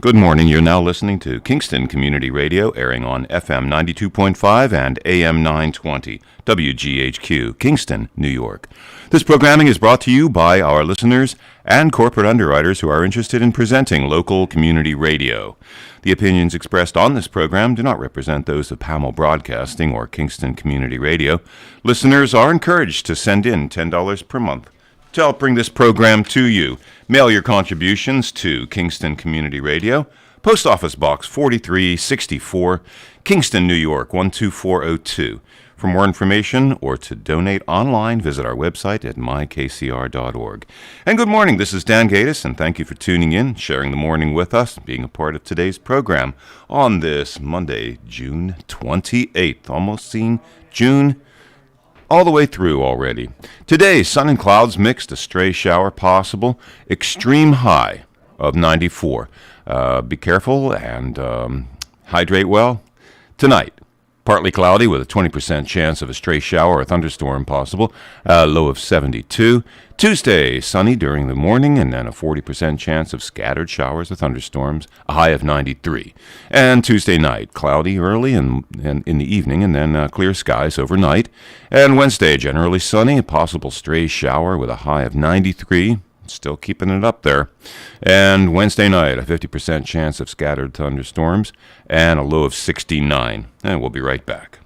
Good morning. You're now listening to Kingston Community Radio, airing on FM 92.5 and AM 920, WGHQ, Kingston, New York. This programming is brought to you by our listeners and corporate underwriters who are interested in presenting local community radio. The opinions expressed on this program do not represent those of Pamel Broadcasting or Kingston Community Radio. Listeners are encouraged to send in $10 per month to help bring this program to you. Mail your contributions to Kingston Community Radio, Post Office Box 4364, Kingston, New York 12402. For more information or to donate online, visit our website at mykcr.org. And good morning, this is Dan Gatis, and thank you for tuning in, sharing the morning with us, being a part of today's program on this Monday, June 28th. Almost seeing June all the way through already. Today, sun and clouds mixed, a stray shower possible, extreme high of 94. Be careful and hydrate well. Tonight, partly cloudy with a 20% chance of a stray shower or thunderstorm possible, low of 72. Tuesday, sunny during the morning and then a 40% chance of scattered showers or thunderstorms, a high of 93. And Tuesday night, cloudy early and in the evening and then clear skies overnight. And Wednesday, generally sunny, a possible stray shower with a high of 93. Still keeping it up there. And Wednesday night, a 50% chance of scattered thunderstorms and a low of 69. And we'll be right back.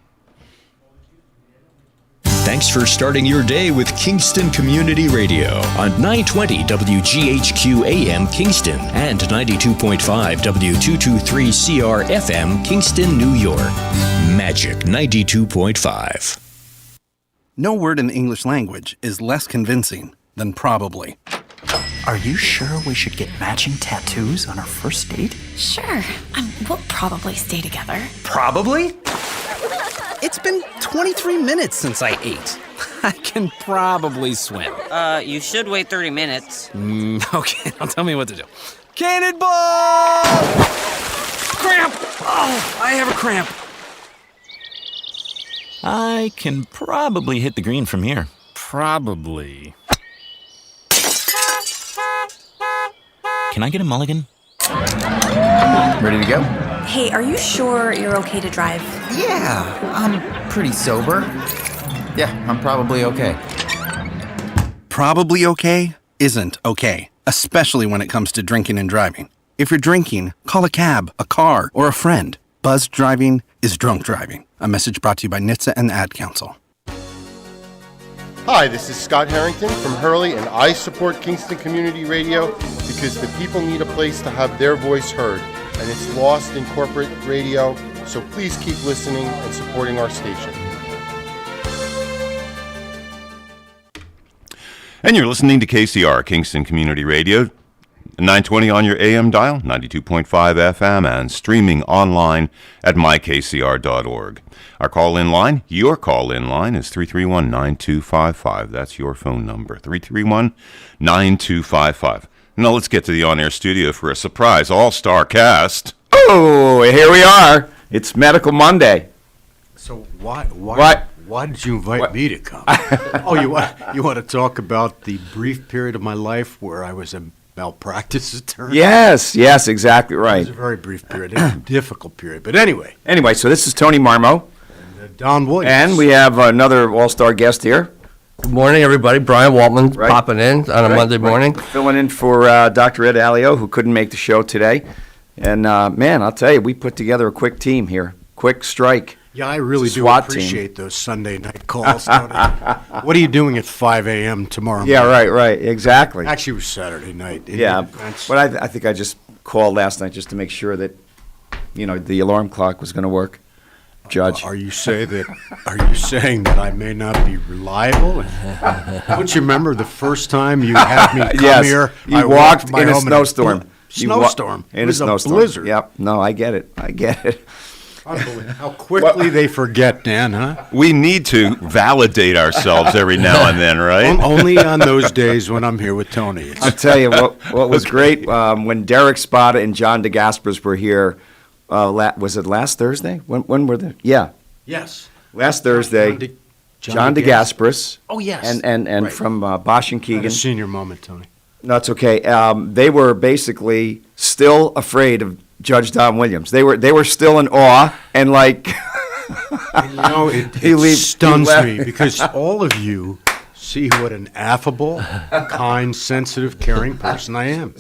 Thanks for starting your day with Kingston Community Radio on 920 WGHQ AM Kingston and 92.5 W223CR FM Kingston, New York. Magic 92.5. No word in the English language is less convincing than probably. Are you sure we should get matching tattoos on our first date? Sure. We'll probably stay together. Probably? It's been 23 minutes since I ate. I can probably swim. You should wait 30 minutes. Okay, now tell me what to do. Cannonball! Cramp! Oh, I have a cramp. I can probably hit the green from here. Probably. Can I get a mulligan? Ready to go? Hey, are you sure you're okay to drive? Yeah, I'm pretty sober. Yeah, I'm probably okay. Probably okay isn't okay, especially when it comes to drinking and driving. If you're drinking, call a cab, a car, or a friend. Buzzed driving is drunk driving. A message brought to you by NHTSA and the Ad Council. Hi, this is Scott Harrington from Hurley, and I support Kingston Community Radio because the people need a place to have their voice heard, and it's lost in corporate radio, so please keep listening and supporting our station. And you're listening to KCR, Kingston Community Radio, 920 on your AM dial, 92.5 FM, and streaming online at mykcr.org. Our call-in line, your call-in line, is 331-9255. That's your phone number, 331-9255. Now let's get to the on-air studio for a surprise all-star cast. Oh, here we are. It's Medical Monday. So why did you invite me to come? You want to talk about the brief period of my life where I was a malpractice attorney? Yes, exactly right. It was a very brief period, a difficult period. But anyway, so this is Tony Marmo. And Don Williams. And we have another all-star guest here. Good morning, everybody. Brian Waltman popping in on a Monday morning. Filling in for Dr. Ed Alio, who couldn't make the show today. And, man, I'll tell you, we put together a quick team here. Quick strike. Yeah, I really do SWAT appreciate those Sunday night calls, Tony. What are you doing at 5 a.m. tomorrow morning? Yeah, right, exactly. Actually, it was Saturday night. Yeah, but I think I just called last night just to make sure that, the alarm clock was going to work. Judge. Are you saying that I may not be reliable? Don't you remember the first time you had me come here? You walked in a snowstorm. Snowstorm. In a snowstorm. Blizzard. Yep. No, I get it. Unbelievable. How quickly they forget, Dan, huh? We need to validate ourselves every now and then, right? Only on those days when I'm here with Tony. I'll tell you what was great when Derek Spada and John DeGasperis were here. Was it last Thursday? When were they? Yeah. Yes. Last Thursday. John DeGasperis. Oh, yes. And right. From Bosch and Keegan. A senior moment, Tony. No, it's okay. They were basically still afraid of Judge Don Williams. They were still in awe and like. And, you know, it stuns me because all of you see what an affable, kind, sensitive, caring person I am.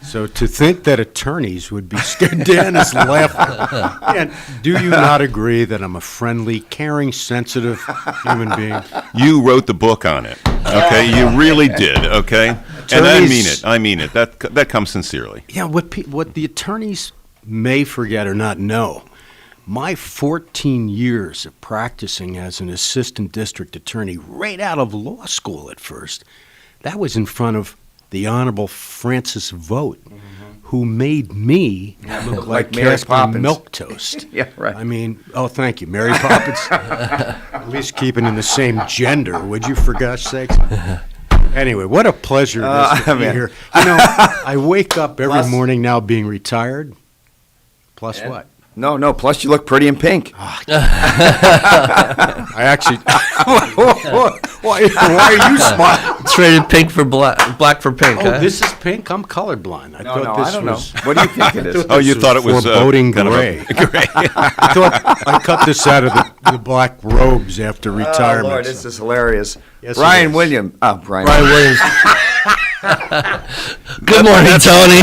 So to think that attorneys would be scared, Dan is laughing. And do you not agree that I'm a friendly, caring, sensitive human being? You wrote the book on it, okay? You really did, okay? And I mean it. I mean it. That comes sincerely. Yeah, what the attorneys may forget or not know, my 14 years of practicing as an assistant district attorney right out of law school at first, that was in front of the Honorable Francis Vogt, who made me look like Mary Casper Poppins. Milquetoast. Yeah, right. I mean, thank you, Mary Poppins. At least keeping in the same gender, would you, for gosh sakes? Anyway, what a pleasure it is to be here. You know, I wake up every morning now being retired. Plus what? No. Plus, you look pretty in pink. I actually. Why are you smiling? Traded pink for black for pink. Oh, huh? this is pink. I'm colorblind. I thought this I don't was. know. What do you think it is? Oh, you thought it was foreboding kind gray. of a gray. I thought I cut this out of the black robes after retirement. Oh, Lord, this is hilarious. Yes, it Brian is. Williams. Brian Williams. Good morning, Tony.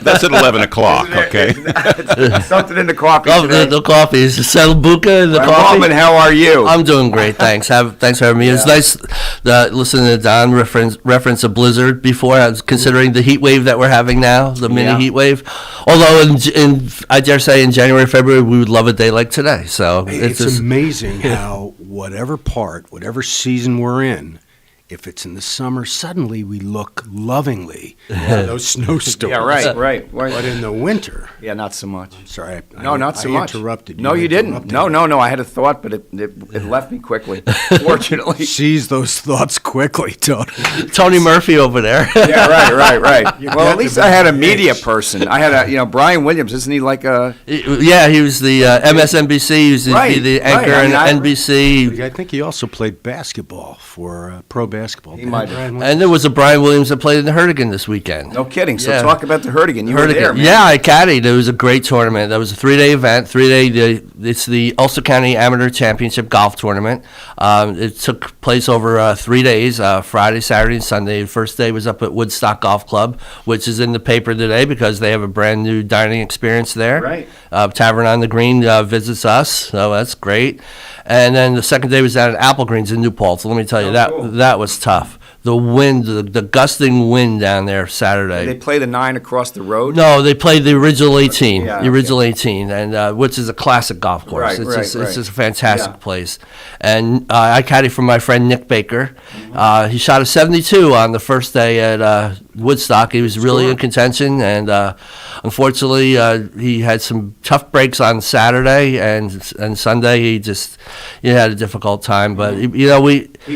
That's at 11 o'clock, okay? Something in the coffee Oh, today. the coffee. Is Buka in the Brian coffee? Waldman, how are you? I'm doing great, thanks. Thanks for having me. It's nice listening to Don reference a blizzard before. I was considering the heat wave that we're having now, the mini heat wave. Although, in I dare say, in January, February, we would love a day like today. So It's just amazing how whatever season we're in, if it's in the summer, suddenly we look lovingly at those snowstorms. Yeah, right. But in the winter, Yeah, not so much. sorry, Not so I much. interrupted you. No, you didn't. interrupted No. I had a thought, but it left me quickly. Fortunately. Seize those thoughts quickly, Tony. Tony Murphy over there. Yeah, right. You Well, got at least to I had a be media engaged. person. I had Brian Williams. Isn't he like a? Yeah, he was the MSNBC. He was Right, the right. anchor I mean, on NBC. I think he also played basketball for pro basketball. He might have. And there was a Brian Williams that played in the Hurricane this weekend. No kidding. So Yeah. talk about the Hurricane. You were Hurricane. there, man. Yeah, I caddied. It was a great tournament. That was a 3-day event. It's the Ulster County Amateur Championship Golf Tournament. It took place over 3 days, Friday, Saturday, and Sunday. The first day was up at Woodstock Golf Club, which is in the paper today because they have a brand new dining experience there. Right. Tavern on the Green visits us, so that's great. And then the second day was down at Apple Greens in New Paltz. So let me tell you, cool. that was tough. The wind, the gusting wind down there Saturday. They play the 9 across the road. No, they played the original 18, Yeah, the original 18, and which is a classic golf course. Right, It's right. just a fantastic Yeah. place. And I caddied for my friend Nick Baker. He shot a 72 on the first day at Woodstock. He was really in contention, and unfortunately, he had some tough breaks on Saturday and Sunday. He had a difficult time, but He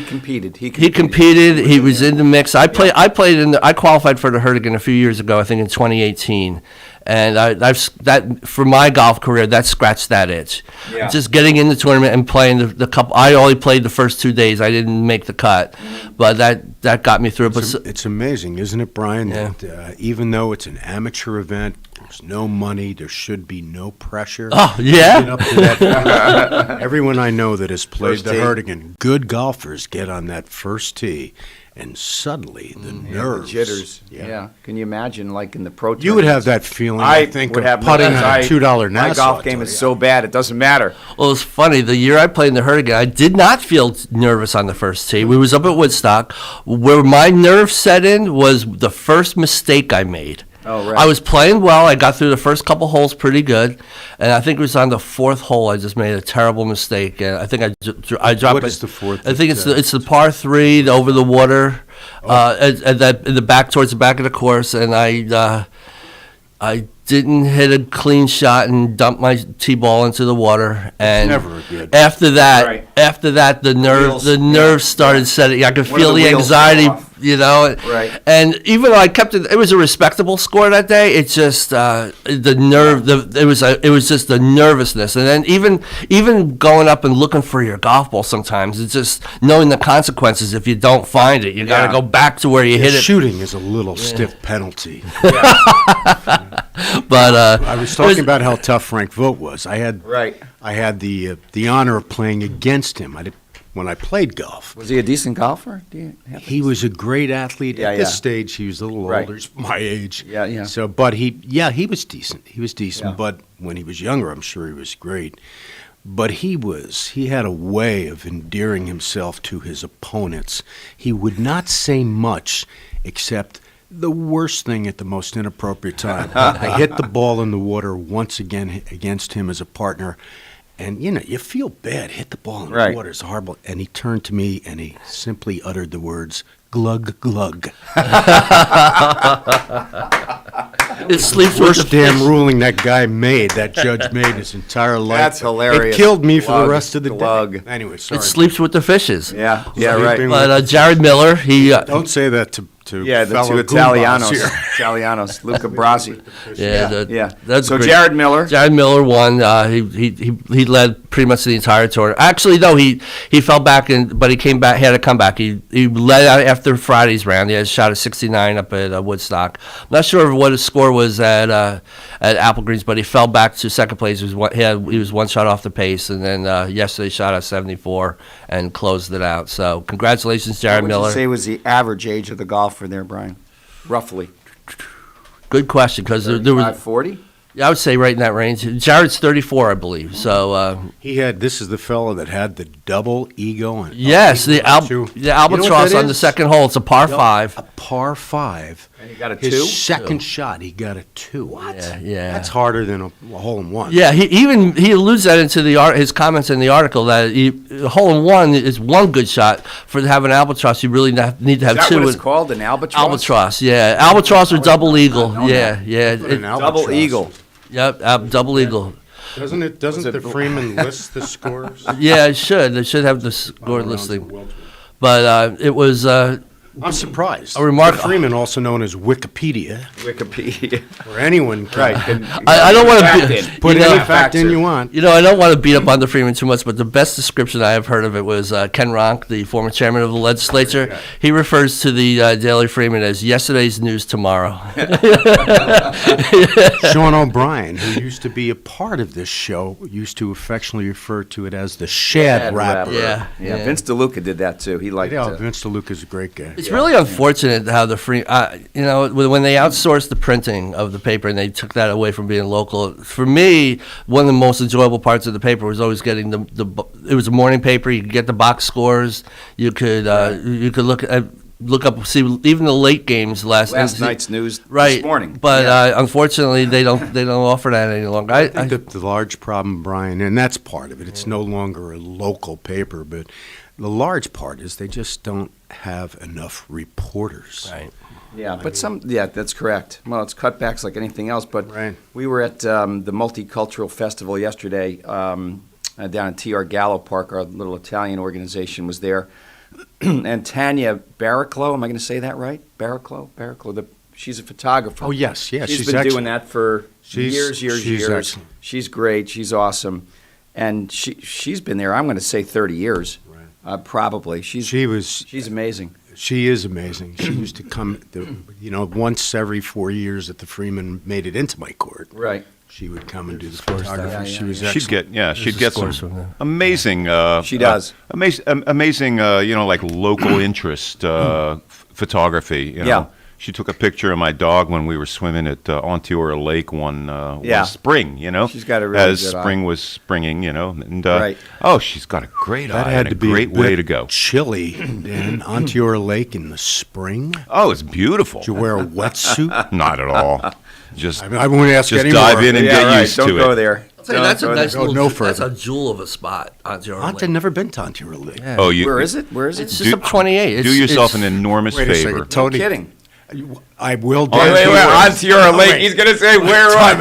competed. he competed. He was in the mix. I qualified for the Hurricane a few years ago. I think in 2018, and that for my golf career that scratched that itch. Yeah. Just getting in the tournament and playing the couple. I only played the first 2 days. I didn't make the cut, but that got me through. It's amazing, isn't it, Brian? Yeah. That even though it's an amateur event, there's no money. There should be no pressure. Oh, yeah? Get up to that. Everyone I know that has played First the tee. Hurricane, good golfers get on that first tee, and suddenly the nerves, The jitters. Yeah. Can you imagine, like in the pro You would have tournaments? that feeling. I think would of have putting no- on a $2 My Nassau. golf game is so bad it doesn't matter. Well, it's funny. The year I played in the Hurricane, I did not feel nervous on the first tee. We was up at Woodstock. Where my nerves set in was the first mistake I made. Oh, right. I was playing well. I got through the first couple holes pretty good, and I think it was on the fourth hole I just made a terrible mistake. And I think I dropped. What is the fourth? I think it's the par 3 over the water, at that in the back towards the back of the course, and I didn't hit a clean shot and dumped my tee ball into the water. And never good. After that, Right. the nerves Wheels, started setting. I could One of feel the the wheels anxiety fell off. you know. Right. And even though I kept it was a respectable score that day. It's just the nerve. It was just the nervousness, and then even going up and looking for your golf ball. Sometimes it's just knowing the consequences if you don't find it. You got to go back to where you hit it. Shooting is a little stiff penalty. But I was talking about how tough Frank Vogt was. I had the honor of playing against him. When I played golf. Was he a decent golfer? He was a great athlete. Yeah, At this stage, he was a little older. He's my age. Yeah. So, but he was decent. He was decent. But when he was younger, I'm sure he was great. But he had a way of endearing himself to his opponents. He would not say much except the worst thing at the most inappropriate time. I hit the ball in the water once again against him as a partner. And, you feel bad. Hit the ball in the water. It's horrible. And he turned to me and he simply uttered the words, glug, glug. It sleeps Worst with the damn fish. ruling that judge made his entire life. That's hilarious. It killed me for the Glug, rest of the glug. day. Anyway, sorry. It sleeps with the fishes. Yeah, right. But Jared Miller, he Don't say that to the fellow two Goombas Italianos, here. Luca Brasi. That's so great. Jared Miller. Jared Miller won. He led pretty much the entire tournament. Actually, no, he fell back but he came back. He had a comeback. He led out after Friday's round. He had a shot of 69 up at Woodstock. I'm not sure what his score was at Apple Greens, but he fell back to second place. He was one shot off the pace, and then yesterday shot at 74 and closed it out. So congratulations, Jared What Miller. would you say was the average age of the golfer there, Brian? Roughly. Good question, because there was 40? Yeah, I would say right in that range. Jared's 34, I believe. So This is the fellow that had the double ego. And yes, the albatross on the second hole. It's a par 5. A par 5. And he got a His 2? second shot, he got a 2. What? Yeah. That's harder than a hole in one. Yeah, he alludes that into his comments in the article that hole in one is one good shot. For to have an albatross, you really need to have Is that two. what it's called, an albatross? Albatross, yeah. Albatross or double eagle. Yeah. Double eagle. Yep, double eagle. Doesn't the Freeman list the scores? Yeah, it should. They should have the score listing. But it was I'm surprised. a remarkable. Freeman, also known as Wikipedia, Wikipedia. where anyone can I don't want Fact to in. put you know, any fact in you want. I don't want to beat up on the Freeman too much, but the best description I have heard of it was Ken Ronk, the former chairman of the legislature. He refers to the Daily Freeman as yesterday's news tomorrow. Sean O'Brien, who used to be a part of this show, used to affectionately refer to it as the Shad Rapper. Yeah. Vince DeLuca did that too. He liked Yeah, Vince DeLuca's a great guy. It's really unfortunate how the when they outsourced the printing of the paper and they took that away from being local. For me, one of the most enjoyable parts of the paper was always getting it was a morning paper. You could get the box scores. You could look up, see even the late games last night's news this morning. But unfortunately, they don't offer that any longer. I think the large problem, Brian, and that's part of it. It's no longer a local paper, but the large part is they just don't have enough reporters. Right. Yeah, but that's correct. Well, it's cutbacks like anything else, but Right. we were at the Multicultural Festival yesterday down at T.R. Gallo Park. Our little Italian organization was there. And Tanya Barraclough, am I going to say that right? Barraclough. She's a photographer. Oh, yes. she's been excellent. doing that for years. She's excellent. She's great. She's awesome. And she's been there, I'm going to say 30 years, probably. She's amazing. She is amazing. She used to come, once every 4 years that the Freeman made it into my court. Right. She would come and do the photography. Yeah. She was She'd excellent. get some amazing. She does. Amazing. Like local interest photography. Yeah. She took a picture of my dog when we were swimming at Onteora Lake one spring. She's got a really as good eye. spring was springing. And Right. She's got a great That eye had and to a be great way to go. chilly in Onteora Lake in the spring. Oh, it's beautiful. Did you wear a wetsuit? Not at all. Just I won't ask just any dive more. in and Yeah, get right. used Don't to go it. there. I'll tell you, that's a Don't nice go there. little. no That's further. a jewel of a spot on your I've lake. never been to Onteora Lake. Yeah. Oh, you. Where is it? It's just up 28. Do yourself an enormous Wait a favor. second, Tony. No kidding. I will do Wait, Onteora Lake. wait. He's going to say where on.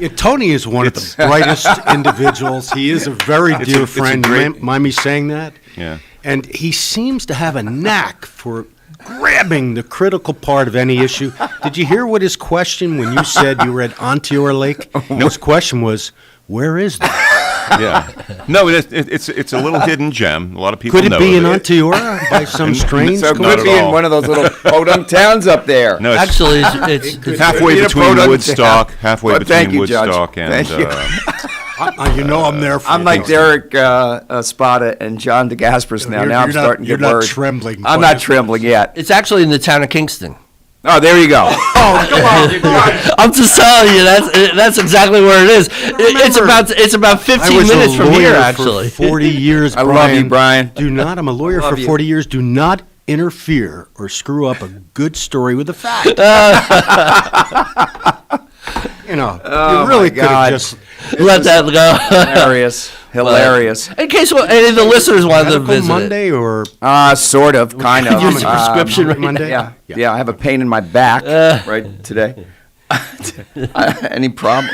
Yeah, Tony is one of the brightest individuals. He is a very dear it's a friend. great- Mind me saying that? Yeah. And he seems to have a knack for grabbing the critical part of any issue. Did you hear what his question when you said you were at Onteora Lake? His question was, where is that? Yeah. No, it's a little hidden gem. A lot of people Could it know be in of it. Onteora by some strange? So Not could at be in all. one of those little podunk towns up there. No, it's Actually, it's halfway be a between product Woodstock, town. halfway Well, thank between you, Judge. Woodstock and. Thank you. You know I'm there for I'm you. like Derek Spada and John DeGasperis now. Now I'm starting to You're get not worried. trembling. I'm not trembling yet. it's actually in the town of Kingston. Oh, there you go. I'm just telling you, that's exactly where it is. It's about 15 minutes from here, actually. For 40 years, I Brian. love you, Brian. I'm a lawyer for Love you. 40 years. Do not interfere or screw up a good story with a fact. You really could have just Let that go. Hilarious. In case any of the listeners wanted to Medical visit Monday or Sort of, kind of. Use the prescription right Monday. Yeah, I have a pain in my back right today. Any problem?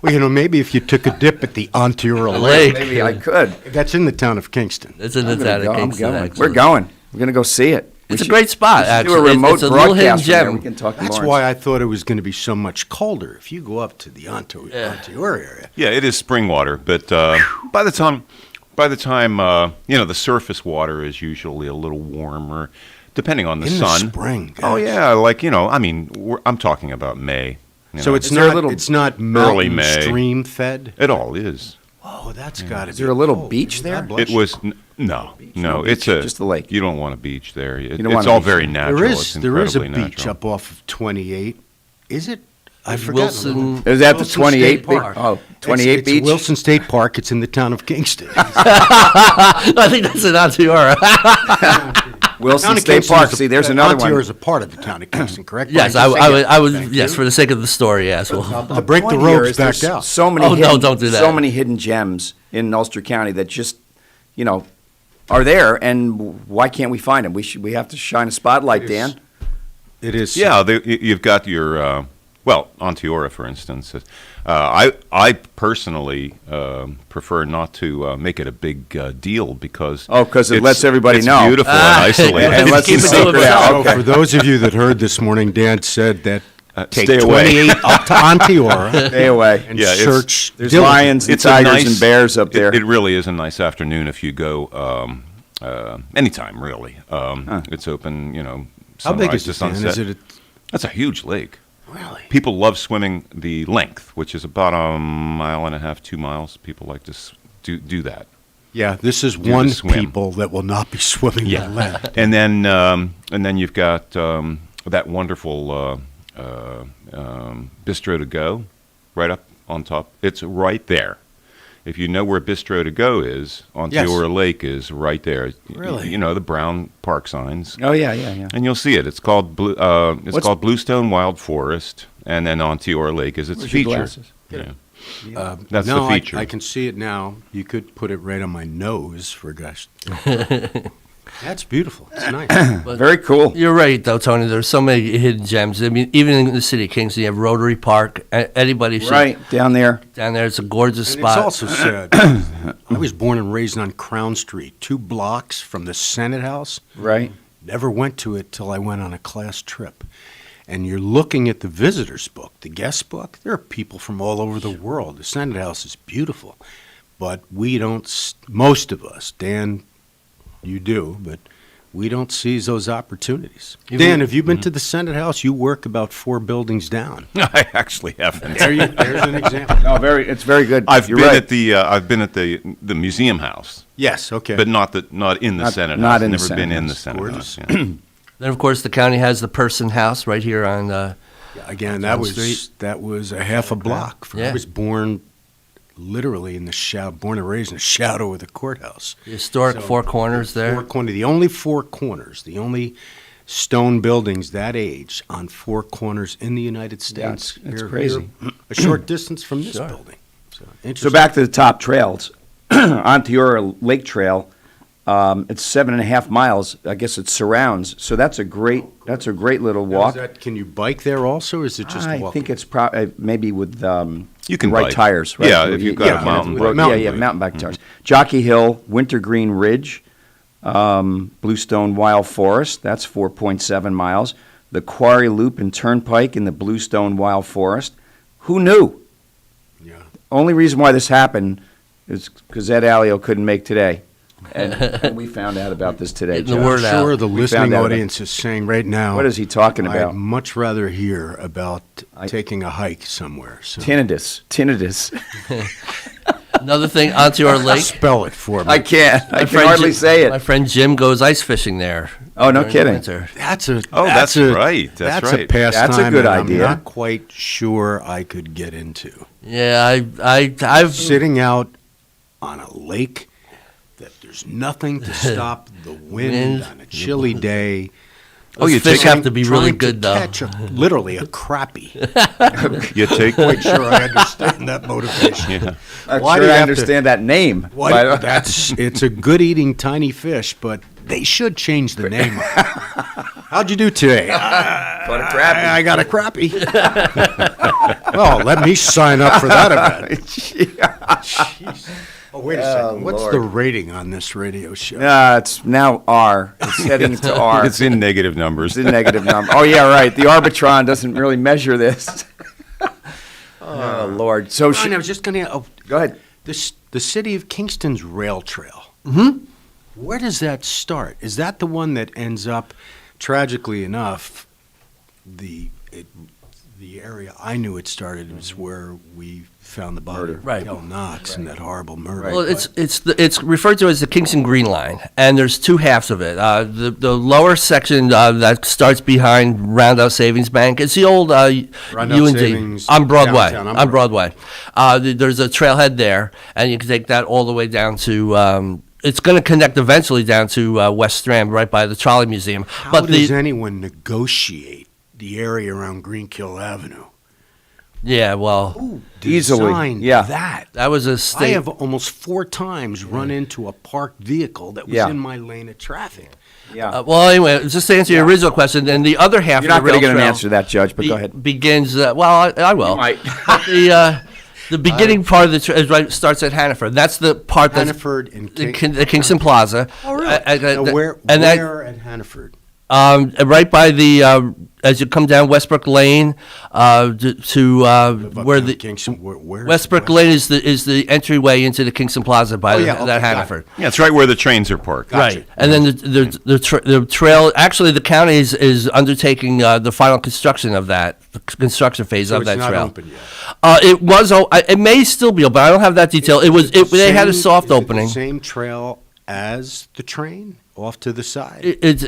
Well, maybe if you took a dip at the Onteora Lake. Lake. Maybe I could. That's in the town of Kingston. It's in the I'm gonna town of go. I'm Kingston. going. actually. We're going. We're gonna go see it. It's a great spot, Do actually. a remote It's a little hidden broadcast from there. gem. We can talk to That's Lawrence. why I thought it was going to be so much colder. If you go up to the Onteora area. Yeah, it is spring water, but by the time the surface water is usually a little warmer, depending on the In sun. the spring. Oh gosh. yeah, I'm talking about May. So it's Is there a not little it's not early mountain May. stream fed. It all is. Oh, that's got to be. Is there a little beach there? God bless It you. was no, it's just a lake. You don't want a beach there. don't It's want a all beach. very natural. There It's is a incredibly beach natural. up off of 28. Is it? I forgot. Wilson. Is that the Wilson 28 State Park. Oh, 28 it's beach? Wilson State Park. It's in the town of Kingston. I think that's in Onteora. Wilson Town of State Kingston Park. is a- See, there's another Onteora one. is a part of the town of Kingston, correct? Yes, Brian? I would. Yes, for the sake of the story, yes. Well, I'll break the point here ropes is back there's down. So many Oh, no, hidden, don't do that. So many hidden gems in Ulster County that just, are there, and why can't we find them? We have to shine a spotlight, Dan. It is. Yeah, you've got your Onteora, for instance. I personally prefer not to make it a big deal because Oh, 'cause it it's- lets everybody it's know. beautiful and isolated. And let's keep it to secret himself. out. So Okay. for those of you that heard this morning, Dan said that take stay away. 28 up to Onteora Stay away. and Yeah, it's- search. There's diligently. lions and It's a tigers nice- and bears up there. It really is a nice afternoon if you go anytime, really. It's open, How big sunrise is to it, Dan? sunset. Is it That's a huge lake. really? People love swimming the length, which is about 1.5 miles, 2 miles. People like to do that. Yeah, this is the one swim. people that will not be swimming the length. And then you've got that wonderful Bistro to Go right up on top. It's right there. If you know where Bistro to Go is, Onteora Lake is right there. Really? You know the brown park signs. Oh, yeah. And you'll see it. It's called called Bluestone Wild Forest, and then Onteora Lake is its Where's your feature. glasses? Yeah. That's no, the feature. I can see it now. You could put it right on my nose for gosh. That's beautiful. It's nice. Very cool. you're right, though, Tony. There's so many hidden gems. I mean, even in the city of Kingston, you have Rotary Park. Anybody should Right, down there. down there. It's a gorgeous And spot. it's also sad. I was born and raised on Crown Street, 2 blocks from the Senate House. Right. Never went to it till I went on a class trip. And you're looking at the visitors book, the guest book. There are people from all over the world. The Senate House is beautiful, but we don't. Most of us, Dan, you do, but we don't seize those opportunities. Dan, have you been to the Senate House? You work about 4 buildings down. I actually haven't. There's an example. No, it's very good. I've You're been right. at the museum house, Yes, okay. but not in the Not- Senate not house. in the Never Senate been in the House. Senate Gorgeous. house. Yeah. Then, of course, the county has the Person House right here on. Again, Down Street. that was a half a block. I Yeah. was born literally in the shadow, born and raised in the shadow of the courthouse. The historic So, Four Corners there. The only 4 corners, the only stone buildings that age on 4 corners in the United States. it's Here- crazy. here, a short distance from this Sure. building. So, So interesting. back to the top trails. Onteora Lake Trail. It's 7.5 miles. I guess it surrounds. So that's a great little Now, walk. can you bike there also, or is it just I walking? think it's maybe with You can the right bike. tires. Right? Yeah, if you've got a yeah, mountain bike. yeah, Mountain yeah, bike. mountain bike tires. Jockey Hill, Wintergreen Ridge, Bluestone Wild Forest, that's 4.7 miles. The Quarry Loop and Turnpike in the Bluestone Wild Forest. Who knew? Yeah. Only reason why this happened is because Ed Alio couldn't make today. And we found out about this today. Getting the Joe. word I'm sure out. the We listening found out audience is saying right now, What is he talking I'd about? much rather hear about taking a hike somewhere. So. Tinnitus. Another thing, onto our lake. Spell it for me. I can't. I My can friend hardly Jim- say My it. friend Jim goes ice fishing there. Oh, no during the kidding. winter. That's a that's a, right. That's a right. pastime. That's a good that idea. I'm not quite sure I could get into. Yeah, I've Sitting out on a lake that there's nothing to stop the wind on a chilly day. those you fish take- have to be really trying good to though. catch literally a crappie. You take Quite sure I understand that motivation. Yeah. I'm Why sure do you I have to- understand that name. Why, it's a good eating tiny fish, but they should change the name. How'd you do today? Caught a crappie. I got a crappie. Well, let me sign up for that event. Jeez. Oh, wait a second. What's Lord. the rating on this radio show? It's now R. It's heading to R. It's in negative numbers. It's a negative number. Oh, yeah, right. The Arbitron doesn't really measure this. Oh, Lord. So, Brian, I was just going to. go ahead. The city of Kingston's rail trail. Mm-hmm. Where does that start? Is that the one that ends up, tragically enough, the area I knew it started was where we found the body of Right. Kel Knox and that horrible murder. Well, it's referred to as the Kingston Green Line, and there's two halves of it. The lower section that starts behind Roundout Savings Bank, it's the old Roundout UND Savings on Broadway. downtown, On Broadway, there's a trailhead there, and you can take that all the way down to. It's going to connect eventually down to West Strand, right by the Trolley Museum. How does anyone negotiate the area around Greenkill Avenue? Yeah, well, Easily, Designed yeah. that was a I state. have almost 4 times run into a parked vehicle that was Yeah. in my lane of traffic. Yeah. Well, anyway, just to answer your original question, and the other half You're of not the going to rail get an trail answer to that, Judge, but go ahead. begins. Well, I will. might. But the beginning part of the right starts at Hannaford. That's the part that's Hannaford and the Kingston Plaza. Oh, really? Now, Where and that, at Hannaford? right by the as you come down Westbrook Lane to where Uptown the Kingston, where Westbrook Lane is the entryway into the Kingston Plaza by yeah, okay, that got it. Hannaford. Yeah, it's right where the trains are parked. Right, and then the trail. Actually, the county is undertaking the final construction of that, the construction phase So of it's that not trail. open yet. It was. It may still be open, but I don't have that detail. They had a soft Is it opening. the same trail as the train off to the side. It's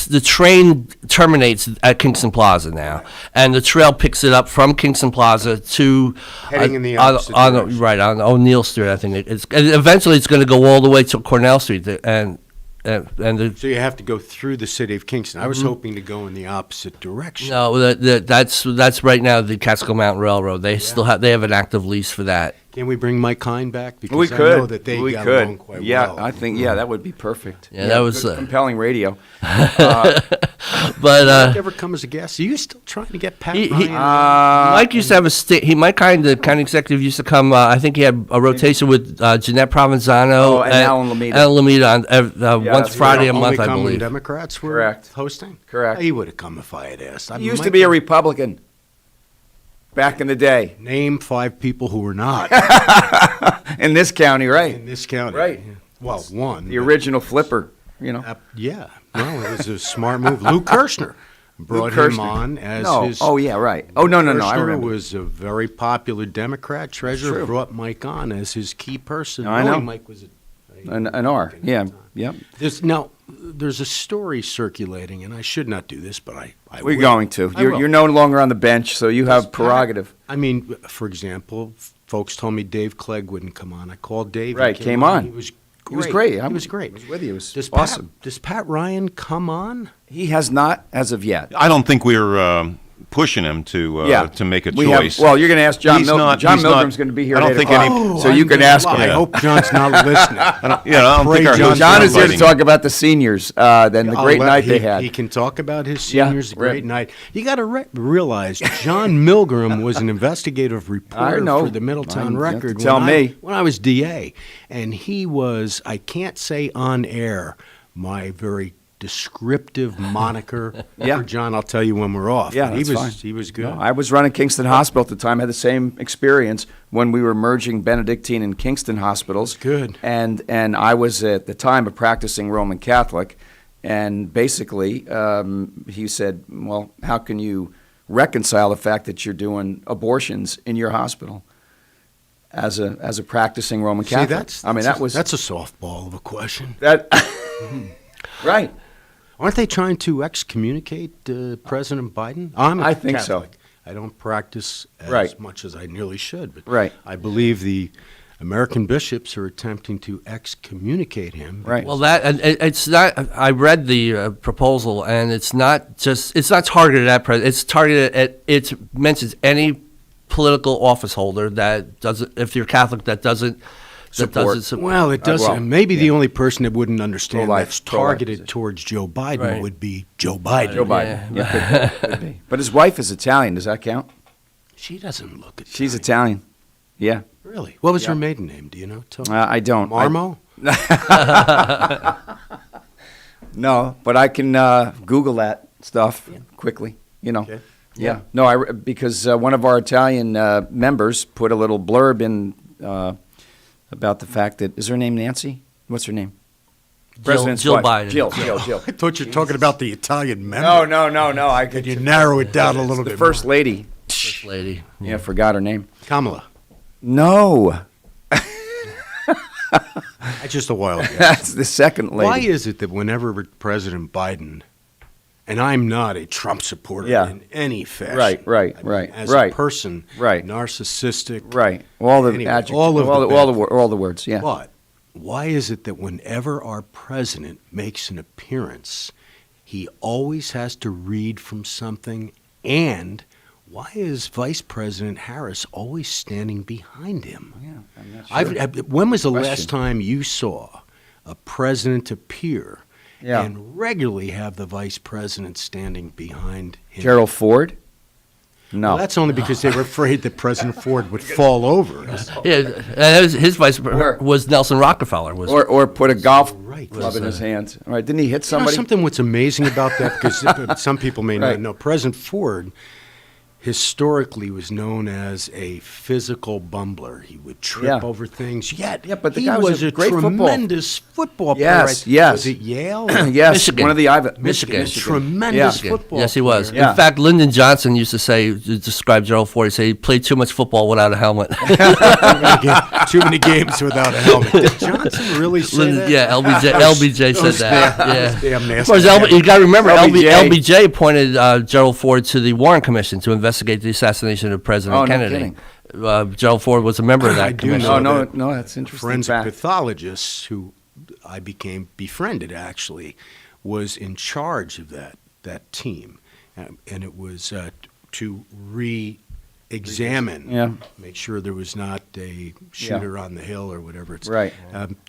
the train terminates at Kingston Plaza now, and the trail picks it up from Kingston Plaza to Heading in the on opposite direction. right on O'Neill Street. I think and eventually it's going to go all the way to Cornell Street, and the. So you have to go through the city of Kingston. I was hoping to go in the opposite direction. No, that's right now the Catskill Mountain Railroad. They have an active lease for that. Can we bring Mike Hine back? Because We I could. know that they we got could. along quite yeah, well. I think that would be perfect. Yeah, that was, good, compelling radio. But ever come as a guest? Are you still trying to get Pat he- Ryan? Mike used to have Mike Hine, the county executive, used to come. I think he had a rotation with Jeanette Provenzano and Alan Lameda. Alan Lameda on once that's Friday a Only month, I come when believe. Democrats were Correct. hosting? Correct. He would have come if I had asked. He used to be a Republican back in the day Name 5 people who were not in this county, right? in this county. Right. Well, one. The original flipper, Yeah. Well, it was a smart move. Lou Kirshner brought him Kirshner. on as No. his. Oh, yeah, right. Oh, no, I Kirshner remember. was a very popular Democrat treasurer. true. Brought Mike on as his key person. No, I Knowing know. Mike was An R. Yeah. Yep. There's a story circulating, and I should not do this, but I We're will. going to. I will. You're no longer on the bench, so you have prerogative. I mean, for example, folks told me Dave Clegg wouldn't come on. I called Dave. Right, he came on. He was great. He was great. He was great. I was with you. It was Does awesome. Does Pat Ryan come on? He has not as of yet. I don't think we're pushing him to make a We choice. well, you're going to ask John He's Milgram. not- John he's not- Milgram's going to be here I don't at 8 think o'clock, any- so you can ask him. I hope John's not listening. I don't think our Pray host John is here to listening. talk about the seniors, then the great night they had. He can talk about his Yeah, seniors, the right. great night. You got to realize John Milgram was an investigative reporter know. for the Middletown You have to Record tell me. when I was DA. And he was, I can't say on air, my very descriptive moniker Yeah. for John. I'll tell you when we're off. Yeah, But that's fine. he was good. No, I was running Kingston Hospital at the time. I had the same experience when we were merging Benedictine and Kingston hospitals. Good. And I was at the time a practicing Roman Catholic, and basically he said, "Well, how can you reconcile the fact that you're doing abortions in your hospital as a practicing Roman See, Catholic?" that's a softball of a question. that right. Aren't they trying to excommunicate President Biden? I think so. Catholic. I don't practice as Right. much as I nearly should, but Right. I believe the American bishops are attempting to excommunicate him. Right. Well, it's not. I read the proposal, and it's not targeted at president. It's targeted at. It mentions any political office holder that doesn't. If you're Catholic, that doesn't. Support. Well, it doesn't. well, maybe the only person that wouldn't understand Pro-life- that's pro-life targeted position. towards Joe Biden Right. would be Joe Biden. Joe Biden. Yeah, could be. But his wife is Italian. Does that count? She doesn't look at. She's Italian. Yeah. Really? What was Yeah. her maiden name? Do you know? Tell me. I don't. Marmo? No, but I can Google that stuff quickly. You know. Okay. Yeah. No, because one of our Italian members put a little blurb in about the fact that is her name Nancy? What's her name? President's Jill wife. Biden. Jill. I thought you were talking about the Italian member. No. I Could you narrow it down a little the bit? first more? lady. First lady. Yeah, forgot her name. Kamala. No, That's just a wild guess. that's the second lady. Why is it that whenever President Biden, and I'm not a Trump supporter Yeah. in any fashion, Right. I mean, as right. a person, Right. narcissistic, Right. All the Anyway, adjectives. all of the all the words. Yeah. But why is it that whenever our president makes an appearance, he always has to read from something? And why is Vice President Harris always standing behind him? Yeah, I'm not sure. When was the Question. last time you saw a president appear Yeah. and regularly have the vice president standing behind him? Gerald Ford? No. Well, that's only because they were afraid that President Ford would fall over. Yeah, his vice was Nelson Rockefeller. Was or put a golf Right. club in his hand. All right. Didn't he hit You know somebody? something what's amazing about that, because some people may Right. not know, President Ford historically was known as a physical bumbler. He would trip Yeah. over things. Yet, Yeah, but the he guy was was a a great football- tremendous football player. Yes, right? yes. Was it Yale? Yes. Michigan. One of the Michigan. Tremendous Yeah. football. yes, he was. player. Yeah. In fact, Lyndon Johnson used to say, to describe Gerald Ford, he said he played too much football without a helmet. Too many games without a helmet. Did Johnson really say that? Yeah, LBJ said that. Yeah. Damn Of nasty. course, you got to remember, LBJ. LBJ appointed Gerald Ford to the Warren Commission to investigate the assassination of President Oh, no Kennedy. kidding. Gerald Ford was a member of I that do commission. know No, that no, that's interesting. Forensic fact. pathologists who I became befriended actually was in charge of that team, and it was to re-examine, Yeah. make sure there was not a shooter on the hill or whatever. It's Right.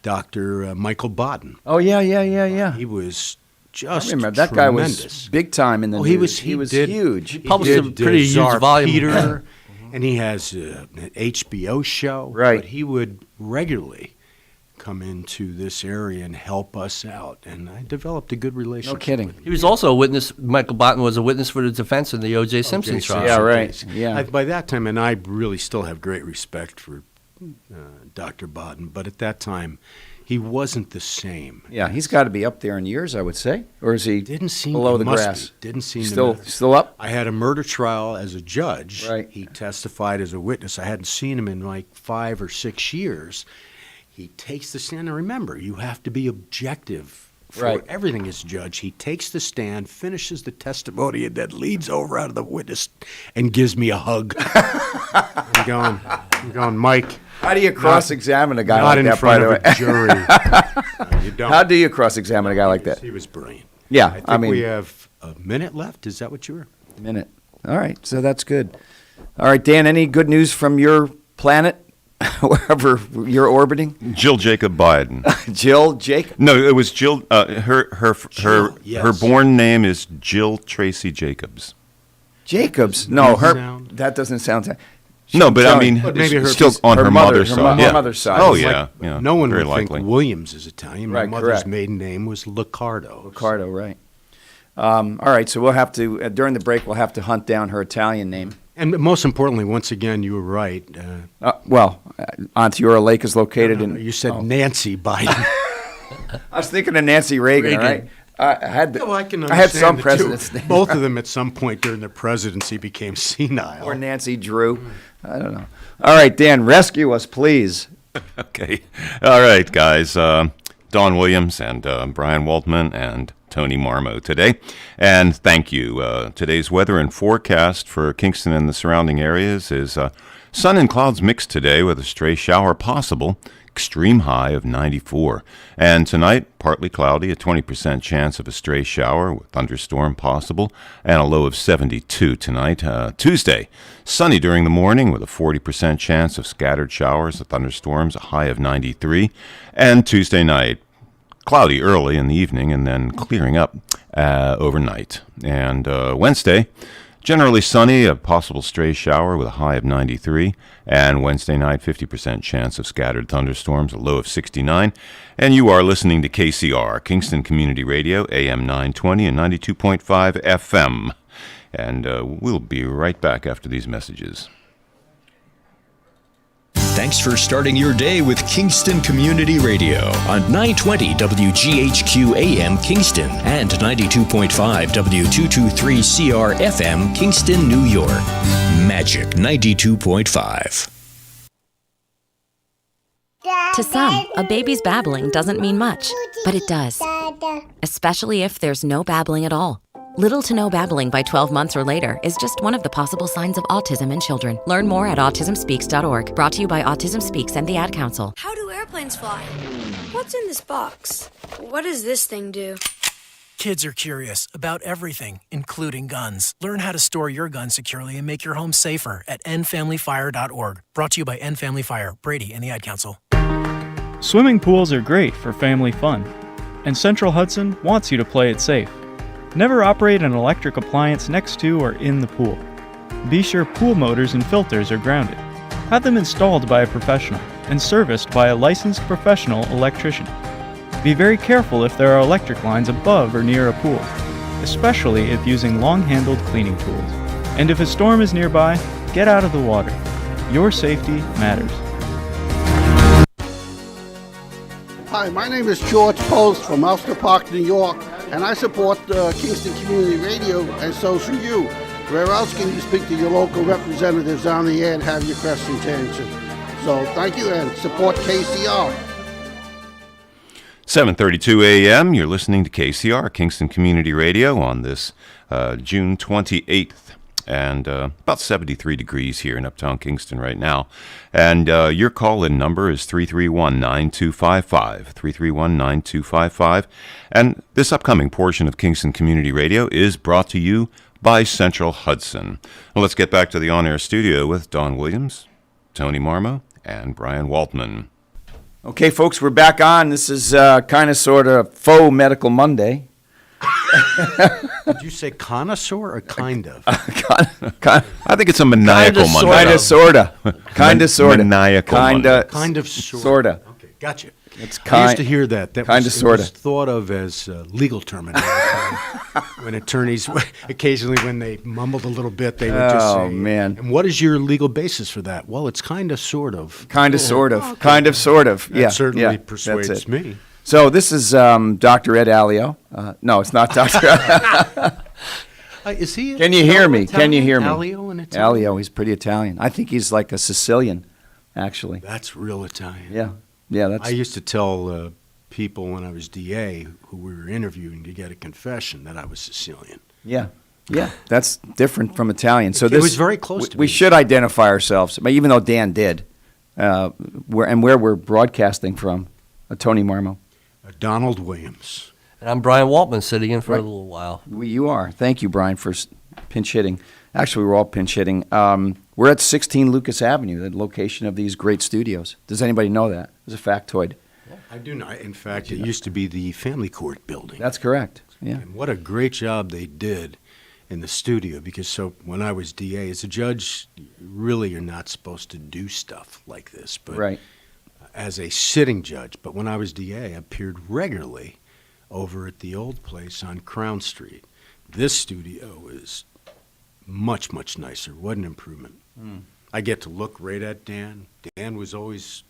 Dr. Michael Bodden. Oh yeah. He was I just remember that guy was tremendous. big time in the Oh, news. he was did- huge. He published did, a pretty huge Czar volume. Peter, and he has an HBO show. Right. But he would regularly come into this area and help us out, and I developed a good relationship. kidding. with him. He was also a witness. Michael Botten was a witness for the defense in the O.J. Simpson Jason. trial. Yeah, right. Yeah. By that time, and I really still have great respect for Dr. Bodden, but at that time, he wasn't the same. Yeah, he's got to be up there in years, I would say, or is he Didn't seem below he the must grass? be. Didn't seem Still up? I had a murder trial as a judge. Right. He testified as a witness. I hadn't seen him in like 5 or 6 years. He takes the stand, and remember, you have to be objective for Right. everything as judge. He takes the stand, finishes the testimony, and then leans over out of the witness and gives me a hug. I'm going, Mike. How do you cross-examine a guy Not like in that, by front the of way? a jury. You don't. How do you cross-examine a guy like that? He was brilliant. Yeah, I think I mean, we have a minute left. Is that what you were? minute. All right, so that's good. All right, Dan, any good news from your planet, wherever you're orbiting? Jill Jacob Biden. Jill Jacob? No, it was Jill. Her yes. born name is Jill Tracy Jacobs. Jacobs? No, her. Sound. That doesn't sound. No, but I mean, But maybe it's her- still on her mother's her side. mo- yeah. mother's side. Oh It's yeah, yeah. No one very would likely. think Williams is Italian. My Right, mother's correct. maiden name was Liccardo. Ricardo, right. All right, so we'll have to, during the break, we'll have to hunt down her Italian name. And most importantly, once again, you were right. Onteora Lake is located in. You said Nancy Biden. I was thinking of Nancy Reagan, Reagan. right? I had Well, I can I had some understand the two. president's name. Both of them at some point during their presidency became senile. Or Nancy Drew. I don't know. All right, Dan, rescue us, please. Okay. All right, guys. Don Williams and Brian Waltman and Tony Marmo today. And thank you. Today's weather and forecast for Kingston and the surrounding areas is sun and clouds mixed today with a stray shower possible. Extreme high of 94. And tonight, partly cloudy, a 20% chance of a stray shower with thunderstorm possible, and a low of 72 tonight. Tuesday, sunny during the morning with a 40% chance of scattered showers, thunderstorms, a high of 93. And Tuesday night, cloudy early in the evening and then clearing up overnight. And Wednesday, generally sunny, a possible stray shower with a high of 93. And Wednesday night, 50% chance of scattered thunderstorms, a low of 69. And you are listening to KCR, Kingston Community Radio, AM 920 and 92.5 FM. And we'll be right back after these messages. Thanks for starting your day with Kingston Community Radio on 920 WGHQ AM Kingston and 92.5 W223CR FM Kingston, New York. Magic 92.5. To some, a baby's babbling doesn't mean much, but it does. Especially if there's no babbling at all. Little to no babbling by 12 months or later is just one of the possible signs of autism in children. Learn more at autismspeaks.org. Brought to you by Autism Speaks and the Ad Council. How do airplanes fly? What's in this box? What does this thing do? Kids are curious about everything, including guns. Learn how to store your gun securely and make your home safer at endfamilyfire.org. Brought to you by End Family Fire, Brady, and the Ad Council. Swimming pools are great for family fun, and Central Hudson wants you to play it safe. Never operate an electric appliance next to or in the pool. Be sure pool motors and filters are grounded. Have them installed by a professional and serviced by a licensed professional electrician. Be very careful if there are electric lines above or near a pool, especially if using long-handled cleaning tools. And if a storm is nearby, get out of the water. Your safety matters. Hi, my name is George Post from Ulster Park, New York, and I support Kingston Community Radio, and so should you. Where else can you speak to your local representatives on the air and have your questions answered? So thank you and support KCR. 7:32 a.m. You're listening to KCR, Kingston Community Radio, on this June 28th. And about 73 degrees here in uptown Kingston right now. And your call-in number is 331-9255, 331-9255. And this upcoming portion of Kingston Community Radio is brought to you by Central Hudson. Well, let's get back to the on-air studio with Don Williams, Tony Marmo, and Brian Waltman. Okay, folks, we're back on. This is kind of sort of faux Medical Monday. Did you say connoisseur or kind of? I think it's a maniacal Monday. Kind of, sorta. Kind of, sorta. Maniacal Kinda, Monday. Kind of, sorta. Okay, gotcha. It's I used to hear that. That kind of, was, sorta. It was thought of as legal terminology. When attorneys, occasionally when they mumbled a little bit, they would just say, "Oh man!" And what is your legal basis for that? Well, it's kind of, sort of. Kind of, sort of. Okay. Kind of, sort of. That certainly persuades that's it. me. So this is Dr. Ed Alio. No, it's not Dr. Is he? Can you hear me? Italian? Can you hear me? Alio in Italian? Alio, he's pretty Italian. I think he's like a Sicilian, actually. That's real Italian. Yeah, yeah. That's. I used to tell people when I was DA who we were interviewing to get a confession that I was Sicilian. Yeah, yeah. That's different from Italian. So It this was very close to we me. should identify ourselves, but even though Dan did, where we're broadcasting from, Tony Marmo. Donald Williams. And I'm Brian Waltman, sitting in for a little while. You are. Thank you, Brian, for pinch hitting. Actually, we're all pinch hitting. We're at 16 Lucas Avenue, the location of these great studios. Does anybody know that? It's a factoid. I do not. In fact, it used to be the Family Court building. That's correct. Yeah. And what a great job they did in the studio, because so when I was DA, as a judge, really you're not supposed to do stuff like this. But Right. as a sitting judge, but when I was DA, I appeared regularly over at the old place on Crown Street. This studio is much, much nicer. What an improvement. I get to look right at Dan. Dan was always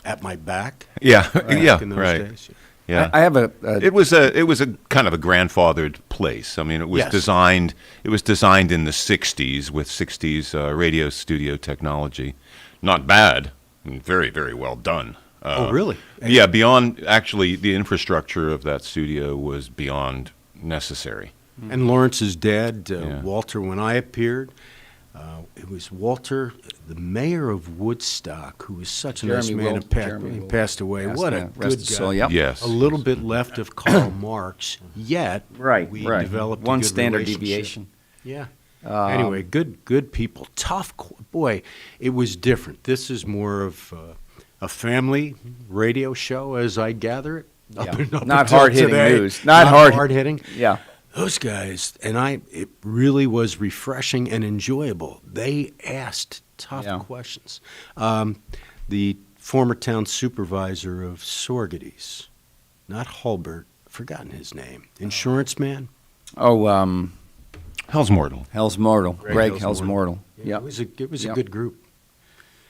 at my back. Yeah, back in those days. Yeah, I have It was a kind of a grandfathered place. I mean, it was Yes. designed. It was designed in the '60s with '60s radio studio technology. Not bad. I mean, very, very well done. Oh, really? Yeah. Beyond actually, the infrastructure of that studio was beyond necessary. And Lawrence's dad, Walter, when I appeared, it was Walter, the mayor of Woodstock, who was such a nice Jeremy man. Wilt- He Jeremy Wilt. passed away. Passed What away. a Rest good his guy. soul, yep. Yes. A little bit left of Karl Marx, yet we developed a one good standard relationship. deviation. Yeah. Anyway, good people. Tough. Boy, it was different. This is more of a family radio show, as I gather it. Yeah. Up Not until hard-hitting today. news. Not hard- hard-hitting. Yeah. Those guys, and it really was refreshing and enjoyable. They asked tough questions. The former town supervisor of Sorgetes, not Hulbert, forgotten his name, insurance man. Oh, Hell's Mortal. Hell's Mortal. Greg Hell's Hell's Mortal. Yeah, Yep. it was a Yep. good group.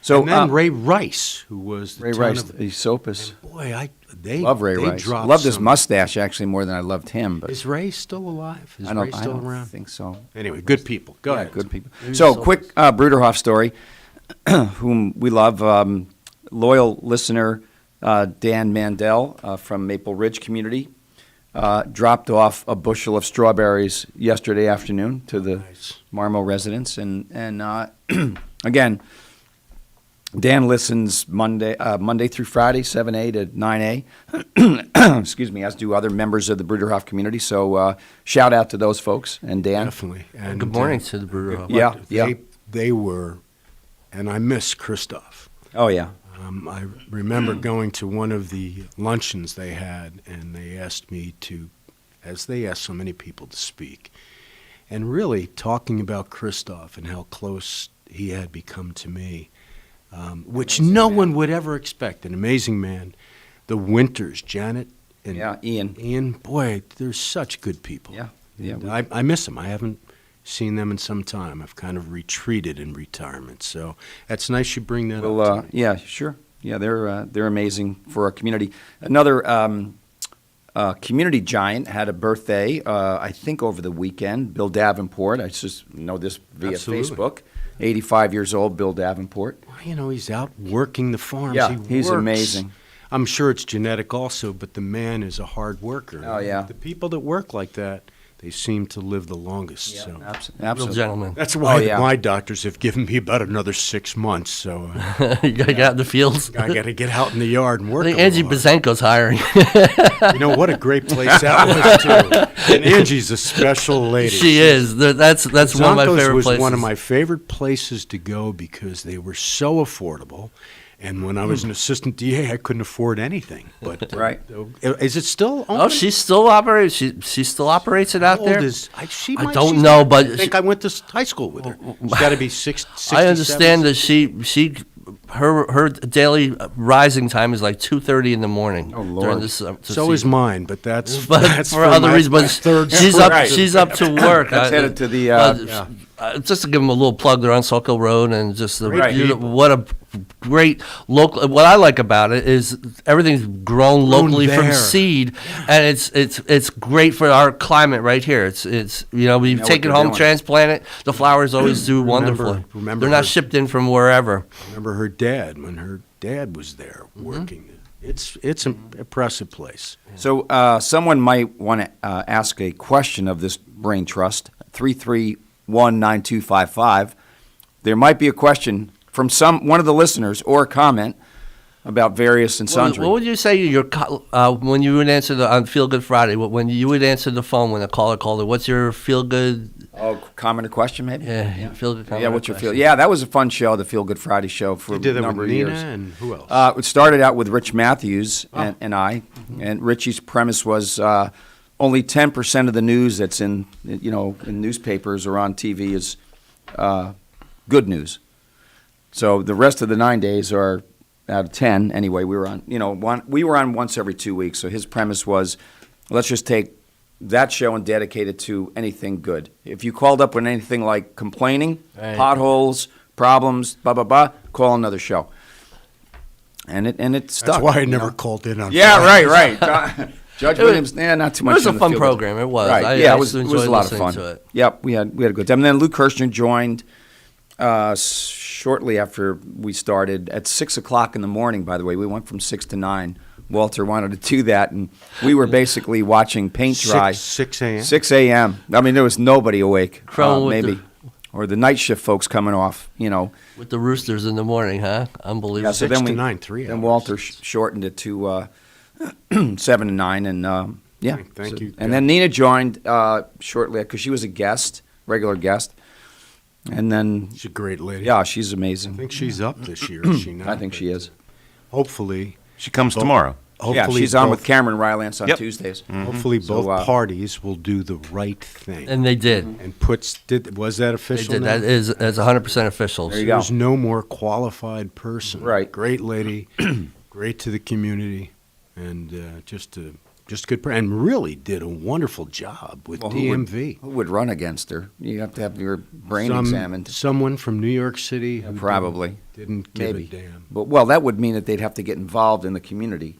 So and then Ray Rice, who was the Ray town Rice, of, the Sopus. boy, they Love Ray they Rice. dropped Loved his some- mustache actually more than I loved him. But Is Ray still alive? Is I don't, Ray still I don't around? think so. Anyway, good people. Go Yeah, ahead. good people. Maybe So, Sopus. quick Bruderhoff story, whom we love. Loyal listener Dan Mandel from Maple Ridge community dropped off a bushel of strawberries yesterday afternoon to the Marmo residents, and again, Dan listens Monday through Friday, 7A to 9A. Excuse me, as do other members of the Bruderhoff community. So shout out to those folks and Dan. Definitely. And Good morning to the Bruderhoff. Yeah. They were, and I miss Christoph. Oh yeah. I remember going to one of the luncheons they had, and they asked me to, as they asked so many people to speak, and really talking about Christoph and how close he had become to me, which no one would ever expect. An amazing man. The Winters, Janet and Ian. Boy, they're such good people. Yeah. And I miss them. I haven't seen them in some time. I've kind of retreated in retirement. So that's nice you bring that up. Yeah, sure. Yeah, they're amazing for our community. Another community giant had a birthday, I think over the weekend. Bill Davenport. I just know this via Absolutely. Facebook. 85 years old, Bill Davenport. Well, you know, he's out working the farms. Yeah, he's works. amazing. I'm sure it's genetic also, but the man is a hard worker. Oh, yeah. The people that work like that, they seem to live the longest. So. Absolutely. Gentleman. That's why Oh, yeah. my doctors have given me about another 6 months. So You gotta get out in the fields. I got to get out in the yard and work. I think a Angie little. Bazenko's hiring. You know what a great place that was too. And Angie's a special lady. She is. That's one of my Zonko's favorite was places. one of my favorite places to go because they were so affordable. And when I was an assistant DA, I couldn't afford anything. But Right. Is it still open? Oh, she still operates. She still operates it out How there. old is she? I don't know, but I think I went to high school with her. She's got to be 60. I understand that her daily rising time is like 2:30 in the morning. Oh, Lord. During this, So is mine, but that's for other my reasons. But third she's grade. up. She's up to work. That's headed to the. Just to give them a little plug, they're on Soco Road, and just the Great people. what a great local. What I like about it is everything's grown locally from there. seed, and it's great for our climate right here. It's we know take what it they're home, doing. transplant it. The flowers always do wonderfully. remember They're not her- shipped in from wherever. Remember her dad when her dad was there working. It's an impressive place. So someone might want to ask a question of this brain trust, 3319255. There might be a question from one of the listeners or a comment. about various and sundry. What would you say when you would answer on Feel Good Friday? When you would answer the phone when a caller called it, what's your feel good? Oh, comment or question maybe? Yeah. Feel good. Yeah, what's your feel? Yeah, that was a fun show, the Feel Good Friday show for did a that number with of Nina years. and who else? It started out with Rich Matthews and I, and Richie's premise was only 10% of the news that's in newspapers or on TV is good news. So the rest of the 9 days are out of 10 anyway. We were on once every 2 weeks. So his premise was, let's just take that show and dedicate it to anything good. If you called up with anything like complaining, potholes, problems, blah blah blah, call another show. And it stuck. That's why I never called in on. Yeah, right. Judge Williams, not too much. It was a fun program. It was. Right. It was a lot of fun. Yep, we had a good time. And then Lou Kirshner joined shortly after we started at 6 o'clock in the morning. By the way, we went from 6 to 9. Walter wanted to do that, and we were basically watching paint dry. 6 a.m. 6 a.m. I mean, there was nobody awake. Maybe. Or the night shift folks coming off, With the roosters in the morning, huh? Unbelievable. Yeah, so 6 to 9, 3 hours. Then Walter shortened it to 7 to 9, and Thank you. And then Nina joined shortly because she was a regular guest. And then she's a great lady. Yeah, she's amazing. I think she's up this year. Is she not? I think she is. Hopefully, she comes tomorrow. Hopefully she's on with Cameron Rylance on Tuesdays. Mm-hmm. Hopefully, both parties will do the right thing. And they did. And was that official? They did. That's 100% official. There you go. There's no more qualified person. Right. Great lady, great to the community, and just good. And really did a wonderful job with DMV. Who would run against her? You have to have your brain examined. Someone from New York City who probably didn't give a damn. But that would mean that they'd have to get involved in the community,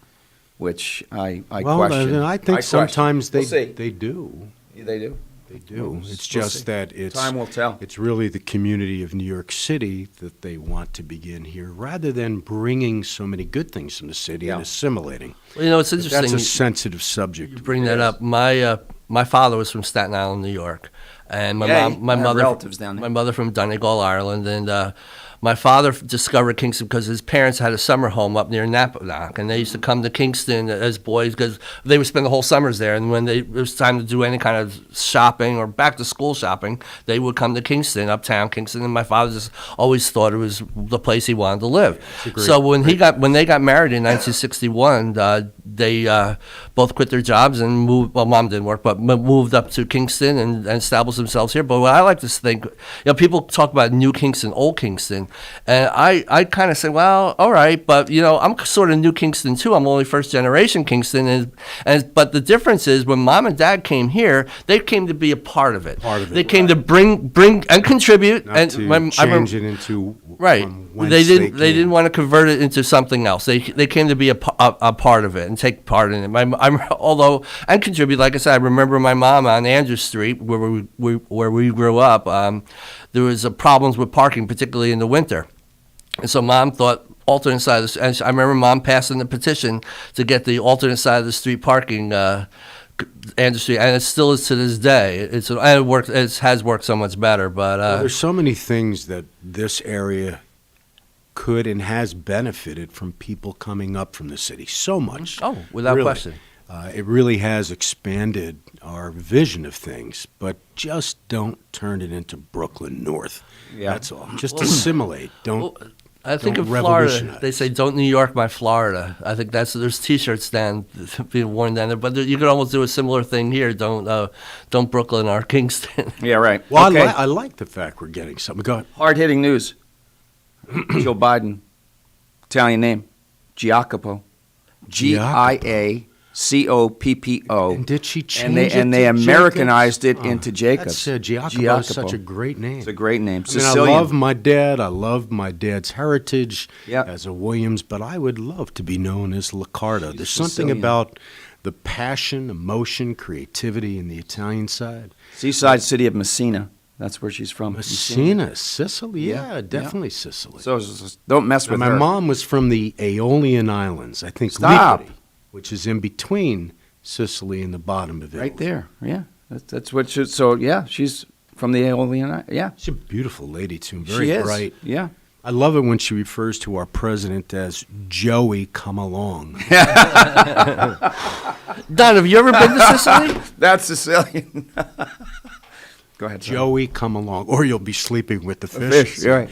which I question. I think sometimes they do. They do. They do. It's just that time will tell. It's really the community of New York City that they want to begin here, rather than bringing so many good things from the city and assimilating. Well, it's interesting. That's a sensitive subject. You bring that up. My father was from Staten Island, New York, and my mother relatives down there. My mother from Donegal, Ireland, and my father discovered Kingston because his parents had a summer home up near Napanock, and they used to come to Kingston as boys because they would spend the whole summers there. And when it was time to do any kind of shopping or back to school shopping, they would come to Kingston, uptown Kingston. And my father just always thought it was the place he wanted to live. So when they got married in 1961, they both quit their jobs and moved. Well, mom didn't work, but moved up to Kingston and established themselves here. But what I like to think, people talk about New Kingston, Old Kingston. And I kind of say, well, all right, but I'm sort of New Kingston too. I'm only first generation Kingston, but the difference is when Mom and Dad came here, they came to be a part of it. They came to bring and contribute, Not and to change it into right. They didn't want to convert it into something else. They came to be a part of it and take part in it. And contribute. Like I said, I remember my mom on Andrew Street where we grew up. There was problems with parking, particularly in the winter. And so Mom thought alternate side of the street. And I remember Mom passing the petition to get the alternate side of the street parking, Andrew Street, and it still is to this day. It has worked so much better. But there's so many things that this area could and has benefited from people coming up from the city. So much. Oh, without question. It really has expanded our vision of things, but just don't turn it into Brooklyn North. Yeah. That's all. Just assimilate. I think of Florida, they say, "Don't New York my Florida." I think there's T-shirts down being worn down there, but you could almost do a similar thing here. Don't Brooklyn our Kingston. Yeah, right. Well, okay. I like the fact we're getting something. Go ahead. Hard-hitting news. Joe Biden, Italian name, Giacopo, Giacoppo. And did she change it? And they Americanized it into Jacob. That's Giacopo is such a great name. It's a great name. I love my dad. I love my dad's heritage as a Williams, but I would love to be known as Liccardo. There's something about the passion, emotion, creativity in the Italian side. Seaside city of Messina. That's where she's from. Messina, Sicily? Yeah, definitely Sicily. So don't mess with her. My mom was from the Aeolian Islands, I think. Stop. Lipari, which is in between Sicily and the bottom of Italy. Right there, yeah. That's what she's from the Aeolian Islands, yeah. She's a beautiful lady, too, very bright. Yeah. I love it when she refers to our president as Joey Come Along. Don, have you ever been to Sicily? That's Sicilian. Go ahead. Joey Come Along, or you'll be sleeping with the fish. Fish, right.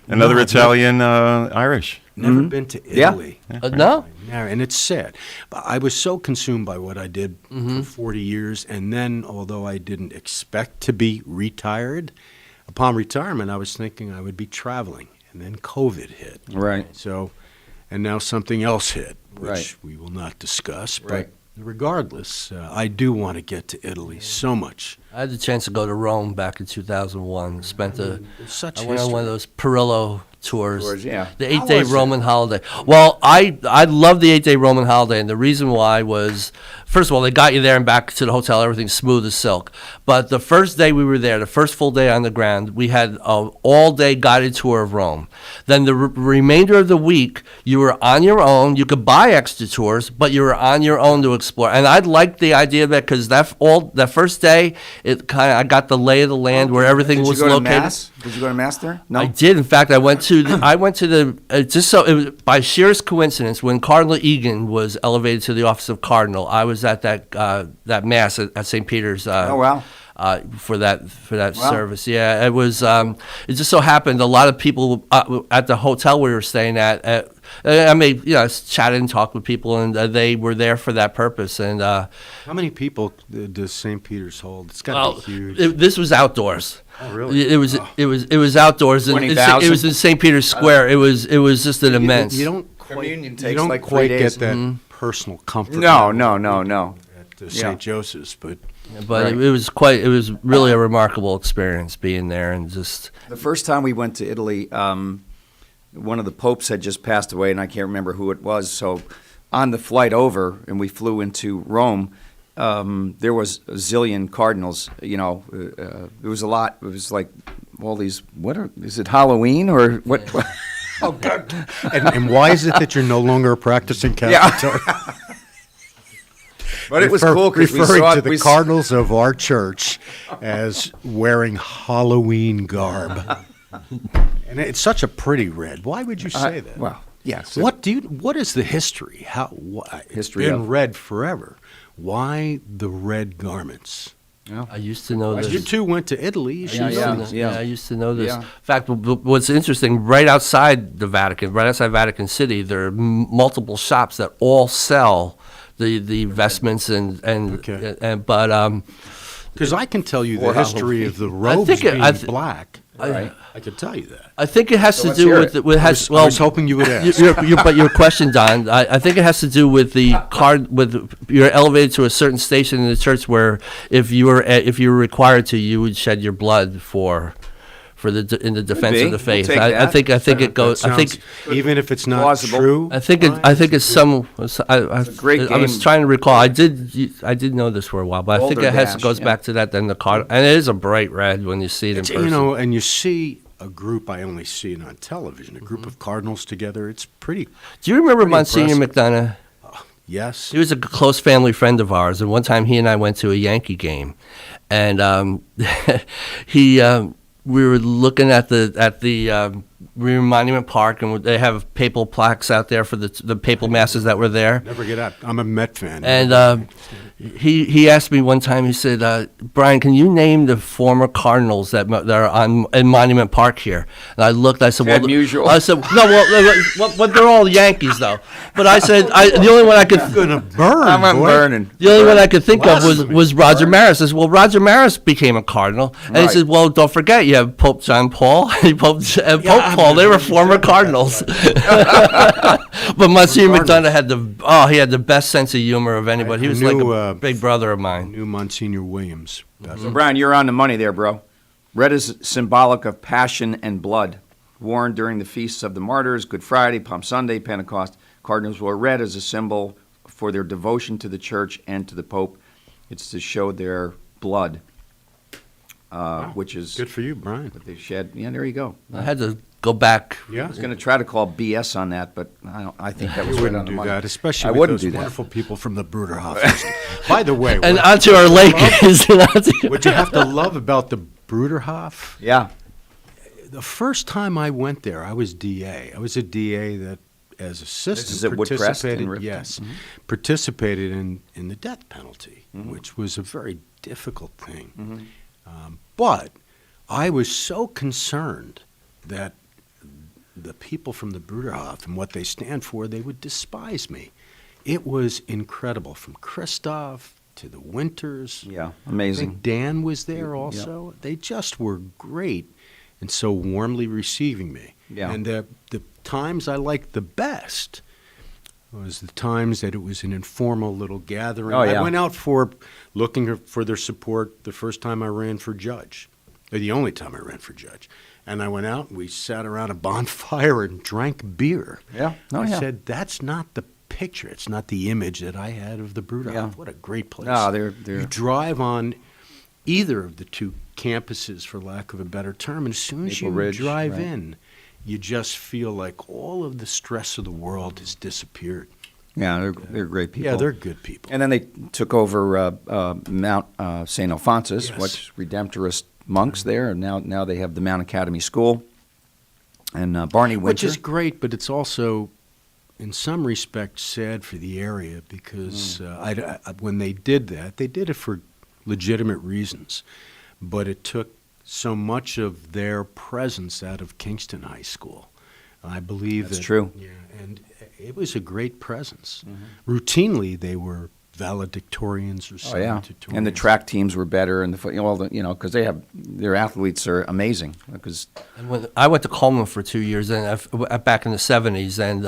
Another Italian, Irish. Never been to Italy. No? Yeah, and it's sad. But I was so consumed by what I did for 40 years, and then, although I didn't expect to be retired, upon retirement, I was thinking I would be traveling, and then COVID hit. Right. So, and now something else hit, which Right. we will not discuss. But Right. regardless, I do want to get to Italy so much. I had the chance to go to Rome back in 2001. Spent I went on one of history. those Perillo tours. Yeah. The How 8-day was it? Roman holiday. Well, I love the 8-day Roman holiday, and the reason why was, first of all, they got you there and back to the hotel, everything's smooth as silk. But the first day we were there, the first full day on the ground, we had an all-day guided tour of Rome. Then the remainder of the week, you were on your own. You could buy extra tours, but you were on your own to explore. And I liked the idea of that because that first day, I got the lay of the land where everything was Did you go located. to Mass? Did you go to Mass there? No. I did. In fact, I went to just so it was by sheerest coincidence when Cardinal Egan was elevated to the office of cardinal. I was at that mass at St. Peter's. Oh wow. For that Wow. service, yeah, it was. It just so happened a lot of people at the hotel we were staying at. I mean, chatted and talked with people, and they were there for that purpose. And How many people does St. Peter's hold? It's got to be huge. this was outdoors. Oh, really? It was outdoors, and 20,000? it was in St. Peter's Square. It was just an immense. You don't Communion you takes don't like 3 quite days. get that personal comfort. No. At St. Yeah. Joseph's, but But Right. it was really a remarkable experience being there and just. The first time we went to Italy, one of the popes had just passed away, and I can't remember who it was. So on the flight over, and we flew into Rome, there was a zillion cardinals. There was a lot. It was like all these. Is it Halloween or what? oh God! And why is it that you're no longer a practicing Catholic? Yeah. But it was cool because we referring saw to it. the cardinals of our church as wearing Halloween garb, and it's such a pretty red. Why would you say that? Well, yes. What is the history? History It's been of- red forever. Why the red garments? I used to know this. You two went to Italy. You should know this. Yeah, I used to know this. Yeah. In fact, what's interesting, right outside Vatican City, there are multiple shops that all sell the vestments and Because I can tell you the Or history Halloween. of the I robes think being it- black. I could tell you that. I think it has So to let's do hear with it. with I was hoping you would ask. But your question, Don, I think it has to do with the card. With you're elevated to a certain station in the church where if you were required to, you would shed your blood in the defense be. of the faith. We'll take I that. think it goes. I think even if it's not Plausible. true. I think it's some. I great was game. trying to recall. I did know this for a while, but I think it goes yeah. back to that. Then the card, and it is a bright red when you see it in person. And you see a group. I only see it on television. A group of cardinals together. It's pretty. Do you remember pretty Monsignor impressive. McDonough? Yes. He was a close family friend of ours, and one time he and I went to a Yankee game, and we were looking at the Monument Park, and they have papal plaques out there for the papal masses that were there. Never get out. I'm a Met fan. And he asked me one time. He said, "Brian, can you name the former Cardinals that are in Monument Park here?" And I looked. I said, Ted Musial. I said, "No, well, they're all Yankees, though." But I said, the only one I could gonna burn. I'm burning. the only one I could think of was Roger Maris. I said, "Well, Roger Maris became a Cardinal," and he Right. said, "Well, don't forget, you have Pope John Paul and Pope Paul. They were former Cardinals." But Monsignor McDonough had the best sense of humor of anybody. He was like a big brother of mine. Knew Monsignor Williams. So, Brian, you're on the money there, bro. Red is symbolic of passion and blood. Worn during the feasts of the martyrs, Good Friday, Palm Sunday, Pentecost. Cardinals wore red as a symbol for their devotion to the church and to the Pope. It's to show their blood, which is Good for you, Brian. what they shed. Yeah, there you go. I had to go back. Yeah. I was going to try to call BS on that, but I think that was You right on wouldn't the do money. that, especially I with wouldn't those do that. wonderful people from the Bruderhof. By the way, And what onto our Lakers. what you have to love about the Bruderhof, Yeah. The first time I went there, I was DA. I was a DA that, as assistant, This is at Woodcrest in Ripton? yes, Mhm. participated in the death penalty, which was a very difficult thing. But I was so concerned that the people from the Bruderhof and what they stand for, they would despise me. It was incredible, from Christoph to the Winters. Yeah, I amazing. think Dan was there also. They just were great and so warmly receiving me. Yeah. And the times I liked the best was the times that it was an informal little gathering. Oh, yeah. I went out looking for their support the first time I ran for judge, or the only time I ran for judge. And I went out and we sat around a bonfire and drank beer. Yeah. Oh, I yeah. said, that's not the picture. It's not the image that I had of the Bruderhof. Yeah. What a great place. No, they're You drive on either of the two campuses, for lack of a better term, and as soon as Maple you Ridge, drive right. in, you just feel like all of the stress of the world has disappeared. Yeah, they're great people. Yeah, they're good people. And then they took over Mount St. Alphonsus, Yes. which Redemptorist monks there, and now they have the Mount Academy School. And Barney Winter. Which is great, but it's also, in some respects, sad for the area because when they did that, they did it for legitimate reasons, but it took so much of their presence out of Kingston High School. I believe That's that, true. Yeah, and it was a great presence. Routinely, they were valedictorians or Oh yeah, salutatorians. and the track teams were better, and because they have their athletes are amazing. Because And when I went to Coleman for 2 years, and back in the '70s, and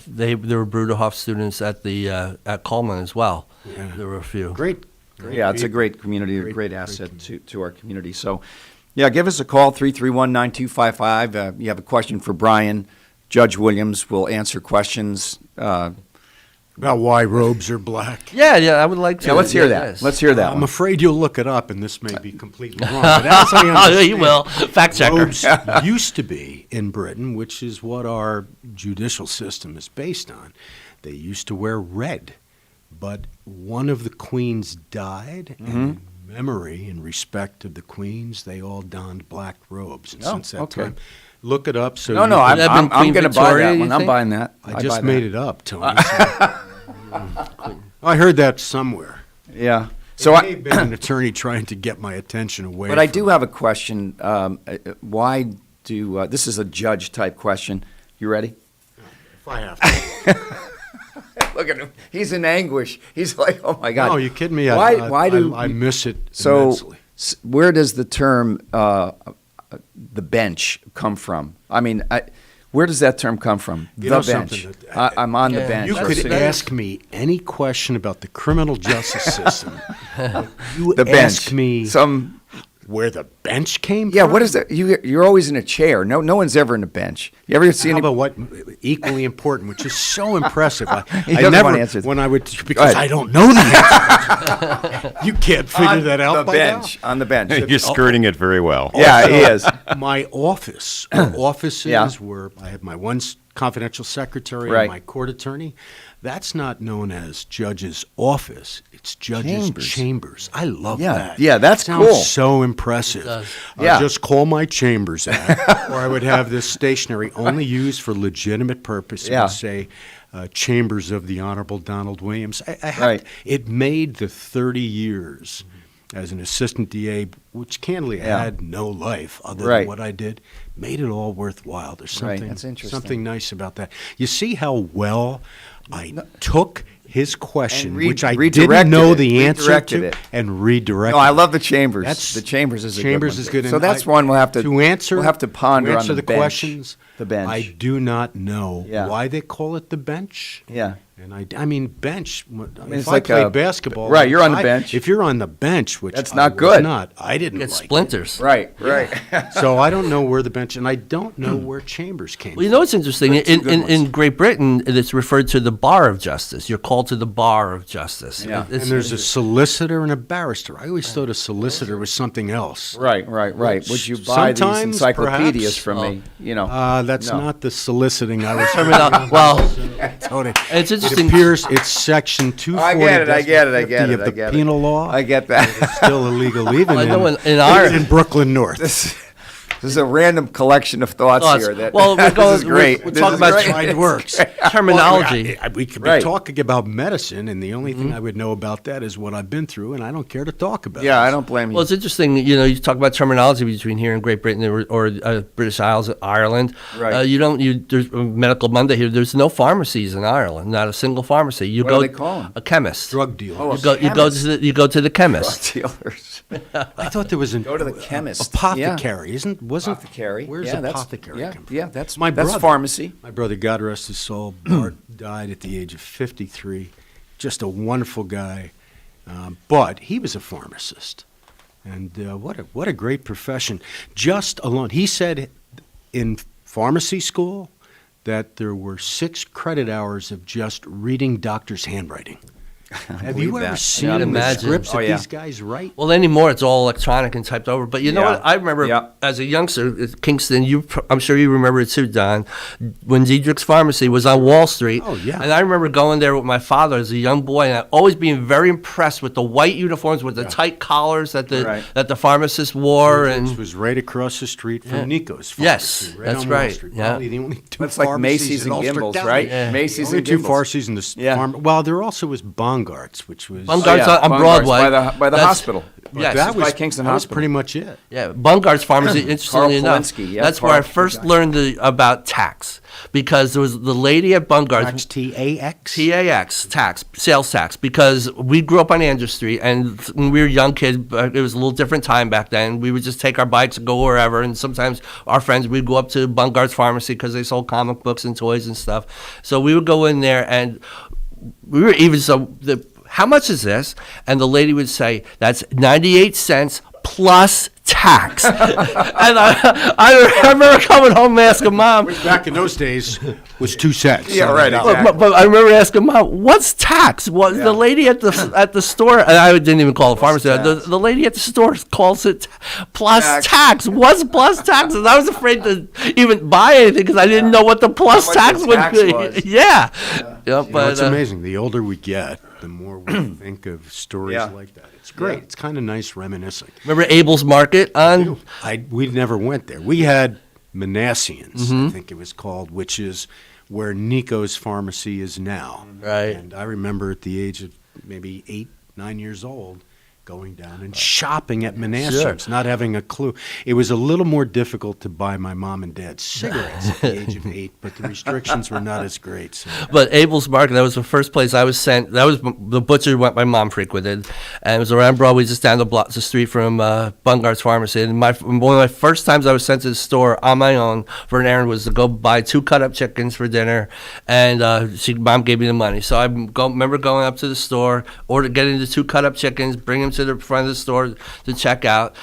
there were Bruderhof students at Coleman as well. Yeah. There were a few. Great. yeah, it's a great community, a great asset to our community. So, yeah, give us a call 331-9255. You have a question for Brian. Judge Williams will answer questions. About why robes are black. Yeah, I would like to. Yeah, let's hear that. yes. Let's hear that. I'm one. afraid you'll look it up, and this may be completely wrong. But as I understand, You will. Fact checker. robes used to be in Britain, which is what our judicial system is based on. They used to wear red, but one of the queens died, and in memory and respect of the queens, they all donned black robes. And Oh, since that okay. time, look it up. So No, you no, can- I'm Queen going to buy Victoria, that you one. I'm think? buying that. I buy just that. made it up, Tony. I heard that somewhere. Yeah. So So I I. may have been an attorney trying to get my attention away. But I from do have a question. Why do this is a judge type question? You ready? If I have to. Look at him. He's in anguish. He's like, oh my God. No, you kidding me? Why do I miss it so? immensely. Where does the term the bench come from? I mean, where does that term come from? You The know bench. something that- I'm on the Yeah. bench. You or could sitting- ask me any question about the criminal justice system. You the ask bench. me Some. where the bench came Yeah. from. What is that? You're always in a chair. No one's ever in a bench. You ever see How any? about what equally important, which is so impressive? He I doesn't never want to answer this. when I would Go because ahead. I don't know the answer. You can't figure that out the by bench. On the bench. You're skirting it very well. Yeah, he is. My office, or offices, Yeah. where I have my one confidential secretary Right. and my court attorney. That's not known as judge's office. It's judge's chambers. I love Yeah, that. yeah, that's Sounds cool. so impressive. Yeah. I'd just call my chambers at, or I would have this stationery only used for legitimate purpose. It Yeah. would say chambers of the Honorable Donald Williams. Right. It made the 30 years as an assistant DA, which candidly Yeah. had no life other Right. than what I did, made it all worthwhile. There's Right, something, that's interesting. something nice about that. You see how well I took his question, And which I redirected didn't know it, the answer redirected to, it. and redirected. No, I love the chambers. That's- the chambers is a Chambers good one. is good. So and that's I- one we'll have to answer. We'll have to ponder to on answer the the bench. questions. The bench. I do not know Yeah. why they call it the bench. Yeah. And I mean, bench. If it's I like played a- basketball, right, you're on the bench. If you're on the bench, which That's I not was good. Not I didn't Get like. splinters. Right. So I don't know where the bench, and I don't know where chambers came. Well, you know what's interesting? But two good In ones. Great Britain, it's referred to the bar of justice. You're called to the bar of justice. Yeah. And there's a solicitor and a barrister. I always thought a solicitor was something else. Right. Would you buy these Sometimes, encyclopedias perhaps. from me? You know. That's No. not the soliciting I was. Well, Tony, it's it interesting. appears it's section 240 I get it. of the penal law. I get that. It's still illegal even Well, I know in in our- Brooklyn North. This is a random collection of thoughts here. Well, This is great. We're talking about It works. terminology. We could be Right. talking about medicine, and the only thing I would know about that is what I've been through, and I don't care to talk about it. Yeah, I don't blame you. Well, it's interesting, you talk about terminology between here and Great Britain or British Isles, Ireland. Right. There's a Medical Monday here. There's no pharmacies in Ireland, not a single pharmacy. You What go do they call 'em? a chemist. Drug dealer. Oh, You go to the chemist. Drug dealers. I thought there was an Go to the chemist. apothecary, wasn't Apothecary. Where's Yeah, that's- apothecary Yeah, come from? yeah, that's My that's brother. pharmacy. My brother, God rest his soul, Bart, died at the age of 53. Just a wonderful guy, but he was a pharmacist, and what a great profession. Just alone, he said in pharmacy school that there were 6 credit hours of just reading doctors' handwriting. Have you ever seen I'd the imagine. scripts that yeah. these guys write? Well, anymore it's all electronic and typed over. But you know Yeah. what? I remember Yeah. as a youngster at Kingston. I'm sure you remember it too, Don. When Diedrich's Pharmacy was on Wall Street. Oh, yeah. And I remember going there with my father as a young boy, and always being very impressed with the white uniforms with the tight collars that the pharmacists wore. Which And was right across the street from Yeah. Nico's pharmacy. Yes, right that's on Wall right. Street. Yeah. Probably the only two That's like pharmacies Macy's in and Ulster Gimbals, County. right? Yeah. Macy's Only and two Gimbals. pharmacies in the Yeah. well, there also was Bongart's, which was Bongart's on Bongart's Broadway. by the That's- hospital. Yes. that was by Kingston that was Hospital. pretty much it. Yeah, Bungard's Pharmacy, interestingly enough, Polinsky, yeah, that's where I Carl- first learned about tax, because there was the lady at Bungard's. Tax, T-A-X? TAX, tax, sales tax, because we grew up on Andrew Street, and when we were young kids, it was a little different time back then. We would just take our bikes and go wherever, and sometimes our friends, we'd go up to Bungard's Pharmacy because they sold comic books and toys and stuff. So we would go in there, and we were even how much is this? And the lady would say, that's 98 cents plus tax. And I remember coming home and asking Mom. Which back in those days was 2 cents. Yeah, right, But I remember asking Mom, what's tax? What the lady at the store, and I didn't even call it pharmacy. The lady at the store calls it plus tax. What's plus tax? And I was afraid to even buy anything because I didn't know what the plus much tax the would tax be. was. Yeah. But it's amazing. The older we get, the more we think of stories Yeah. like that. It's great. It's kind of nice reminiscing. Remember Abel's Market on? We never went there. We had Manassian's, I think it was called, which is where Nico's Pharmacy is now. Right. And I remember at the age of maybe 8, 9 years old, going down and shopping at Manassian's, not having a clue. It was a little more difficult to buy my mom and dad cigarettes at the age of 8, but the restrictions were not as great. So. But Abel's Market, that was the first place I was sent. That was the butcher my mom frequented, and it was around Broadway, just down the street from Bungard's Pharmacy. And one of my first times I was sent to the store on my own for an errand was to go buy 2 cut-up chickens for dinner, and Mom gave me the money. So I remember going up to the store, getting the 2 cut-up chickens, bringing them to the front of the store to check out,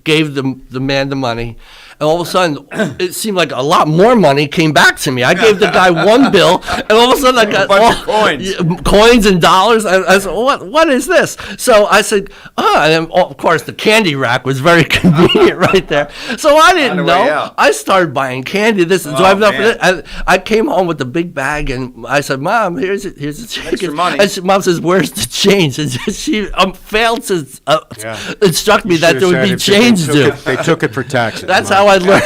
gave the man the money, and all of a sudden it seemed like a lot more money came back to me. I gave the guy 1 bill, and all of a sudden I got bunch of coins and dollars. I said, what is this? So I said, and then, of course the candy rack was very convenient right there. So I didn't know. I started buying candy. This is driving up. I came home with the big bag, and I said, Mom, here's the chicken. money. And Mom says, where's the change? And she failed to instruct me that there would be change due. They took it for taxes. That's how I learned.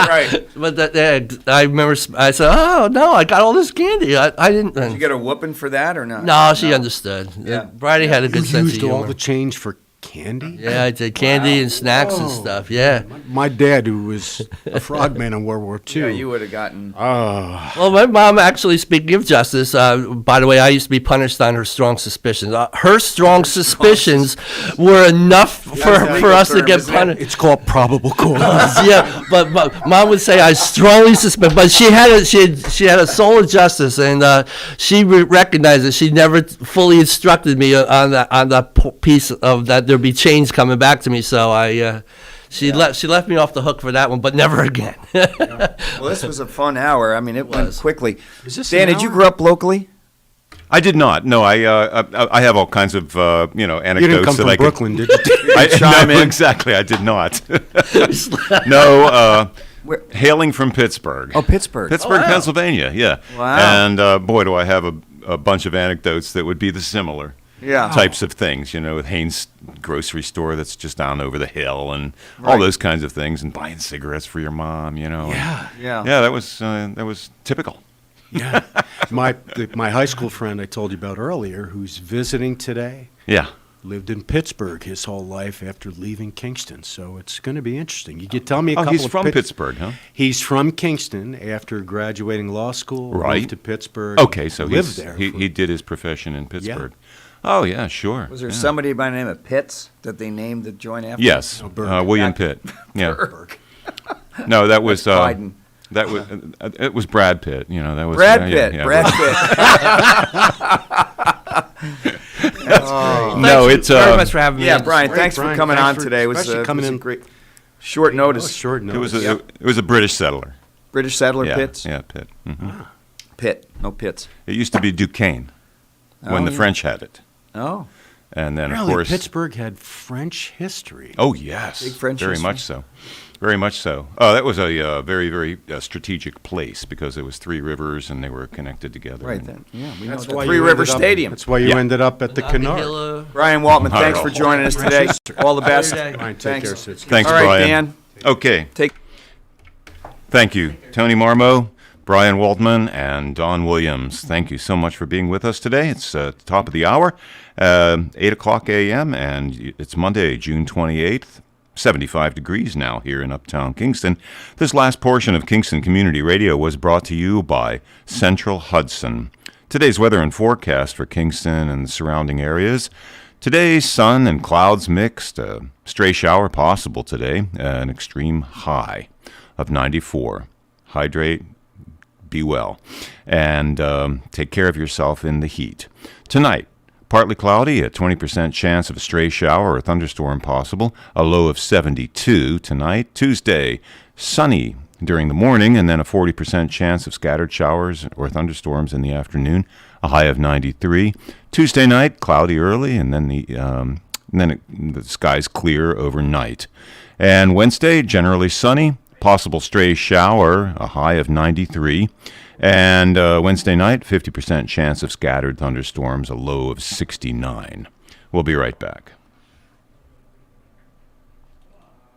Right. But I remember I said, oh, no, I got all this candy. I didn't. Did you get a whooping for that or not? No, she understood. Yeah. Bridie had a good You sense of used humor. all the change for candy? Yeah, I did candy and snacks and stuff. Yeah. My dad, who was a frogman in World War II. Yeah, you would have gotten. Well, my mom actually, speaking of justice, by the way, I used to be punished on her strong suspicions. Her strong suspicions were enough for us to get punished. It's called probable cause. Yeah, but Mom would say I strongly suspect, but she had a soul of justice, and she recognized that she never fully instructed me on that piece of that there'd be change coming back to me. So she left me off the hook for that one, but never again. Well, this was a fun hour. I mean, it went quickly. Is this Dan, an did you hour? grow up locally? I did not. No, I have all kinds of anecdotes. You didn't come that from I Brooklyn, did you? no, exactly. I did not. No. Hailing from Pittsburgh. Oh, Pittsburgh. Pittsburgh, Pennsylvania. Yeah. Wow. And boy, do I have a bunch of anecdotes that would be the similar. types of things, with Haynes grocery store that's just down over the hill and all those kinds of things, and buying cigarettes for your mom, Yeah. That was typical. Yeah. My high school friend I told you about earlier, who's visiting today. Yeah. Lived in Pittsburgh his whole life after leaving Kingston, so it's going to be interesting. You could tell me a couple he's of from Pittsburgh, huh? He's from Kingston after graduating law school, moved to Pittsburgh. Okay, so lived there. He did his profession in Pittsburgh. Oh, yeah, sure. Was there somebody by the name of Pitts that they named the joint after? Yes, William Pitt. Yeah. Burke. No, that was Biden. That was it was Brad Pitt. That was Brad Pitt. Brad Pitt. That's great. No, it's very much for having me. Yeah, Brian, thanks for coming on today. It was coming in great. Short notice. Short notice. It was a British settler. British settler, Pitts? Yeah, Pitt. Mm-hmm. Pitt, no Pitts. It used to be Duquesne when the French had it. Oh. And then, really, of course, Pittsburgh had French history. Oh, yes. Big French very history. much so. Very much so. Oh, that was a very, very strategic place because there was three rivers and they were connected together. Right then. Yeah, we That's know why the Three River Stadium. That's why you ended up at the Canard. Brian Waltman, thanks for joining us today. All the best. Brian, take care, Sid. Thanks, All right, Brian. Dan. Okay. Take. Thank you, Tony Marmo, Brian Waltman, and Don Williams. Thank you so much for being with us today. It's the top of the hour, 8 o'clock a.m., and it's Monday, June 28th. 75 degrees now here in Uptown Kingston. This last portion of Kingston Community Radio was brought to you by Central Hudson. Today's weather and forecast for Kingston and the surrounding areas. Today, sun and clouds mixed. A stray shower possible today. An extreme high of 94. Hydrate, be well, and take care of yourself in the heat. Tonight, partly cloudy, a 20% chance of a stray shower or thunderstorm possible, a low of 72 tonight. Tuesday, sunny during the morning, and then a 40% chance of scattered showers or thunderstorms in the afternoon, a high of 93. Tuesday night, cloudy early, and then the skies clear overnight. And Wednesday, generally sunny, possible stray shower, a high of 93. And Wednesday night, 50% chance of scattered thunderstorms, a low of 69. We'll be right back.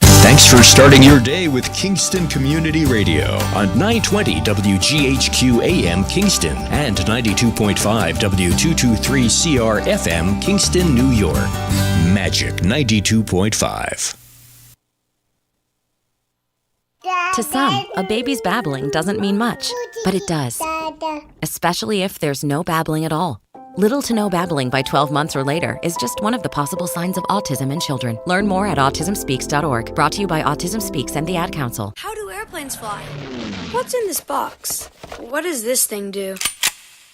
Thanks for starting your day with Kingston Community Radio on 920 WGHQ AM Kingston and 92.5 W223CR FM Kingston, New York. Magic 92.5. To some, a baby's babbling doesn't mean much, but it does. Especially if there's no babbling at all. Little to no babbling by 12 months or later is just one of the possible signs of autism in children. Learn more at autismspeaks.org. Brought to you by Autism Speaks and the Ad Council. How do airplanes fly? What's in this box? What does this thing do?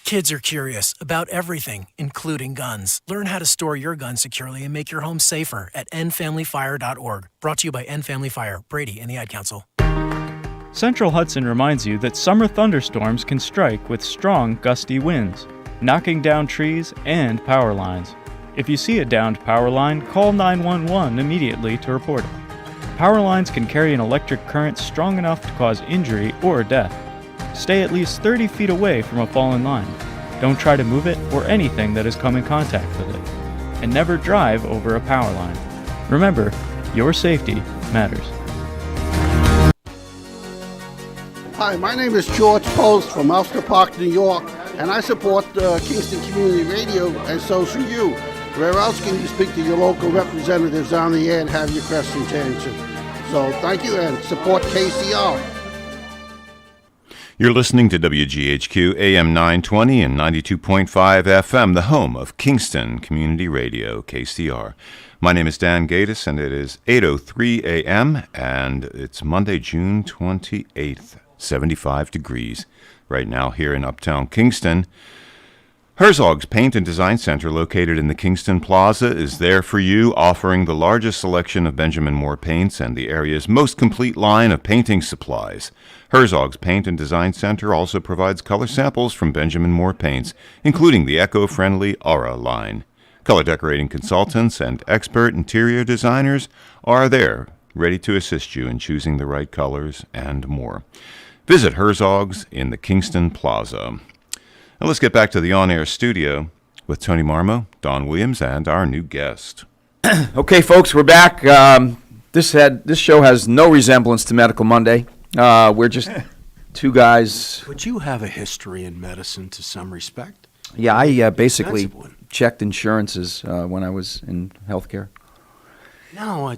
Kids are curious about everything, including guns. Learn how to store your gun securely and make your home safer at endfamilyfire.org. Brought to you by End Family Fire, Brady, and the Ad Council. Central Hudson reminds you that summer thunderstorms can strike with strong, gusty winds, knocking down trees and power lines. If you see a downed power line, call 911 immediately to report it. Power lines can carry an electric current strong enough to cause injury or death. Stay at least 30 feet away from a fallen line. Don't try to move it or anything that has come in contact with it. And never drive over a power line. Remember, your safety matters. Hi, my name is George Post from Ulster Park, New York, and I support Kingston Community Radio, and so should you. Where else can you speak to your local representatives on the air and have your questions answered? So thank you, and support KCR. You're listening to WGHQ AM 920 and 92.5 FM, the home of Kingston Community Radio, KCR. My name is Dan Gatis, and it is 8:03 a.m., and it's Monday, June 28th. 75 degrees right now here in Uptown Kingston. Herzog's Paint and Design Center, located in the Kingston Plaza, is there for you, offering the largest selection of Benjamin Moore paints and the area's most complete line of painting supplies. Herzog's Paint and Design Center also provides color samples from Benjamin Moore paints, including the eco-friendly Aura line. Color decorating consultants and expert interior designers are there, ready to assist you in choosing the right colors and more. Visit Herzog's in the Kingston Plaza. Now let's get back to the on-air studio. with Tony Marmo, Don Williams, and our new guest. Okay, folks, we're back. This show has no resemblance to Medical Monday. We're just two guys. But you have a history in medicine to some respect. Yeah, I basically checked insurances when I was in healthcare. No,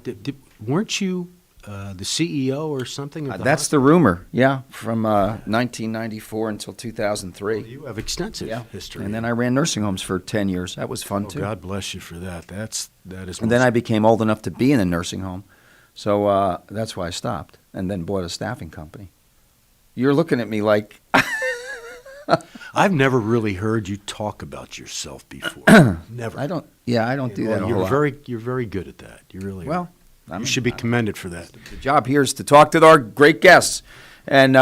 weren't you the CEO or something? Of That's the rumor, yeah, from 1994 until 2003. Well, you have extensive history. And then I ran nursing homes for 10 years. That was fun, too. God bless you for that. That is. And then I became old enough to be in a nursing home. So that's why I stopped and then bought a staffing company. You're looking at me like... I've never really heard you talk about yourself before. Never. I don't do that a whole lot. You're very good at that. You really are. You should be commended for that. The job here is to talk to our great guests. And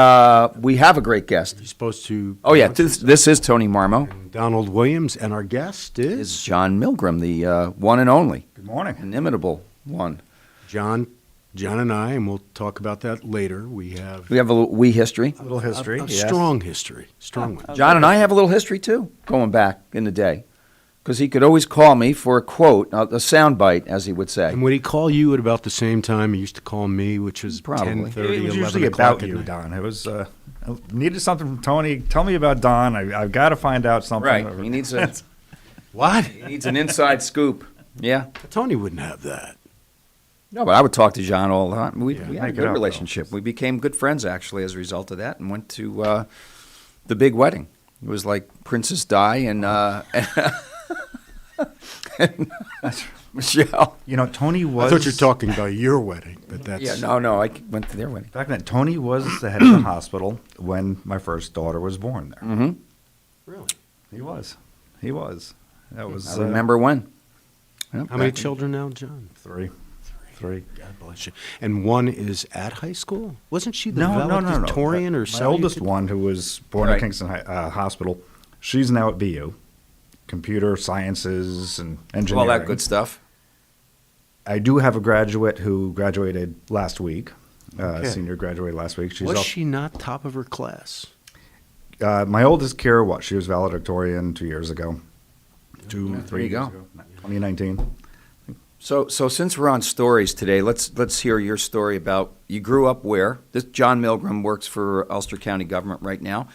we have a great guest. You're supposed to... Oh, yeah. This is Tony Marmo. And Donald Williams. And our guest is... John Milgram, the one and only. Good morning. Inimitable one. John and I, and we'll talk about that later. We have a little history. A little history. A strong history. Strong one. John and I have a little history, too, going back in the day. Because he could always call me for a quote, a soundbite, as he would say. And would he call you at about the same time he used to call me, which was 10:30, 11 It was usually o'clock about you, at night? Don. It was I needed something from Tony. Tell me about Don. I've got to find out something. Right. He needs a... What? He needs an inside scoop. Yeah. Tony wouldn't have that. No, but I would talk to John all the time. We had a make it good up, relationship. We became good friends, actually, as a result of that, and went to the big wedding. It was like Princess Di and Michelle. You know, Tony was... I thought you were talking about your wedding, but that's... Yeah, no, I went to their wedding. Back then, Tony was the head of the hospital when my first daughter was born there. Mm-hmm. Really? He was. That was... I remember when. How many children now, John? Three. God bless you. And one is at high school? Wasn't she the No. valedictorian or My something? oldest one, who was born at Kingston Hospital, she's now at BU. Computer sciences and engineering. All that good stuff. I do have a graduate who graduated last week. Senior graduated last week. Was she not top of her class? My oldest, Kira, she was valedictorian 2 years ago. There you go. 2019. So since we're on stories today, let's hear your story about you grew up where? This John Milgram works for Ulster County government right now.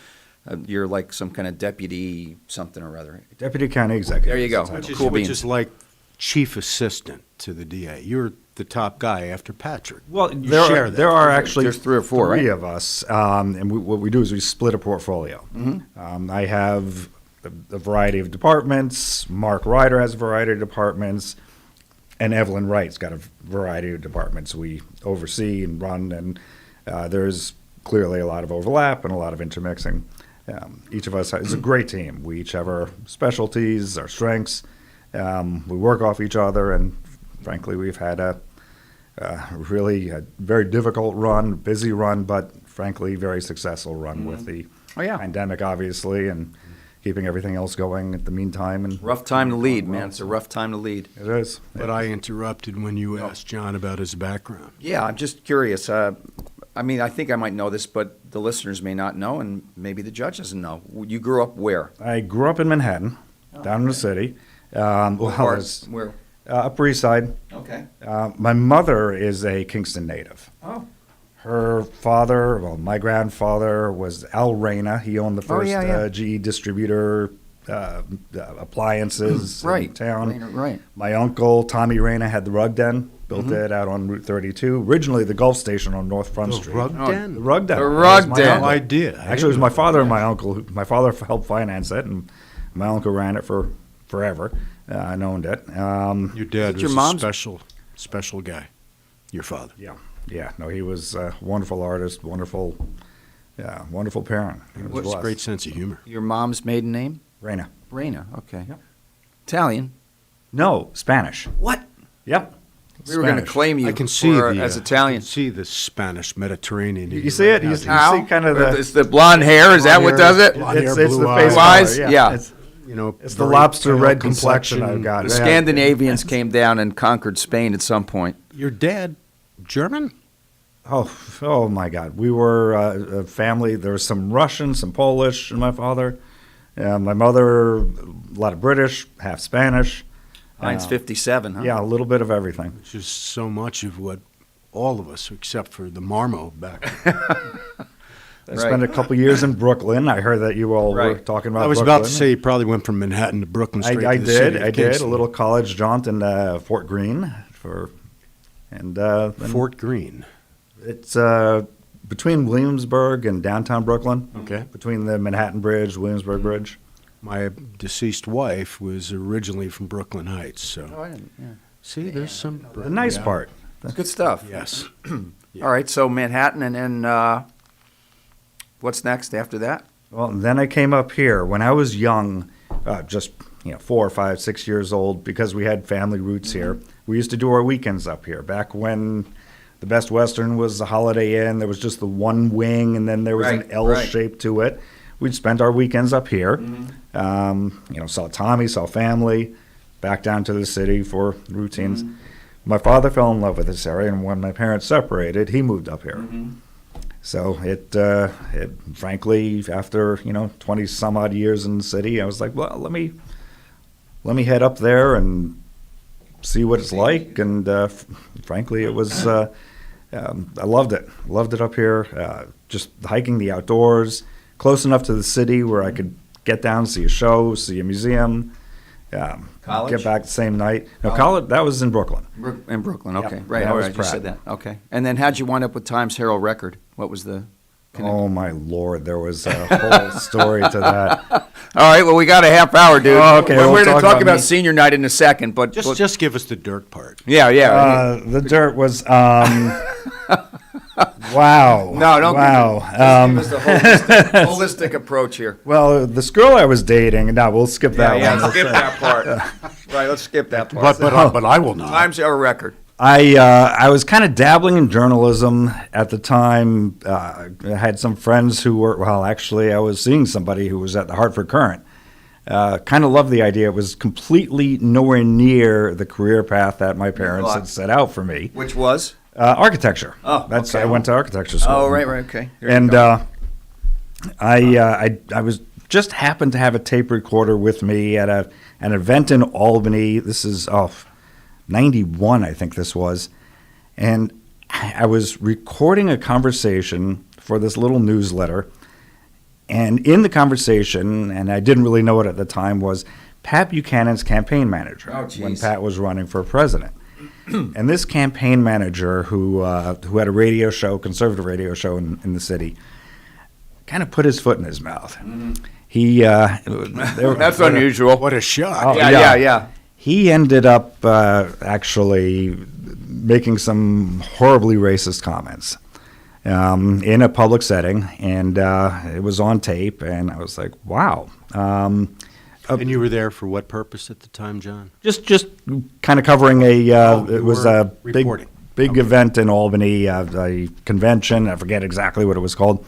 You're like some kind of deputy something or other. Deputy county executive. There you go. Which is like chief assistant to the DA. You're the top guy after Patrick. Well, there are actually there's three or four, three right? of us, and what we do is we split a portfolio. Mm-hmm. I have a variety of departments. Mark Ryder has a variety of departments. And Evelyn Wright's got a variety of departments we oversee and run, and there's clearly a lot of overlap and a lot of intermixing. Each of us is a great team. We each have our specialties, our strengths. We work off each other, and frankly, we've had a really very difficult run, busy run, but frankly, very successful run with the pandemic, obviously, and keeping everything else going at the meantime. And rough time to lead, man. It's a rough time to lead. It is. But I interrupted when you asked John about his background. Yeah, I'm just curious. I mean, I think I might know this, but the listeners may not know, and maybe the judge doesn't know. You grew up where? I grew up in Manhattan, down in the city. Where? Upper East Side. Okay. My mother is a Kingston native. Oh. Her father, my grandfather was Al Reyna. He owned the first GE distributor appliances in town. Reyna, right. My uncle, Tommy Reyna, had the rug den, built it out on Route 32. Originally, the Gulf Station on North Front Street. Rug den? The rug den. The rug den. No idea. Actually, it was my father and my uncle. My father helped finance it, and my uncle ran it for forever and owned it. Your dad was a special guy, your father. Yeah, no, he was a wonderful artist, wonderful parent. What's a great sense of humor. Your mom's maiden name? Reyna. Reyna, okay. Yep. Italian? No, Spanish. What? Yep. We were going to claim you as Italian. I can see the Spanish Mediterranean. You see it? You see kind of the... It's the blonde hair? Is that what does it? It's the face eyes? color, Yeah. It's the lobster red complexion I've got. The Scandinavians came down and conquered Spain at some point. Your dad, German? Oh my God. We were a family. There was some Russian, some Polish, and my father. My mother, a lot of British, half Spanish. Mine's 57, huh? Yeah, a little bit of everything. Which is so much of what all of us, except for the Marmo back. I spent a couple years in Brooklyn. I heard that you all were talking about I was Brooklyn. about to say you probably went from Manhattan to Brooklyn straight I to the city did. of I did. A Kingston. little college jaunt in Fort Greene. Then Fort Greene. It's between Williamsburg and downtown Brooklyn. Okay. Between the Manhattan Bridge, Williamsburg Bridge. My deceased wife was originally from Brooklyn Heights, so. Oh, I didn't, yeah. See, there's some. The nice part. That's good stuff. Yes. All right, so Manhattan, and then what's next after that? Well, then I came up here when I was young, just 4, 5, 6 years old, because we had family roots here. We used to do our weekends up here. Back when the Best Western was the Holiday Inn, there was just the one wing, and then there was an L shape to it. We'd spend our weekends up here. Saw Tommy, saw family, back down to the city for routines. My father fell in love with this area, and when my parents separated, he moved up here. So it frankly, after 20 some odd years in the city, I was like, well, let me head up there and see what it's like. And frankly, it was I loved it up here. Just hiking the outdoors, close enough to the city where I could get down, see a show, see a museum. College? Get back the same night. No, college. That was in Brooklyn. In Brooklyn, okay. Yep, Right, that all was right, you said Pratt. that. Okay. And then how'd you wind up with Times Herald Record? What was the Oh, my Lord, there was a whole story to that. All right, well, we got a half hour, dude. Oh, okay, We're we'll going to talk about me. senior night in a second, but Just give us the dirt part. Yeah, yeah. The dirt was, wow. No, don't wow. give us the holistic approach here. Well, this girl I was dating, no, we'll skip that Yeah, one. skip that part. Right, let's skip that part. But I will not. Times Herald Record. I was kind of dabbling in journalism at the time. I had some friends who were, actually, I was seeing somebody who was at the Hartford Courant. Kind of loved the idea. It was completely nowhere near the career path that my parents had set out for me. Which was? Architecture. Oh, I went to architecture school. Oh, right, okay. And I was just happened to have a tape recorder with me at an event in Albany. This is 91, I think this was. And I was recording a conversation for this little newsletter. And in the conversation, and I didn't really know it at the time, was Pat Buchanan's campaign manager when Pat was running for president. And this campaign manager who had a radio show, conservative radio show in the city, kind of put his foot in his mouth. He That's unusual. What a shock. Yeah. He ended up actually making some horribly racist comments in a public setting, and it was on tape, and I was like, wow. And you were there for what purpose at the time, John? Just kind of covering it was a reporting. big event in Albany, a convention. I forget exactly what it was called.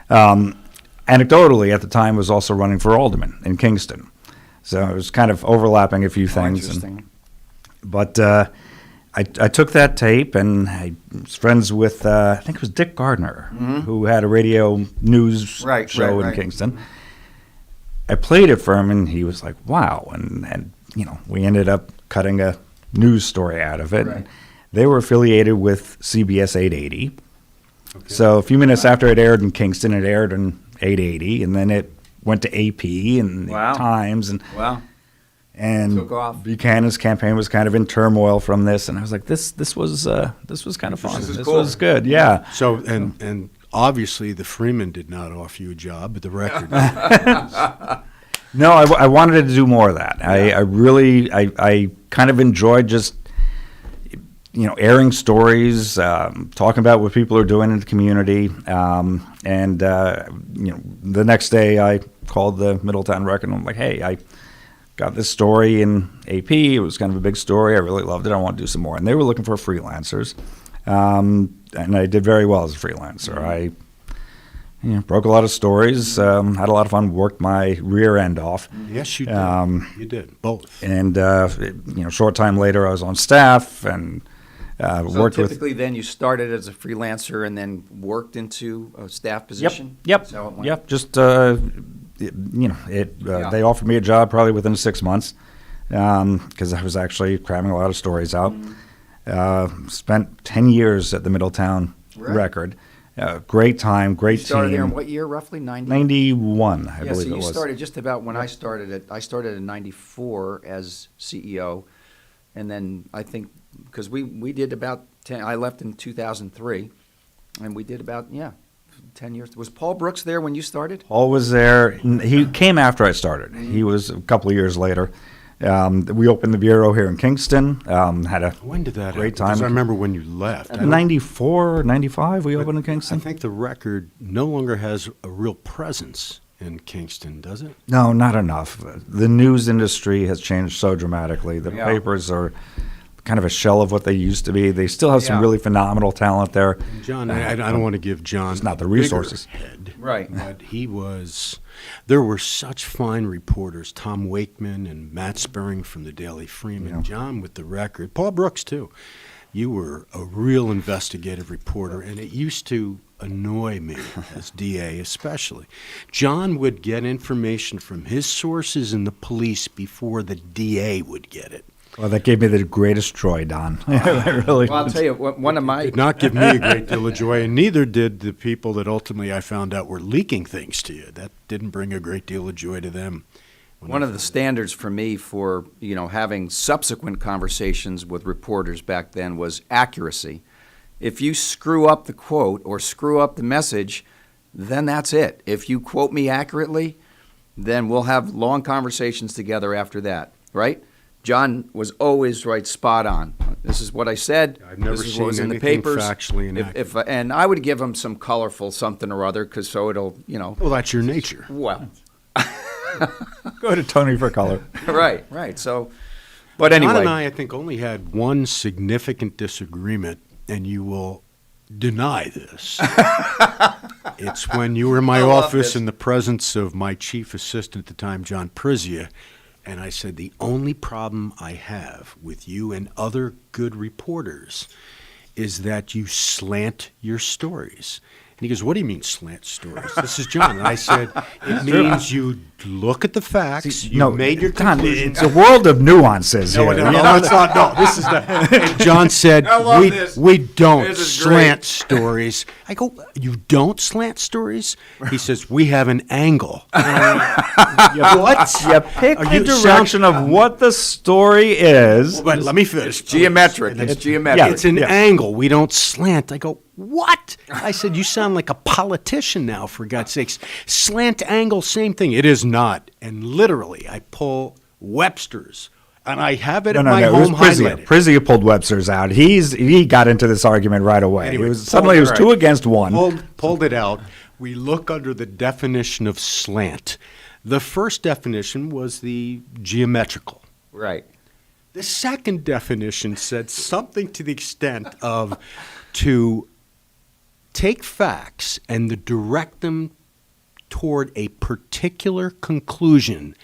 Anecdotally, at the time, was also running for alderman in Kingston. So it was kind of overlapping a few things. Interesting. But I took that tape, and I was friends with, I think it was Dick Gardner, who had a radio news show in Kingston. I played it for him, and he was like, wow. And we ended up cutting a news story out of it. Right. They were affiliated with CBS 880. Okay. So a few minutes after it aired in Kingston, it aired in 880, and then it went to AP and the Times. And took off. Buchanan's campaign was kind of in turmoil from this, and I was like, this was kind of fun. This cool. was good, yeah. So and obviously the Freeman did not offer you a job, but the record. No, I wanted to do more of that. Yeah. I really kind of enjoyed just airing stories, talking about what people are doing in the community, and the next day I called the Middletown Record and I'm like, hey, I got this story in AP. It was kind of a big story. I really loved it. I want to do some more. And they were looking for freelancers. And I did very well as a freelancer. I broke a lot of stories, had a lot of fun, worked my rear end off. Yes, you did. You did, both. And, short time later I was on staff and worked with... typically then you started as a freelancer and then worked into a staff position? Yep. Is that how it went? Yep. Just They offered me a job probably within 6 months because I was actually cramming a lot of stories out. Spent 10 years at the Middletown Record. Great time, great You started team. there in what year, roughly? 91, I believe so it you was. started just about when I started. I started in 94 as CEO, and then I think, because we did about 10, I left in 2003, and we did about, 10 years. Was Paul Brooks there when you started? Paul was there. He came after I started. He was a couple of years later. We opened the bureau here in Kingston. Had a When did that great happen? 'Cause time. I remember when you left. 94, 95, we opened in Kingston. I think the Record no longer has a real presence in Kingston, does it? No, not enough. The news industry has changed so dramatically. The Yeah. papers are kind of a shell of what they used to be. They still have some really phenomenal talent there. John, I don't want to give John It's not the a bigger resources. head, Right. but there were such fine reporters, Tom Wakeman and Matt Sperring from the Daily Freeman, John with the Record, Paul Brooks too. You were a real investigative reporter, and it used to annoy me as DA especially. John would get information from his sources in the police before the DA would get it. Well, that gave me the greatest joy, Don. Really. Well, I'll tell you, one of my... Did not give me a great deal of joy, and neither did the people that ultimately I found out were leaking things to you. That didn't bring a great deal of joy to them. One of the standards for me for, having subsequent conversations with reporters back then was accuracy. If you screw up the quote or screw up the message, then that's it. If you quote me accurately, then we'll have long conversations together after that, right? John was always right, spot on. This is what I said. I've never this is seen what was in the anything papers. factually inaccurate. And I would give him some colorful something or other, because so it'll, Well, that's your nature. Well, Go to Tony for color. right. So, but anyway, John and I think, only had one significant disagreement, and you will deny this. It's when you were in my office in the presence of my chief assistant at the time, John Prizia, and I said, the only problem I have with you and other good reporters is that you slant your stories. And he goes, what do you mean slant stories? This is John. And I said, it means you look at the facts, you made your Don, conclusions. it's a world of nuances here. No, it's not. No, this is the. And John said, we don't slant stories. I go, you don't slant stories? He says, we have an angle. What? You pick the direction of what the story is. But let me finish. It's geometric. It's geometric. It's an angle. We don't slant. I go, what? I said, you sound like a politician now, for God's sakes. Slant angle, same thing. It is not. And literally, I pull Webster's, and I have it at my home highlighted. Prizia pulled Webster's out. He got into this argument right away. Anyway, Suddenly it was 2 against 1. Pulled it out. We look under the definition of slant. The first definition was the geometrical. Right. The second definition said something to the extent of to take facts and to direct them toward a particular conclusion,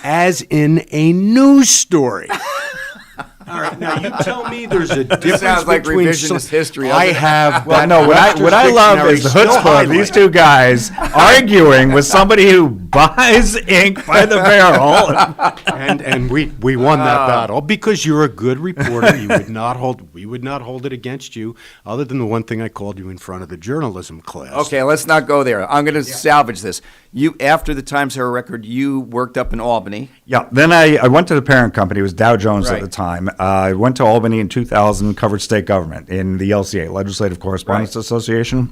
as in a news story. All right, now you tell me there's a difference sounds like between revisionist history. I have. Well, no, what I love is the chutzpah of these two guys arguing with somebody who buys ink by the barrel. And we won that battle because you're a good reporter. We would not hold it against you, other than the one thing I called you in front of the journalism class. Okay, let's not go there. I'm going to salvage this. You, after the Times Herald Record, you worked up in Albany. Yeah, then I went to the parent company. It was Dow Jones at Right. the time. I went to Albany in 2000, covered state government in the LCA, Legislative Correspondents Association,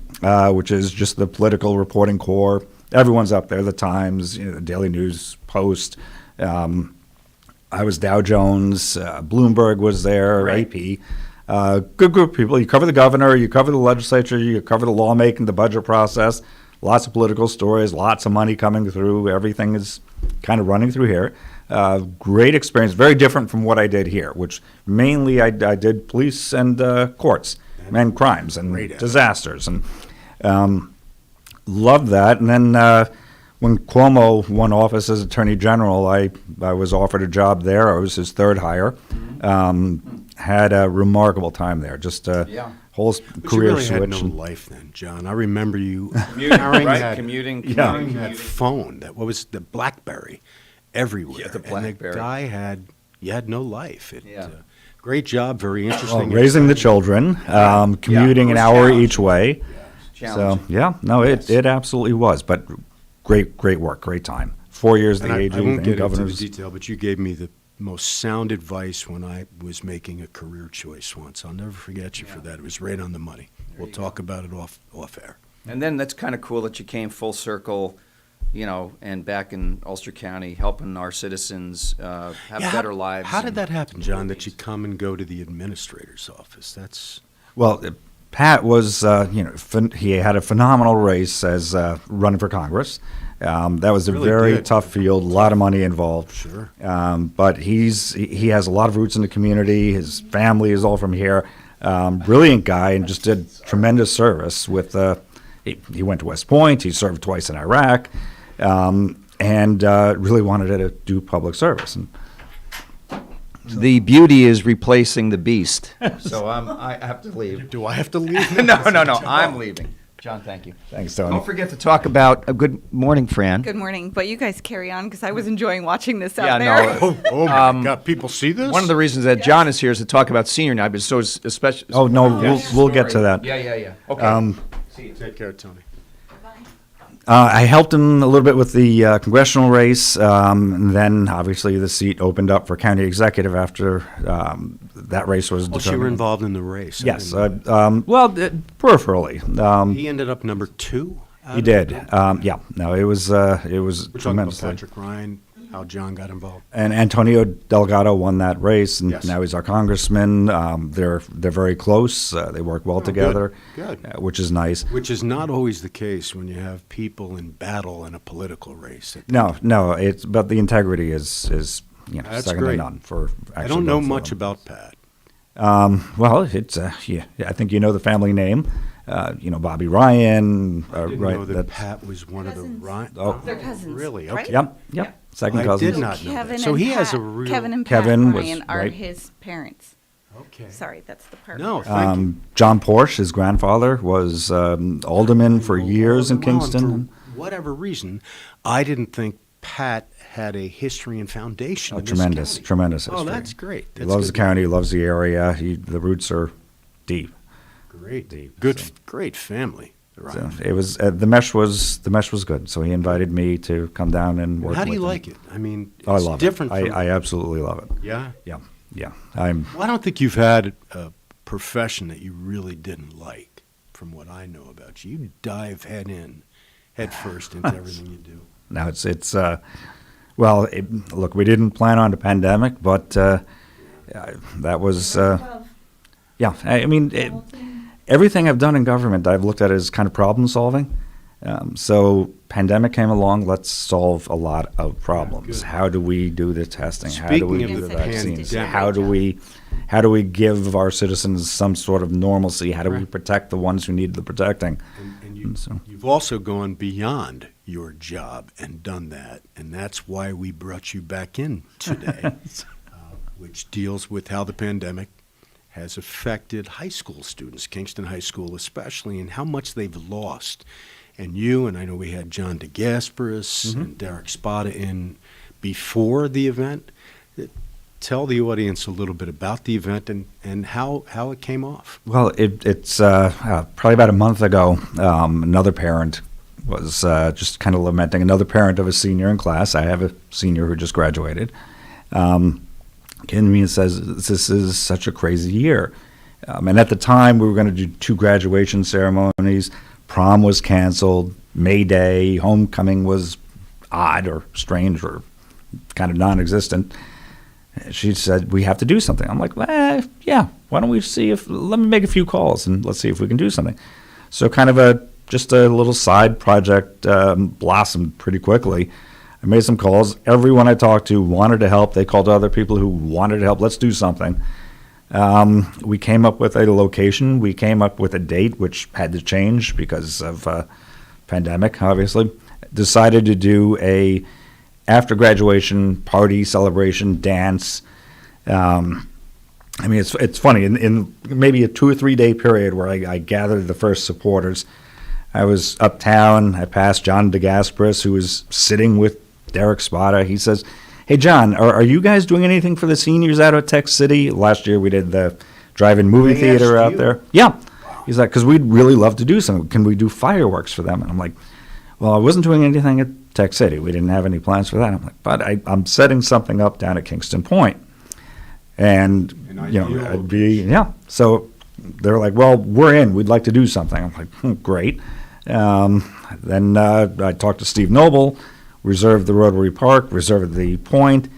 which is just the political reporting corps. Everyone's up there, the Times, the Daily News, Post. I was Dow Jones. Bloomberg was there, AP. Good group of people. You cover the governor, you cover the legislature, you cover the lawmaking, the budget process. Lots of political stories, lots of money coming through. Everything is kind of running through here. Great experience, very different from what I did here, which mainly I did police and courts and crimes and disasters, and loved that. And then when Cuomo won office as Attorney General, I was offered a job there. I was his third hire. Had a remarkable time there. Just whole But career you really switch. had no life then, John. I remember you Commuting, carrying right? that, Commuting, carrying commuting. that phone. What was the BlackBerry everywhere? Yeah, the And BlackBerry. the guy had no life. Yeah. Great job. Very interesting. Well, raising the children, commuting it an was hour challenging. each way. So Challenging. yeah, no, it absolutely was. But great work, great time. 4 years And the I AG, won't then get into the governors. detail, but you gave me the most sound advice when I was making a career choice once. I'll never forget you for that. It was right on the money. We'll talk about it off air. And then that's kind of cool that you came full circle, and back in Ulster County, helping our citizens have Yeah, better lives. How did and- that happen, John, that you come and go to the administrator's office? That's Well, Pat was, he had a phenomenal race as running for Congress. That was a Really very did. tough field, a lot of money involved. Sure. But he has a lot of roots in the community. His family is all from here. Brilliant guy, and just did tremendous service with. He went to West Point. He served twice in Iraq, and really wanted to do public service. And The beauty is replacing the beast. So I have to leave. Do I have to leave? No, I'm leaving. John, thank you. Thanks, Tony. Don't forget to talk about a good morning, Fran. Good morning, but you guys carry on because I was enjoying watching this out Yeah, there. no. Oh my God! People see this. One of the reasons that John is here is to talk about senior night, but so is especially. Oh no, we'll get to that. Yeah. Okay. See you. Take care, Tony. I helped him a little bit with the congressional race, and then obviously the seat opened up for county executive after that race was Oh, so you were determined. involved in the race. I Yes, didn't know peripherally. he ended up number 2. He did. Yeah. No, it was We're talking about tremendous. Patrick Ryan, how John got involved. And Antonio Delgado won that race, and Yes. now he's our congressman. They're very close. They work well together, Good. which is nice. Which is not always the case when you have people in battle in a political race. No, it's but the integrity is That's second great. to none for. I don't know both of much them. about Pat. Well, it's I think you know the family name. Bobby Ryan. I didn't right. know that that's- Pat was one of the Ryan. Oh. They're cousins. Really? right? Okay. Yep. Second I cousin. did not know Kevin that. So and he has a Pat- real. Kevin and Kevin Pat was- Ryan are right. his parents. Okay. Sorry, that's the part. No, thank you. John Porsche, his grandfather, was alderman for years in Well, and Kingston. for whatever reason, I didn't think Pat had a history and foundation. Oh, in this tremendous county. history. Oh, that's great. He That's loves the good. county. He loves the area. The roots are deep. Great, Deep, good, so. great family. the So Ryans. it was the mesh was good. So he invited me to come down and work. How do with you him. like it? I mean, Oh, I it's love different. it. From, I absolutely love it. yeah. Yeah. Well, I don't think you've had a profession that you really didn't like. From what I know about you, you dive head first into everything you do. Now it's look, we didn't plan on a pandemic, but that was yeah. I mean, everything I've done in government, I've looked at as kind of problem solving. So pandemic came along. Let's solve a lot of problems. How do we do the testing? How do we Speaking do of the the vaccines? pandemic. How do we give our citizens some sort of normalcy? How do we protect the ones who need the protecting? And So- you've also gone beyond your job and done that, and that's why we brought you back in today, which deals with how the pandemic has affected high school students, Kingston High School especially, and how much they've lost. And you, and I know we had John DeGasperis and Derek Spada in before the event. Tell the audience a little bit about the event and how it came off. Well, it's probably about a month ago. Another parent was just kind of lamenting. Another parent of a senior in class. I have a senior who just graduated. Came to me and says, "This is such a crazy year." And at the time, we were going to do 2 graduation ceremonies. Prom was canceled. May Day, homecoming was odd or strange or kind of non-existent. She said, "We have to do something." I'm like, yeah, why don't we let me make a few calls and let's see if we can do something. So kind of just a little side project blossomed pretty quickly. I made some calls. Everyone I talked to wanted to help. They called other people who wanted to help. Let's do something. We came up with a location. We came up with a date, which had to change because of pandemic, obviously. Decided to do a after graduation party, celebration, dance, I mean, it's funny. In maybe a 2 or 3 day period where I gathered the first supporters, I was uptown. I passed John DeGasperis, who was sitting with Derek Spada. He says, "Hey, John, are you guys doing anything for the seniors out at Tech City? Last year we did the drive-in movie theater out there." Yeah. He's like, "Because we'd really love to do something. Can we do fireworks for them?" And I'm like, "Well, I wasn't doing anything at Tech City. We didn't have any plans for that." I'm like, "But I'm setting something up down at Kingston Point." And, I'd be, yeah. So they're like, "Well, we're in. We'd like to do something." I'm like, "Great." Then I talked to Steve Noble, reserved the Rotary Park, reserved the point.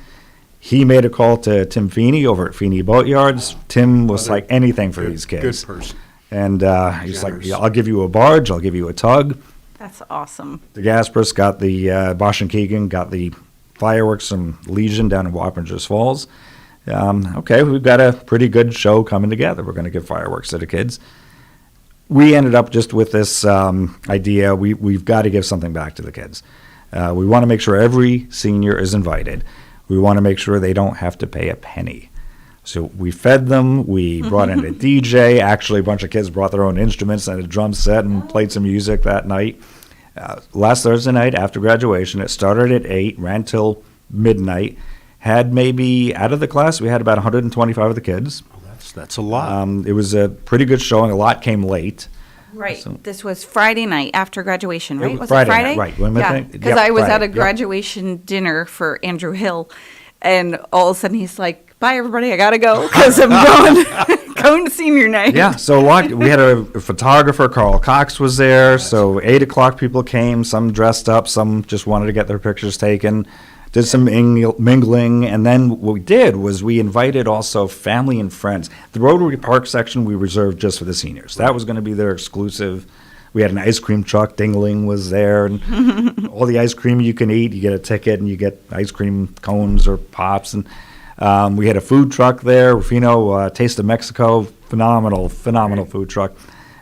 He made a call to Tim Feeney over at Feeney Boatyards. Tim was like anything for these kids. Good person. And he's like, "Yeah, I'll give you a barge. I'll give you a tug." That's awesome. The Gaspers got the Bosch and Keegan got the fireworks from Legion down in Wappingers Falls. Okay, we've got a pretty good show coming together. We're going to give fireworks to the kids. We ended up just with this idea. We've got to give something back to the kids. We want to make sure every senior is invited. We want to make sure they don't have to pay a penny. So we fed them. We brought in a DJ. Actually, a bunch of kids brought their own instruments and a drum set and played some music that night. Last Thursday night after graduation, it started at 8, ran till midnight. Had maybe, out of the class, we had about 125 of the kids. That's a lot. It was a pretty good showing. A lot came late. Right. This was Friday night after graduation, right? Was Friday it Friday? night, right. When Yeah, midnight- because yep, I was at Friday, a yep. graduation dinner for Andrew Hill, and all of a sudden he's like, "Bye, everybody, I gotta go because I'm going to senior night." Yeah, so we had a photographer, Carl Cox was there. So 8 o'clock people came, some dressed up, some just wanted to get their pictures taken. Did some mingling, and then what we did was we invited also family and friends. The Rotary Park section we reserved just for the seniors. That was going to be their exclusive. We had an ice cream truck. Dingling was there, and all the ice cream you can eat. You get a ticket, and you get ice cream cones or pops. And we had a food truck there. Rufino Taste of Mexico, phenomenal food truck.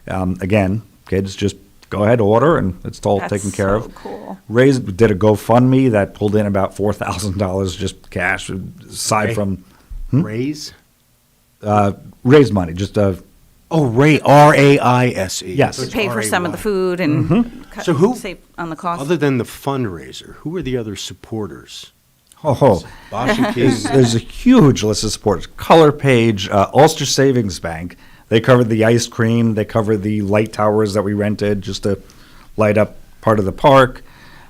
Again, kids just go ahead, order, and it's all That's taken care so of. cool. Did a GoFundMe that pulled in about $4,000 just cash, aside from Raise? raise money. Just RAISE. Yes. To pay for some of the food and So who- save on the cost. Other than the fundraiser, who are the other supporters? Bosch and Keegan. There's a huge list of supporters. Color Page, Ulster Savings Bank. They covered the ice cream. They covered the light towers that we rented just to light up part of the park.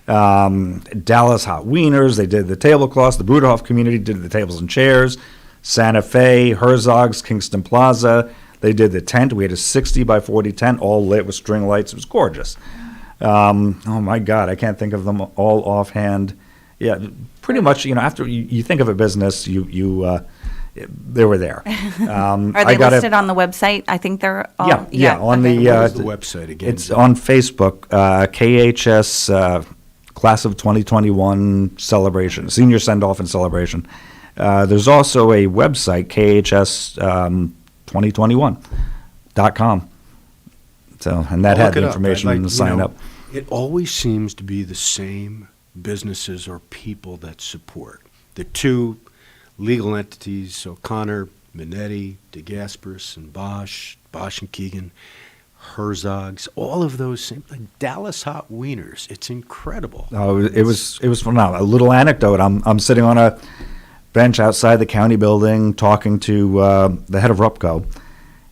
Dallas Hot Wieners. They did the tablecloths. The Bruderhof community did the tables and chairs. Santa Fe, Herzog's, Kingston Plaza. They did the tent. We had a 60 by 40 tent, all lit with string lights. It was gorgeous. Oh my God, I can't think of them all offhand. Yeah, pretty much. After you think of a business, they were there. Are they listed on the website? I think they're all. Yeah, on okay. What is the website again? It's on Facebook, KHS Class of 2021 Celebration, Senior Send-Off and Celebration. There's also a website, KHS2021.com. So, and that I'll had look the it up. information I'd to sign up. It always seems to be the same businesses or people that support. The two legal entities, O'Connor, Minetti, DeGasperis, and Bosch and Keegan, Herzog's, all of those same, like Dallas Hot Wieners. It's incredible. Oh, it was phenomenal. A little anecdote. I'm sitting on a bench outside the county building talking to the head of RUPCO,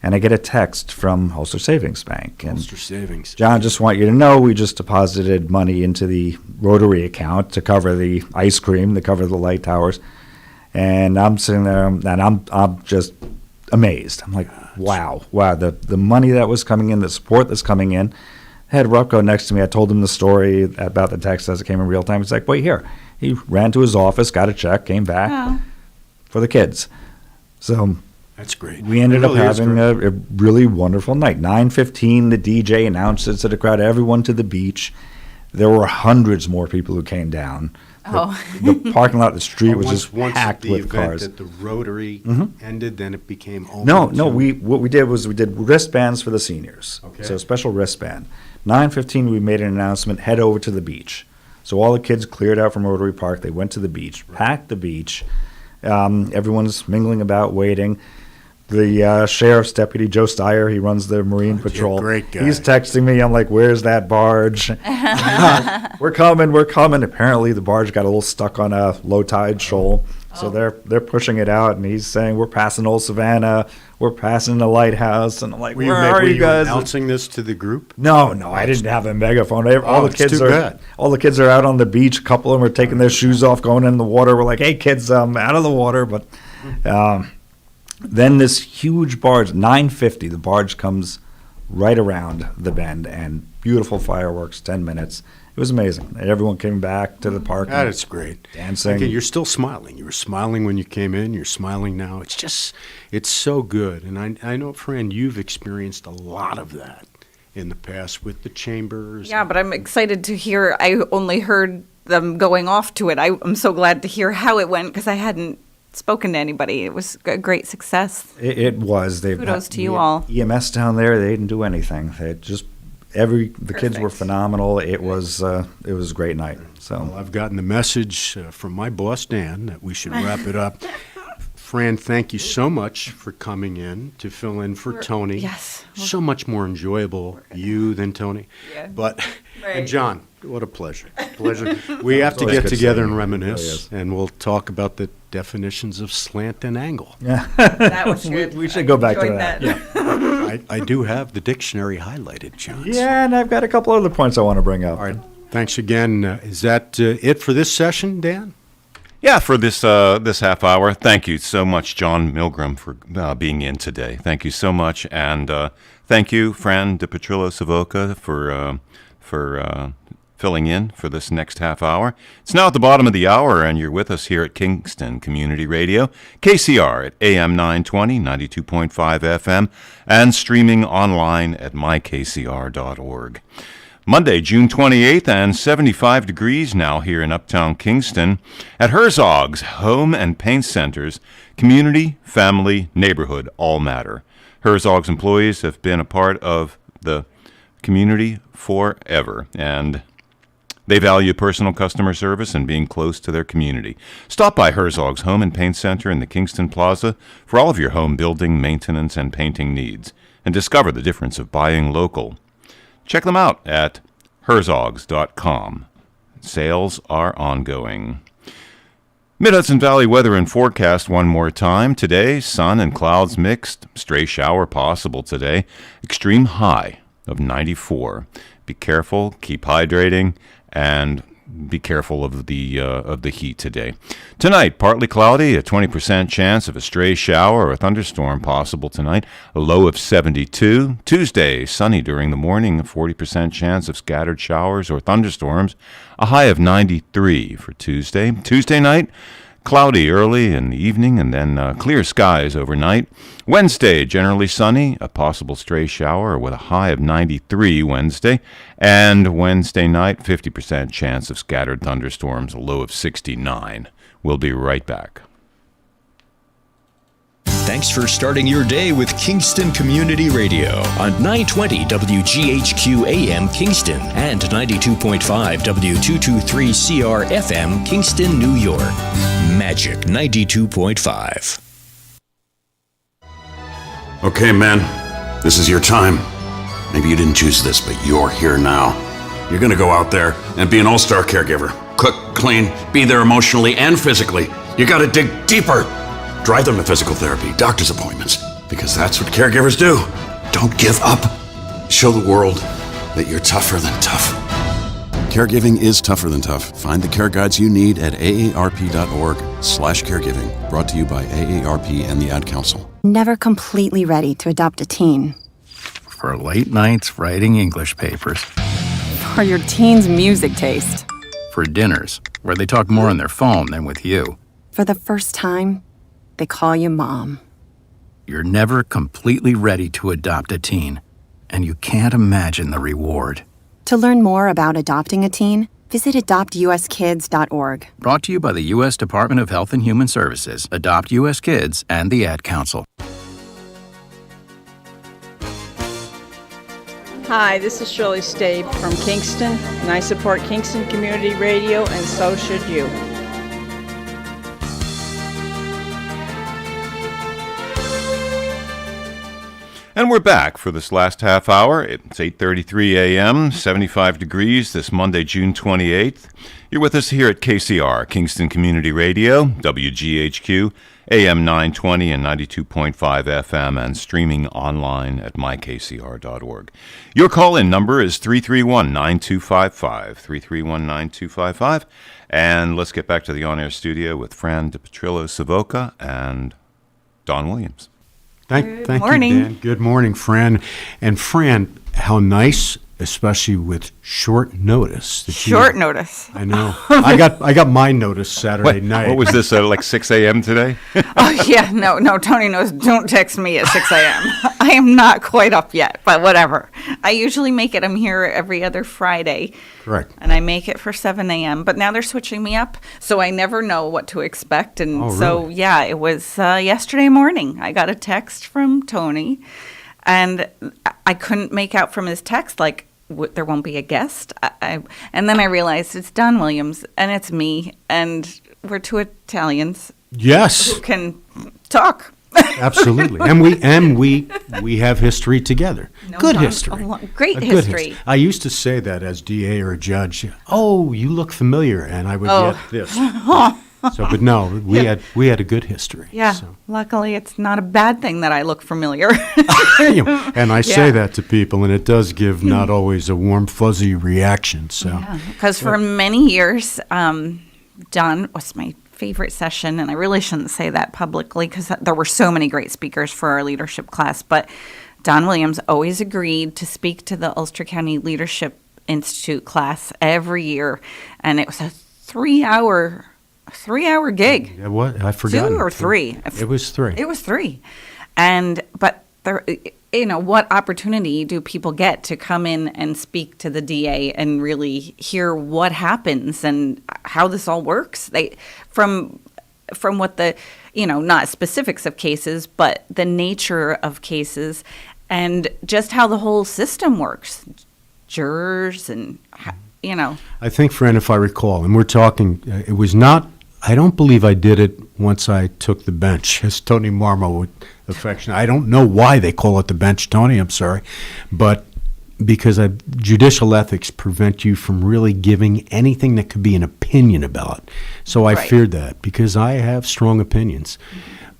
and I get a text from Ulster Savings Bank. And Ulster Savings. John, just want you to know we just deposited money into the Rotary account to cover the ice cream, to cover the light towers. And I'm sitting there, and I'm just amazed. I'm like, wow, the money that was coming in, the support that's coming in. I had Rupco next to me. I told him the story about the text as it came in real time. He's like, wait, here. He ran to his office, got a check, came back for the kids. So that's great. We ended It up really is having a really wonderful night. 9:15, the DJ announced it to the crowd, everyone to the beach. There were hundreds more people who came down. The parking lot, the street was just packed with cars. Once the event at the Rotary ended, then it became open. No. What we did was we did wristbands for the seniors. Okay. So a special wristband. 9:15, we made an announcement. Head over to the beach. So all the kids cleared out from Rotary Park. They went to the beach, packed the beach. Everyone's mingling about, waiting. the sheriff's deputy, Joe Steyer, he runs the Marine Patrol. Great guy. He's texting me. I'm like, where's that barge? We're coming. Apparently, the barge got a little stuck on a low tide shoal. So they're pushing it out, and he's saying, we're passing Old Savannah, we're passing the lighthouse. And I'm like, where are you guys? Announcing this to the group? No, I didn't have a megaphone. All the kids are out on the beach. A couple of them are taking their shoes off, going in the water. We're like, hey, kids, out of the water. But then this huge barge, 9:50, the barge comes right around the bend, and beautiful fireworks, 10 minutes. It was amazing. Everyone came back to the park. That is great. Dancing. Okay, you're still smiling. You were smiling when you came in. You're smiling now. It's so good. And I know, friend, you've experienced a lot of that in the past with the chambers. Yeah, but I'm excited to hear. I only heard them going off to it. I'm so glad to hear how it went because I hadn't spoken to anybody. It was a great success. It was. Kudos to you all. EMS down there, they didn't do anything. They just the kids were phenomenal. It was a great night. So well, I've gotten the message from my boss Dan that we should wrap it up. Fran, thank you so much for coming in to fill in for Tony. Yes. So much more enjoyable you than Tony. Yeah. But Right. and John, what a pleasure. We have to get together and reminisce, and we'll talk about the definitions of slant and angle. Yeah. That was good. We should go back to enjoyed that. Yeah. I do have the dictionary highlighted, John. Yeah, and I've got a couple other points I want to bring up. All right. Thanks again. Is that it for this session, Dan? Yeah, for this half hour. Thank you so much, John Milgram, for being in today. Thank you so much, and thank you, Fran DiPetrillo-Savoca, for filling in for this next half hour. It's now at the bottom of the hour, and you're with us here at Kingston Community Radio, KCR at AM 920, 92.5 FM, and streaming online at mykcr.org. Monday, June 28th, and 75 degrees now here in Uptown Kingston at Herzog's Home and Paint Centers. Community, family, neighborhood all matter. Herzog's employees have been a part of the community forever, and they value personal customer service and being close to their community. Stop by Herzog's Home and Paint Center in the Kingston Plaza for all of your home building, maintenance, and painting needs, and discover the difference of buying local. Check them out at herzogs.com. Sales are ongoing. Mid-Hudson Valley weather and forecast one more time. Today, sun and clouds mixed. Stray shower possible today. Extreme high of 94. Be careful, keep hydrating, and be careful of the heat today. Tonight, partly cloudy, a 20% chance of a stray shower or a thunderstorm possible tonight, a low of 72. Tuesday, sunny during the morning, a 40% chance of scattered showers or thunderstorms, a high of 93 for Tuesday. Tuesday night, cloudy early in the evening and then clear skies overnight. Wednesday, generally sunny, a possible stray shower with a high of 93 Wednesday. And Wednesday night, 50% chance of scattered thunderstorms, a low of 69. We'll be right back. Thanks for starting your day with Kingston Community Radio on 920 WGHQ AM Kingston and 92.5 W223CR FM Kingston, New York. Magic 92.5. Okay, man, this is your time. Maybe you didn't choose this, but you're here now. You're gonna go out there and be an all-star caregiver. Cook, clean, be there emotionally and physically. You gotta dig deeper. Drive them to physical therapy, doctor's appointments, because that's what caregivers do. Don't give up. Show the world that you're tougher than tough. Caregiving is tougher than tough. Find the care guides you need at aarp.org/caregiving. Brought to you by AARP and the Ad Council. Never completely ready to adopt a teen. For late nights writing English papers. For your teen's music taste. For dinners where they talk more on their phone than with you. For the first time, they call you mom. You're never completely ready to adopt a teen, and you can't imagine the reward. To learn more about adopting a teen, visit adoptuskids.org. Brought to you by the U.S. Department of Health and Human Services, Adopt U.S. Kids, and the Ad Council. Hi, this is Shirley Stabe from Kingston, and I support Kingston Community Radio, and so should you. And we're back for this last half hour. It's 8:33 a.m., 75 degrees this Monday, June 28th. You're with us here at KCR, Kingston Community Radio, WGHQ, AM 920 and 92.5 FM, and streaming online at mykcr.org. Your call-in number is 331-9255, 331-9255. And let's get back to the on-air studio with Fran DiPetrillo-Savoca and Don Williams. Thank morning. you, Dan. Good morning, Fran. And Fran, how nice, especially with short notice. Short notice. I know. I got my notice Saturday night. What was this, like 6 a.m. today? Oh, yeah. No, Tony knows. Don't text me at 6 a.m. I am not quite up yet, but whatever. I usually make it. I'm here every other Friday. Correct. And I make it for 7 a.m. But now they're switching me up, so I never know what to expect. And so, yeah, it was yesterday morning. I got a text from Tony, and I couldn't make out from his text, like, there won't be a guest. And then I realized it's Don Williams, and it's me, and we're two Italians. Yes. Who can talk. Absolutely. And we have history together. Good history. Great history. I used to say that as DA or a judge. Oh, you look familiar, and I would get this. But no, we had a good history. Yeah. So. Luckily, it's not a bad thing that I look familiar. And I say that to people, and it does give not always a warm, fuzzy reaction. So. Because for many years, Don was my favorite session, and I really shouldn't say that publicly because there were so many great speakers for our leadership class, but Don Williams always agreed to speak to the Ulster County Leadership Institute class every year, and it was a three-hour gig. What? I forgot. 2 or 3. It was 3. It was 3. But there, what opportunity do people get to come in and speak to the DA and really hear what happens and how this all works? From what the, not specifics of cases, but the nature of cases and just how the whole system works. Jurors and, I think, Fran, if I recall, and we're talking, it was not, I don't believe I did it once I took the bench, as Tony Marmo would affection. I don't know why they call it the bench, Tony, I'm sorry, but because judicial ethics prevent you from really giving anything that could be an opinion about. So I feared that because I have strong opinions.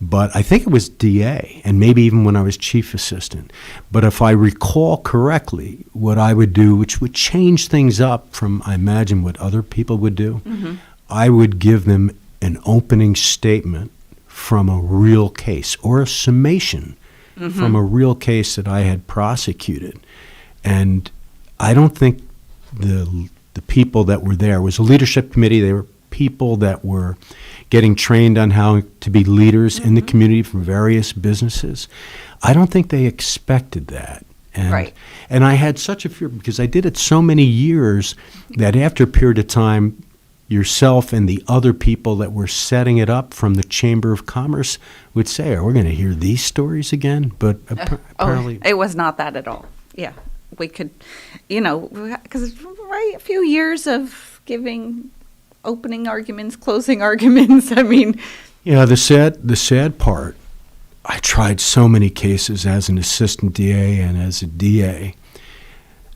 But I think it was DA, and maybe even when I was chief assistant. But if I recall correctly, what I would do, which would change things up from, I imagine, what other people would do, I would give them an opening statement from a real case or a summation from a real case that I had prosecuted. And I don't think the people that were there, it was a leadership committee, they were people that were getting trained on how to be leaders in the community from various businesses. I don't think they expected that. And I had such a fear because I did it so many years that after a period of time, yourself and the other people that were setting it up from the Chamber of Commerce would say, are we going to hear these stories again? But apparently... it was not that at all. Yeah. We could, because a few years of giving opening arguments, closing arguments, I mean... Yeah, the sad part, I tried so many cases as an assistant DA and as a DA,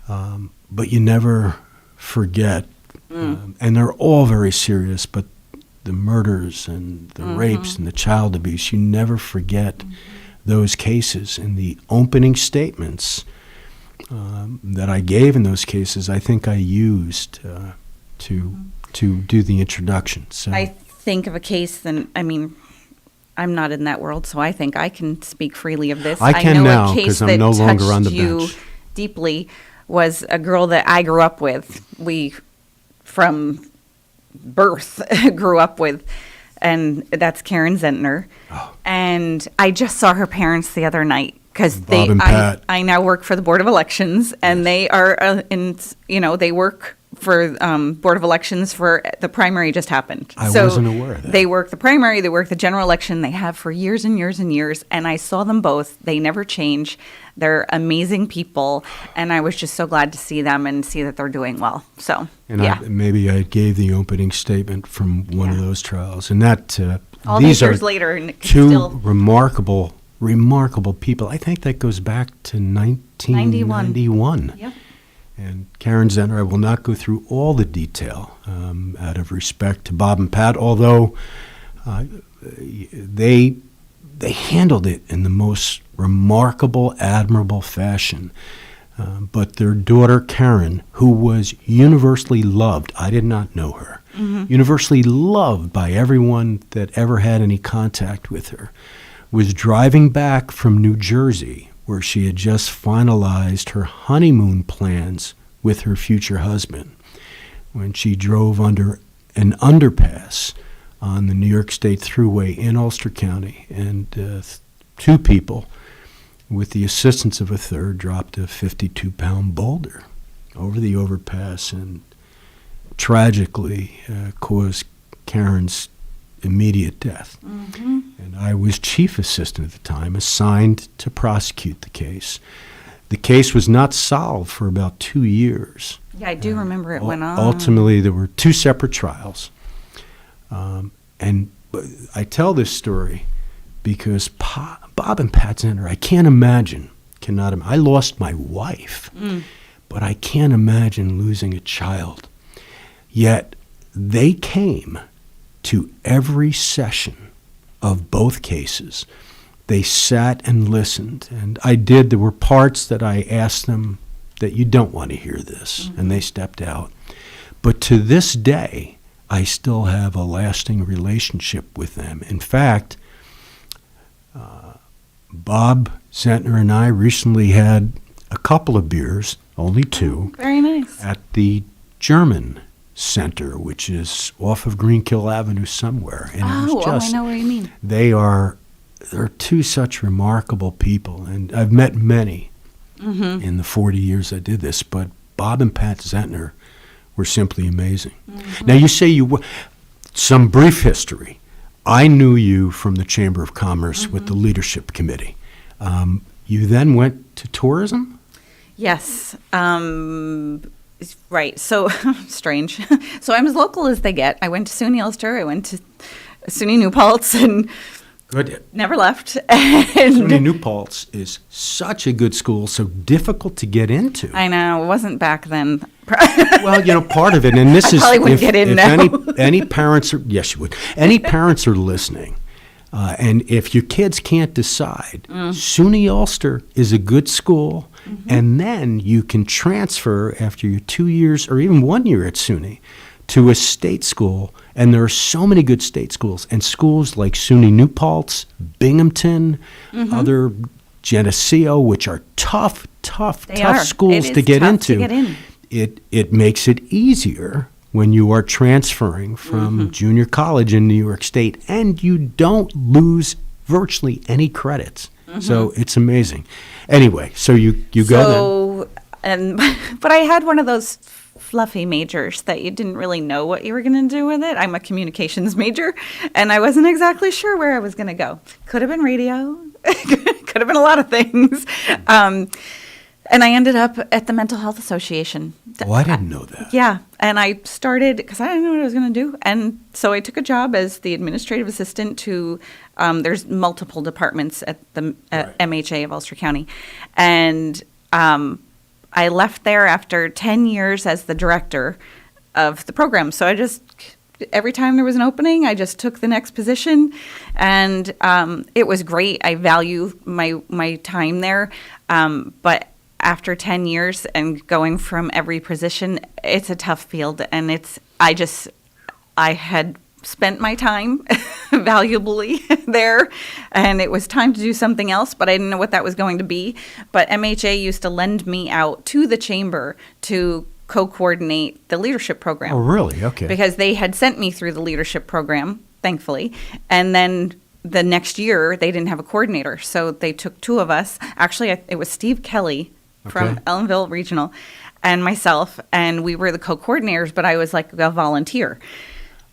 but you never forget, and they're all very serious, but the murders and the rapes and the child abuse, you never forget those cases. And the opening statements that I gave in those cases, I think I used to do the introduction. So I think of a case, and I'm not in that world, so I think I can speak freely of this. I can now because I'm no longer on the bench. A case that touched you deeply was a girl that I grew up with. We, from birth, grew up with, and that's Karen Zentner. Oh. And I just saw her parents the other night. Because I now work for the Board of Elections, and they are they work for Board of Elections for the primary just happened. I wasn't aware of that. They work the primary, they work the general election. They have for years and years and years, and I saw them both. They never change. They're amazing people, and I was just so glad to see them and see that they're doing well. So, maybe I gave the opening statement from one of those trials, and that all these years later, and two remarkable remarkable people. I think that goes back to 1991. Yep. And Karen Zentner, I will not go through all the detail out of respect to Bob and Pat, although they handled it in the most remarkable, admirable fashion. But their daughter, Karen, who was universally loved, I did not know her, universally loved by everyone that ever had any contact with her, was driving back from New Jersey, where she had just finalized her honeymoon plans with her future husband, when she drove under an underpass on the New York State Thruway in Ulster County, and two people, with the assistance of a third, dropped a 52-pound boulder over the overpass and tragically caused Karen's immediate death. And I was chief assistant at the time, assigned to prosecute the case. The case was not solved for about 2 years. Yeah, I do remember it went on. Ultimately, there were 2 separate trials. And I tell this story because Bob and Pat Zentner, I can't imagine, I lost my wife, but I can't imagine losing a child. Yet they came to every session of both cases. They sat and listened, and there were parts that I asked them that you don't want to hear this, and they stepped out. But to this day, I still have a lasting relationship with them. In fact, Bob Zentner and I recently had a couple of beers, only 2, Very nice. at the German Center, which is off of Greenkill Avenue somewhere. And it was I know what you mean. they're 2 such remarkable people, and I've met many in the 40 years I did this, but Bob and Pat Zentner were simply amazing. Now, you say some brief history. I knew you from the Chamber of Commerce with the Leadership Committee. You then went to tourism? Yes. Right. So, strange. So I'm as local as they get. I went to SUNY Ulster. I went to SUNY New Paltz and Good. never left. SUNY New Paltz is such a good school, so difficult to get into. I know. It wasn't back then. Well, part of it, and this is, probably wouldn't get in now. any parents are, yes, you would. Any parents are listening, and if your kids can't decide, SUNY Ulster is a good school, and then you can transfer after your 2 years or even 1 year at SUNY to a state school, and there are so many good state schools, and schools like SUNY New Paltz, Binghamton, other Geneseo, which are tough schools to get into. It makes it easier when you are transferring from junior college in New York State, and you don't lose virtually any credits. So it's amazing. Anyway, so you go then. But I had one of those fluffy majors that you didn't really know what you were going to do with it. I'm a communications major, and I wasn't exactly sure where I was going to go. Could have been radio. Could have been a lot of things. And I ended up at the Mental Health Association. Oh, I didn't know that. Yeah. And I started, because I didn't know what I was going to do. And so I took a job as the administrative assistant to, there's multiple departments at the MHA of Ulster County. And I left there after 10 years as the director of the program. So I just, every time there was an opening, I just took the next position. And it was great. I value my time there. But after 10 years and going from every position, it's a tough field, and I had spent my time valuably there, and it was time to do something else, but I didn't know what that was going to be. But MHA used to lend me out to the chamber to co-coordinate the leadership program. Oh, really? Okay. Because they had sent me through the leadership program, thankfully, and then the next year they didn't have a coordinator, so they took 2 of us. Actually, it was Steve Kelly from Ellenville Regional and myself, and we were the co-coordinators, but I was like a volunteer.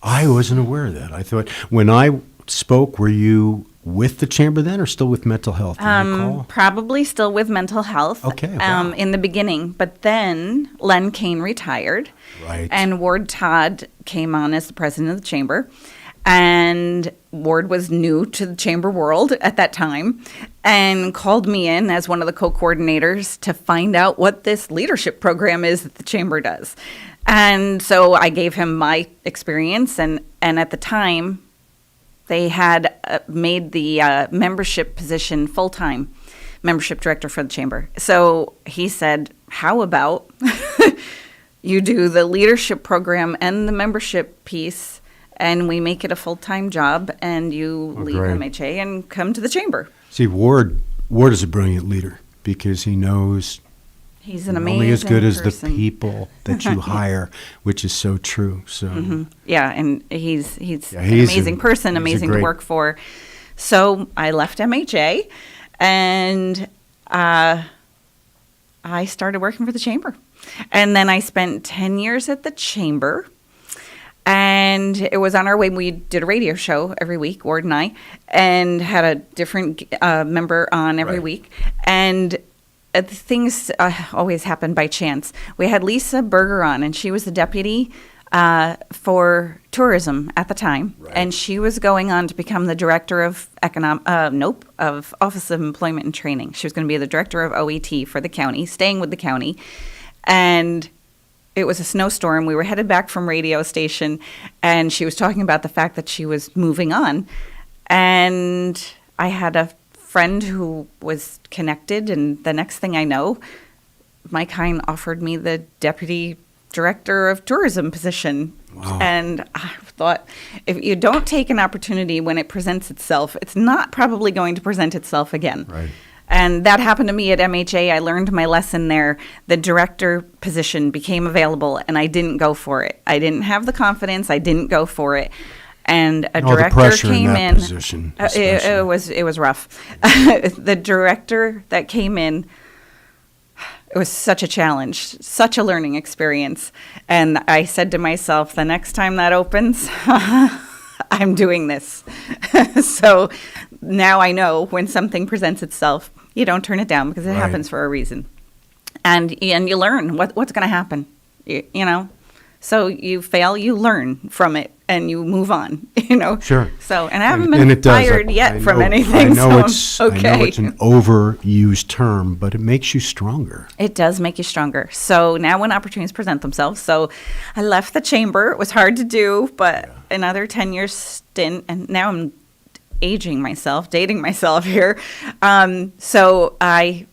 I wasn't aware of that. I thought, when I spoke, were you with the chamber then or still with mental health? Do you recall? Probably still with mental health. Okay. Wow. In the beginning, but then Len Kane retired. Right. And Ward Todd came on as the president of the chamber. And Ward was new to the chamber world at that time. and called me in as one of the co-coordinators to find out what this leadership program is that the chamber does. And so I gave him my experience, and at the time, they had made the membership position full-time, membership director for the chamber. So he said, how about you do the leadership program and the membership piece, and we make it a full-time job, and you leave great. MHA and come to the chamber. See, Ward is a brilliant leader because he knows He's an you're amazing only as good as person. the people that you hire, which is so true. So Yeah, and he's Yeah, an he's amazing person, he's a amazing to great- work for. So I left MHA, and I started working for the chamber. And then I spent 10 years at the chamber. And it was on our way. We did a radio show every week, Ward and I, and had a different member on every week. And things always happen by chance. We had Lisa Berger on, and she was the deputy for tourism at the time. And she was going on to become the director of of Office of Employment and Training. She was going to be the director of OET for the county, staying with the county. And it was a snowstorm. We were headed back from radio station, and she was talking about the fact that she was moving on. And I had a friend who was connected, and the next thing I know, Mike Hine offered me the deputy director of tourism position. Wow. And I thought, if you don't take an opportunity when it presents itself, it's not probably going to present itself again. Right. And that happened to me at MHA. I learned my lesson there. The director position became available, and I didn't go for it. I didn't have the confidence. I didn't go for it. And a All the director pressure in came that in. position, It was rough. The director that came in, it was such a challenge, such a learning experience. And I said to myself, the next time that opens, I'm doing this. So now I know when something presents itself, you don't turn it down because it Right. happens for a reason. And you learn what's going to happen, you know. So you fail, you learn from it, and you move on, you know. Sure. So, and I haven't And been it does. fired yet I from know- anything, I know so I'm I know okay. it's an overused term, but it makes you stronger. It does make you stronger. So now when opportunities present themselves, so I left the chamber. It was hard to do, but another 10 years stint, and now I'm dating myself here. So I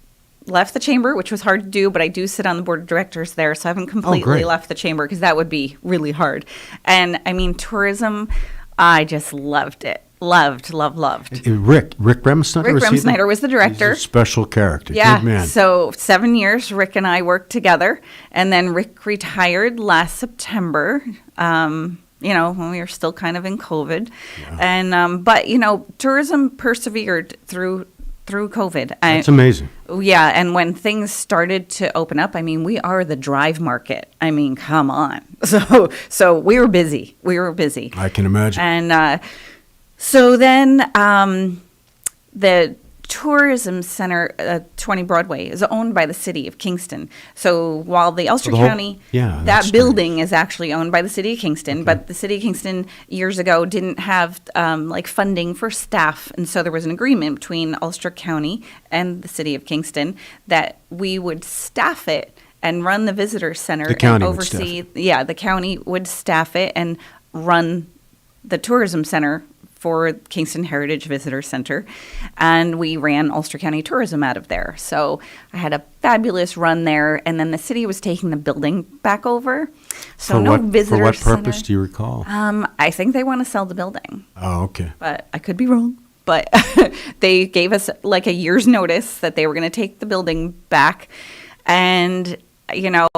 left the chamber, which was hard to do, but I do sit on the board of directors there, so I haven't completely great. left the chamber because that would be really hard. And I mean, tourism, I just loved it. Loved. Rick Remsnyder? Rick Remsnyder was the director. He's a special character. Yeah, Good man. so 7 years, Rick and I worked together, and then Rick retired last September. You know, when we were still kind of in COVID, and but you know, tourism persevered through COVID. That's amazing. Yeah, and when things started to open up, I mean, we are the drive market. I mean, come on. So we were busy. I can imagine. And so then the tourism center, 20 Broadway, is owned by the city of Kingston. So while the Ulster the whole- County, yeah, that's that strange. building is actually owned by the city of Kingston, but the city of Kingston years ago didn't have like funding for staff, and so there was an agreement between Ulster County and the city of Kingston that we would staff it and run the visitor center The county and would staff oversee. Yeah, the county would staff it and run the tourism center for Kingston Heritage Visitor Center, and we ran Ulster County Tourism out of there. So I had a fabulous run there, and then the city was taking the building back over. So no visitor For what center. purpose do you recall? I think they want to sell the building, Oh, okay. but I could be wrong. But they gave us like a year's notice that they were going to take the building back, and you know,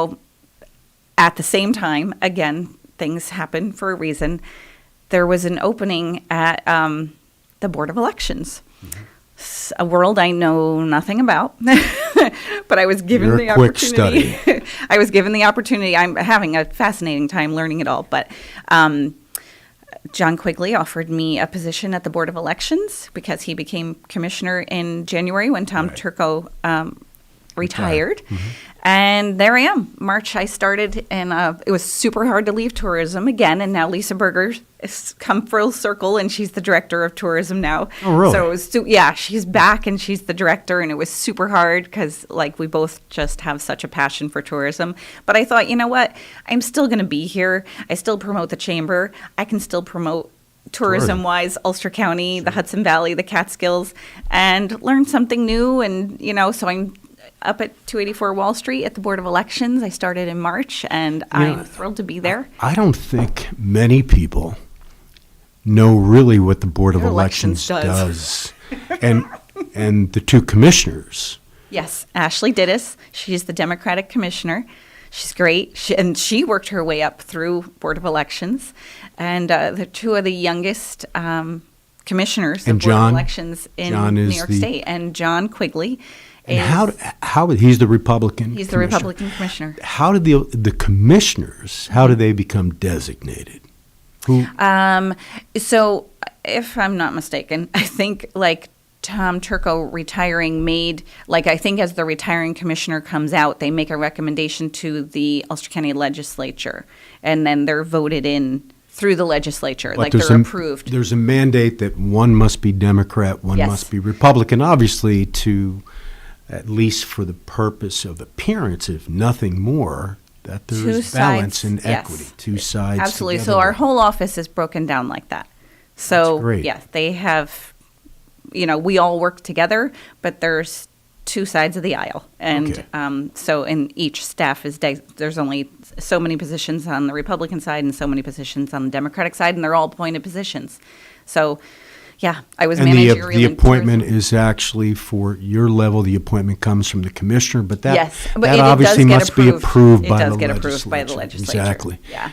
at the same time, again, things happen for a reason. There was an opening at the Board of Elections, a world I know nothing about, but I was given You're the a quick opportunity. study. I was given the opportunity. I'm having a fascinating time learning it all, but John Quigley offered me a position at the Board of Elections because he became commissioner in January when Tom Turco retired. And there I am. March I started, and it was super hard to leave tourism again. And now Lisa Berger has come full circle, and she's the director of tourism now. Oh, really? So it was, she's back, and she's the director, and it was super hard because like we both just have such a passion for tourism. But I thought, you know what? I'm still going to be here. I still promote the chamber. I can still promote tourism-wise, Ulster County, the Hudson Valley, the Catskills, and learn something new. And, so I'm up at 284 Wall Street at the Board of Elections. I started in March, and I'm thrilled to be there. I don't think many people know really what the Board of Elections does. and the two commissioners. Yes, Ashley Dittis. She's the Democratic commissioner. She's great. She worked her way up through Board of Elections. And the two of the youngest commissioners of Board of Elections in New York State. And John Quigley. And how he's the Republican He's the commissioner. Republican commissioner. How did the commissioners, how do they become designated? Who? So if I'm not mistaken, I think like Tom Turco retiring I think as the retiring commissioner comes out, they make a recommendation to the Ulster County legislature, and then they're voted in through the legislature, But they're approved. There's a mandate that one must be Democrat, one must be Republican, obviously to, at least for the purpose of appearance, if nothing more, that there's balance and equity, two sides. Absolutely. together. So our whole office is broken down like that. So That's great. yeah, they have, we all work together, but there's two sides of the aisle. And so in each staff there's only so many positions on the Republican side and so many positions on the Democratic side, and they're all appointed positions. So yeah, I was managerial. The appointment is actually for your level. The appointment comes from the commissioner, but that obviously must be approved by the legislature. It does get approved by the legislature. Exactly. Yeah.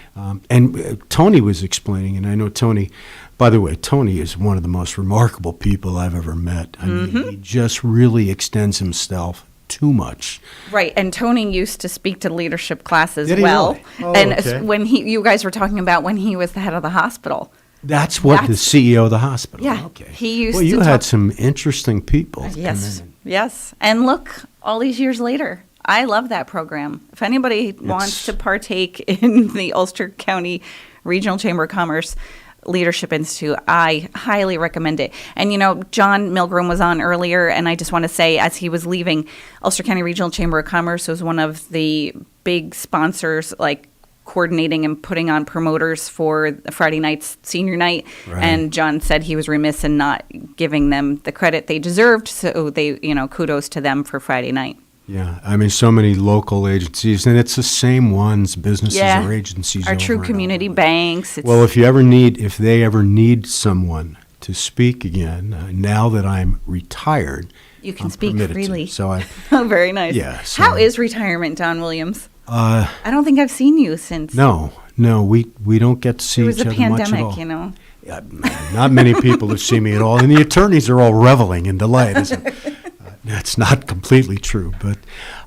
And Tony was explaining, and I know Tony. By the way, Tony is one of the most remarkable people I've ever met. I mean, he just really extends himself too much. Right, and Tony used to speak to leadership classes Did he well. really? Oh, and okay. when you guys were talking about when he was the head of the hospital. That's what the CEO of the hospital. Yeah. Okay. He used Well, you to had talk- some interesting people. Yes. Yes. And look, all these years later, I love that program. If anybody wants to partake in the Ulster County Regional Chamber of Commerce Leadership Institute, I highly recommend it. And, John Milgram was on earlier, and I just want to say, as he was leaving, Ulster County Regional Chamber of Commerce was one of the big sponsors, like coordinating and putting on promoters for Friday night's senior night. Right. And John said he was remiss in not giving them the credit they deserved. So they, kudos to them for Friday night. Yeah, I mean, so many local agencies, and it's the same ones, businesses or agencies. Our over true and community banks. Well, if they ever need someone to speak again, now that I'm retired, you can I'm speak permitted to. freely. So I. Oh, very nice. Yeah. So, How is retirement, Don Williams? I don't think I've seen you since. No, we don't get to see It was each a other much at all. pandemic, Not many people have seen me at all, and the attorneys are all reveling in delight. That's not completely true, but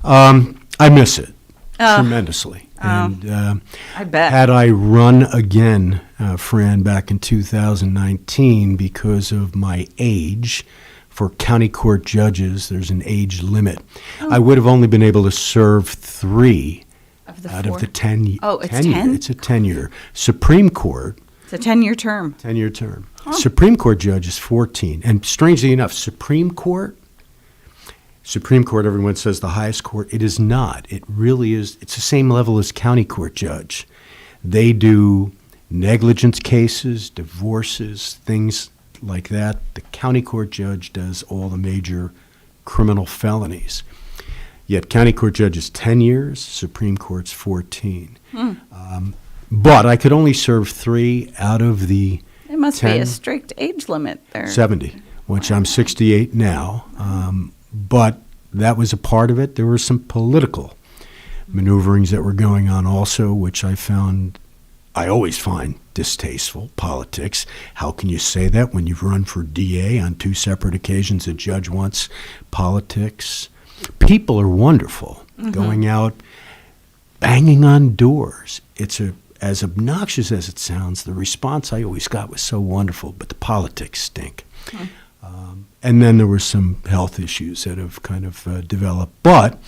I miss it tremendously. And I bet. Had I run again, Fran, back in 2019, because of my age, for county court judges, there's an age limit. I would have only been able to serve 3 out of the 10. Oh, it's 10? 10? It's a 10-year. Supreme Court. It's a 10-year term. 10-year term. Supreme Court judge is 14. And strangely enough, Supreme Court, everyone says the highest court. It is not. It really is. It's the same level as county court judge. They do negligence cases, divorces, things like that. The county court judge does all the major criminal felonies. Yet county court judge is 10 years, Supreme Court's 14. But I could only serve 3 out of the It must 10, be a strict age limit there. 70, which I'm 68 now. But that was a part of it. There were some political maneuverings that were going on also, which I always find distasteful. Politics. How can you say that when you've run for DA on 2 separate occasions? A judge wants politics. People are wonderful. Going out, banging on doors. It's as obnoxious as it sounds. The response I always got was so wonderful, but the politics stink. And then there were some health issues that have kind of developed. But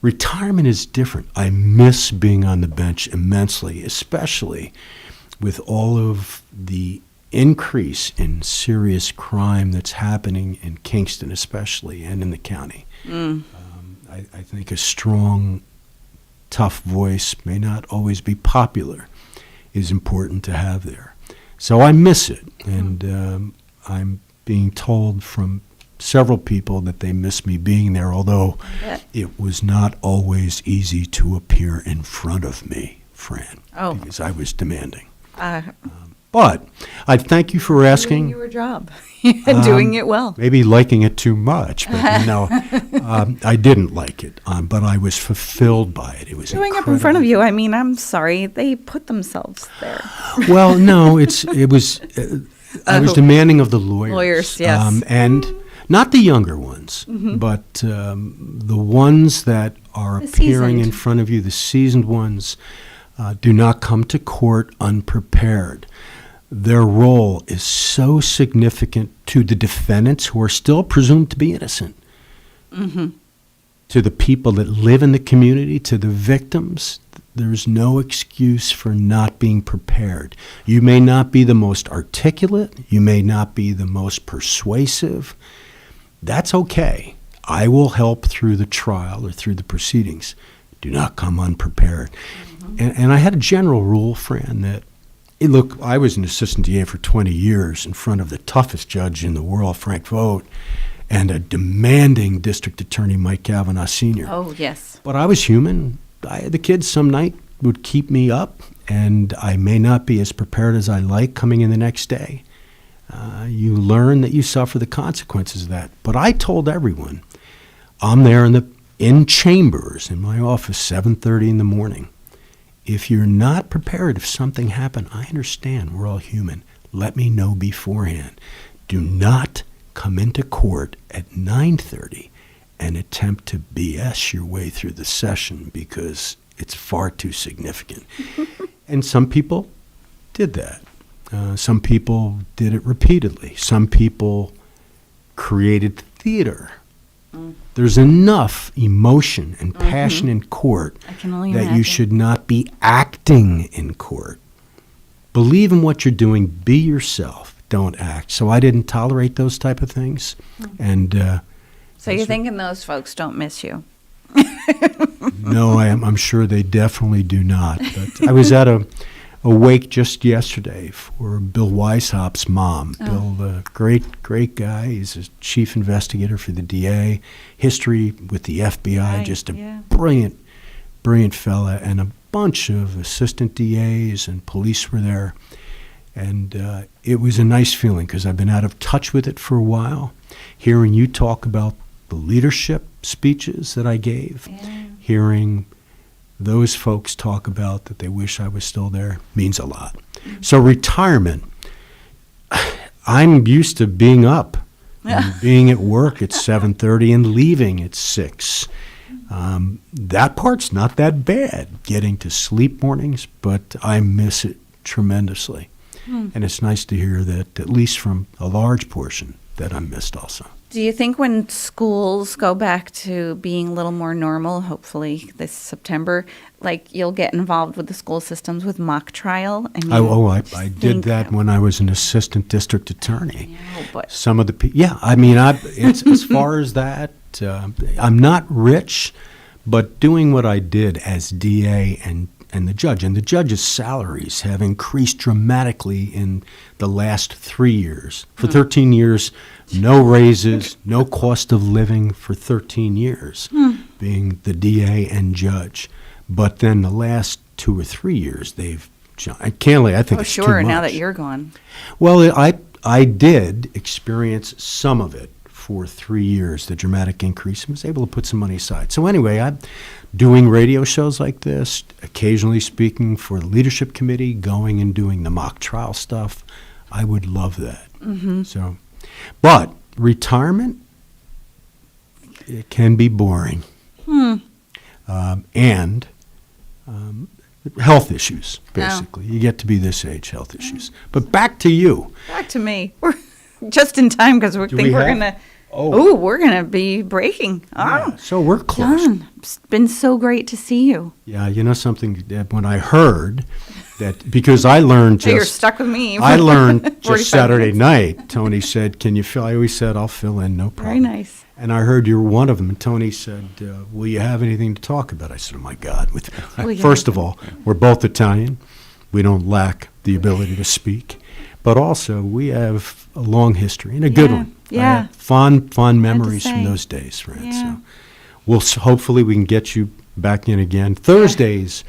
retirement is different. I miss being on the bench immensely, especially with all of the increase in serious crime that's happening in Kingston especially and in the county. I think a strong, tough voice may not always be popular is important to have there. So I miss it, and I'm being told from several people that they miss me being there, although it was not always easy to appear in front of me, Fran, because I was demanding. But I thank you for asking. Doing your job, doing it well. Maybe liking it too much, but no, I didn't like it, but I was fulfilled by it. It was Doing up in front of you. I mean, I'm sorry, they put themselves there. Well, no, it was. I was demanding of the lawyers. Lawyers, yes. And not the younger ones, but the ones that are appearing in front of you, the seasoned ones, do not come to court unprepared. Their role is so significant to the defendants who are still presumed to be innocent, to the people that live in the community, to the victims. There's no excuse for not being prepared. You may not be the most articulate. You may not be the most persuasive. That's okay. I will help through the trial or through the proceedings. Do not come unprepared. And I had a general rule, Fran, that, look, I was an assistant DA for 20 years in front of the toughest judge in the world, Frank Vogt, and a demanding district attorney, Mike Kavanaugh Sr. Oh, yes. But I was human. The kids some night would keep me up, and I may not be as prepared as I like coming in the next day. You learn that you suffer the consequences of that. But I told everyone, I'm there in chambers in my office, 7:30 in the morning. If you're not prepared, if something happened, I understand. We're all human. Let me know beforehand. Do not come into court at 9:30 and attempt to BS your way through the session because it's far too significant. And some people did that. Some people did it repeatedly. Some people created theater. There's enough emotion and passion in court that you should not be acting in court. Believe in what you're doing. Be yourself. Don't act. So I didn't tolerate those type of things. And so you're thinking those folks don't miss you? No, I'm sure they definitely do not. But I was at a wake just yesterday for Bill Weishauпт's mom. Bill, great guy. He's a chief investigator for the DA. History with the FBI, just a brilliant fella. And a bunch of assistant DAs and police were there. And it was a nice feeling because I've been out of touch with it for a while. Hearing you talk about the leadership speeches that I gave, hearing those folks talk about that they wish I was still there means a lot. So retirement, I'm used to being up and being at work at 7:30 and leaving at 6. That part's not that bad, getting to sleep mornings, but I miss it tremendously. And it's nice to hear that, at least from a large portion, that I'm missed also. Do you think when schools go back to being a little more normal, hopefully this September, like you'll get involved with the school systems with mock trial? I did that when I was an assistant district attorney. But Some of the it's as far as that. I'm not rich, but doing what I did as DA and the judge. And the judge's salaries have increased dramatically in the last 3 years. For 13 years, no raises, no cost of living for 13 years, being the DA and judge. But then the last 2 or 3 years, they've, I think it's too much. Now that you're gone. Well, I did experience some of it for 3 years, the dramatic increase, and was able to put some money aside. So anyway, I'm doing radio shows like this, occasionally speaking for the leadership committee, going and doing the mock trial stuff. I would love that. So, but retirement, it can be boring. And health issues, basically. You get to be this age, health issues. But back to you. Back to me. just in time because we Do think we we're have- gonna. Oh. Oh, we're gonna be breaking. Oh, So we're close. John, it's been so great to see you. Yeah, you know something, Deb, when I heard that, because I learned So you're just. stuck with me. I learned 45 just Saturday minutes. night, Tony said, can you fill, I always said, I'll fill in, no Very problem. nice. And I heard you were one of them, and Tony said, will you have anything to talk about? I said, oh my God. Well, yeah. First of all, we're both Italian. We don't lack the ability to speak. But also, we have a long history, and a good one. I Yeah. have fond memories from say. those days, Fran. Yeah. So hopefully we can get you back in again. Thursdays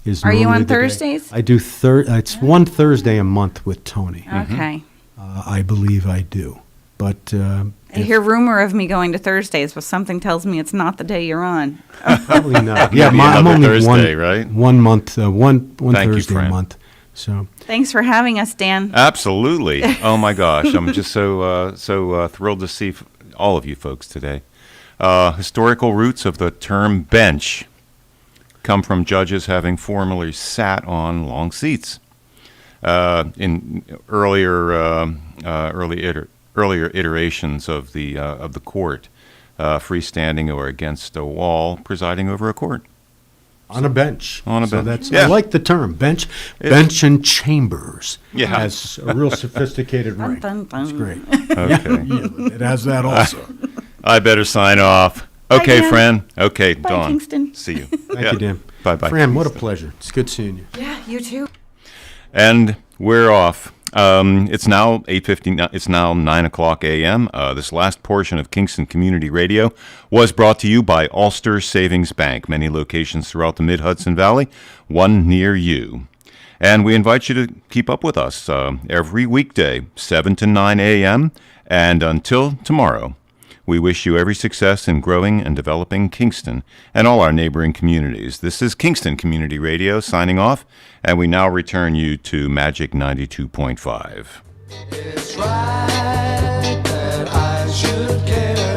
is Are you normally on the day. Thursdays? I do. It's one Thursday a month with Tony. Okay. I believe I do. But I hear rumor of me going to Thursdays, but something tells me it's not the day you're on. probably not. Maybe Yeah, I'm another only Thursday, right? one month, one Thank you, Thursday a Fran. month. So Thanks for having us, Dan. Absolutely. Oh my gosh, I'm just so thrilled to see all of you folks today. Historical roots of the term bench come from judges having formerly sat on long seats. In earlier iterations of the court, freestanding or against a wall, presiding over a court. on a bench. On a So bench. that's, Yeah. I like the term, bench. It- Bench and chambers. Yeah. Has a real sophisticated Dun, ring. dun, dun. It's great. Okay. Yeah, it has that also. I better sign off. Okay, Dan. Fran. Okay, Bye, Dawn. Kingston. See you. Thank you, Dan. Bye-bye. Fran, what a pleasure. It's good seeing you. Yeah, you too. And we're off. It's now 8:50. It's now 9:00 a.m. This last portion of Kingston Community Radio was brought to you by Ulster Savings Bank. Many locations throughout the Mid-Hudson Valley, one near you. And we invite you to keep up with us every weekday, 7 to 9 a.m. And until tomorrow, we wish you every success in growing and developing Kingston and all our neighboring communities. This is Kingston Community Radio signing off, and we now return you to Magic 92.5. It's right that I should care.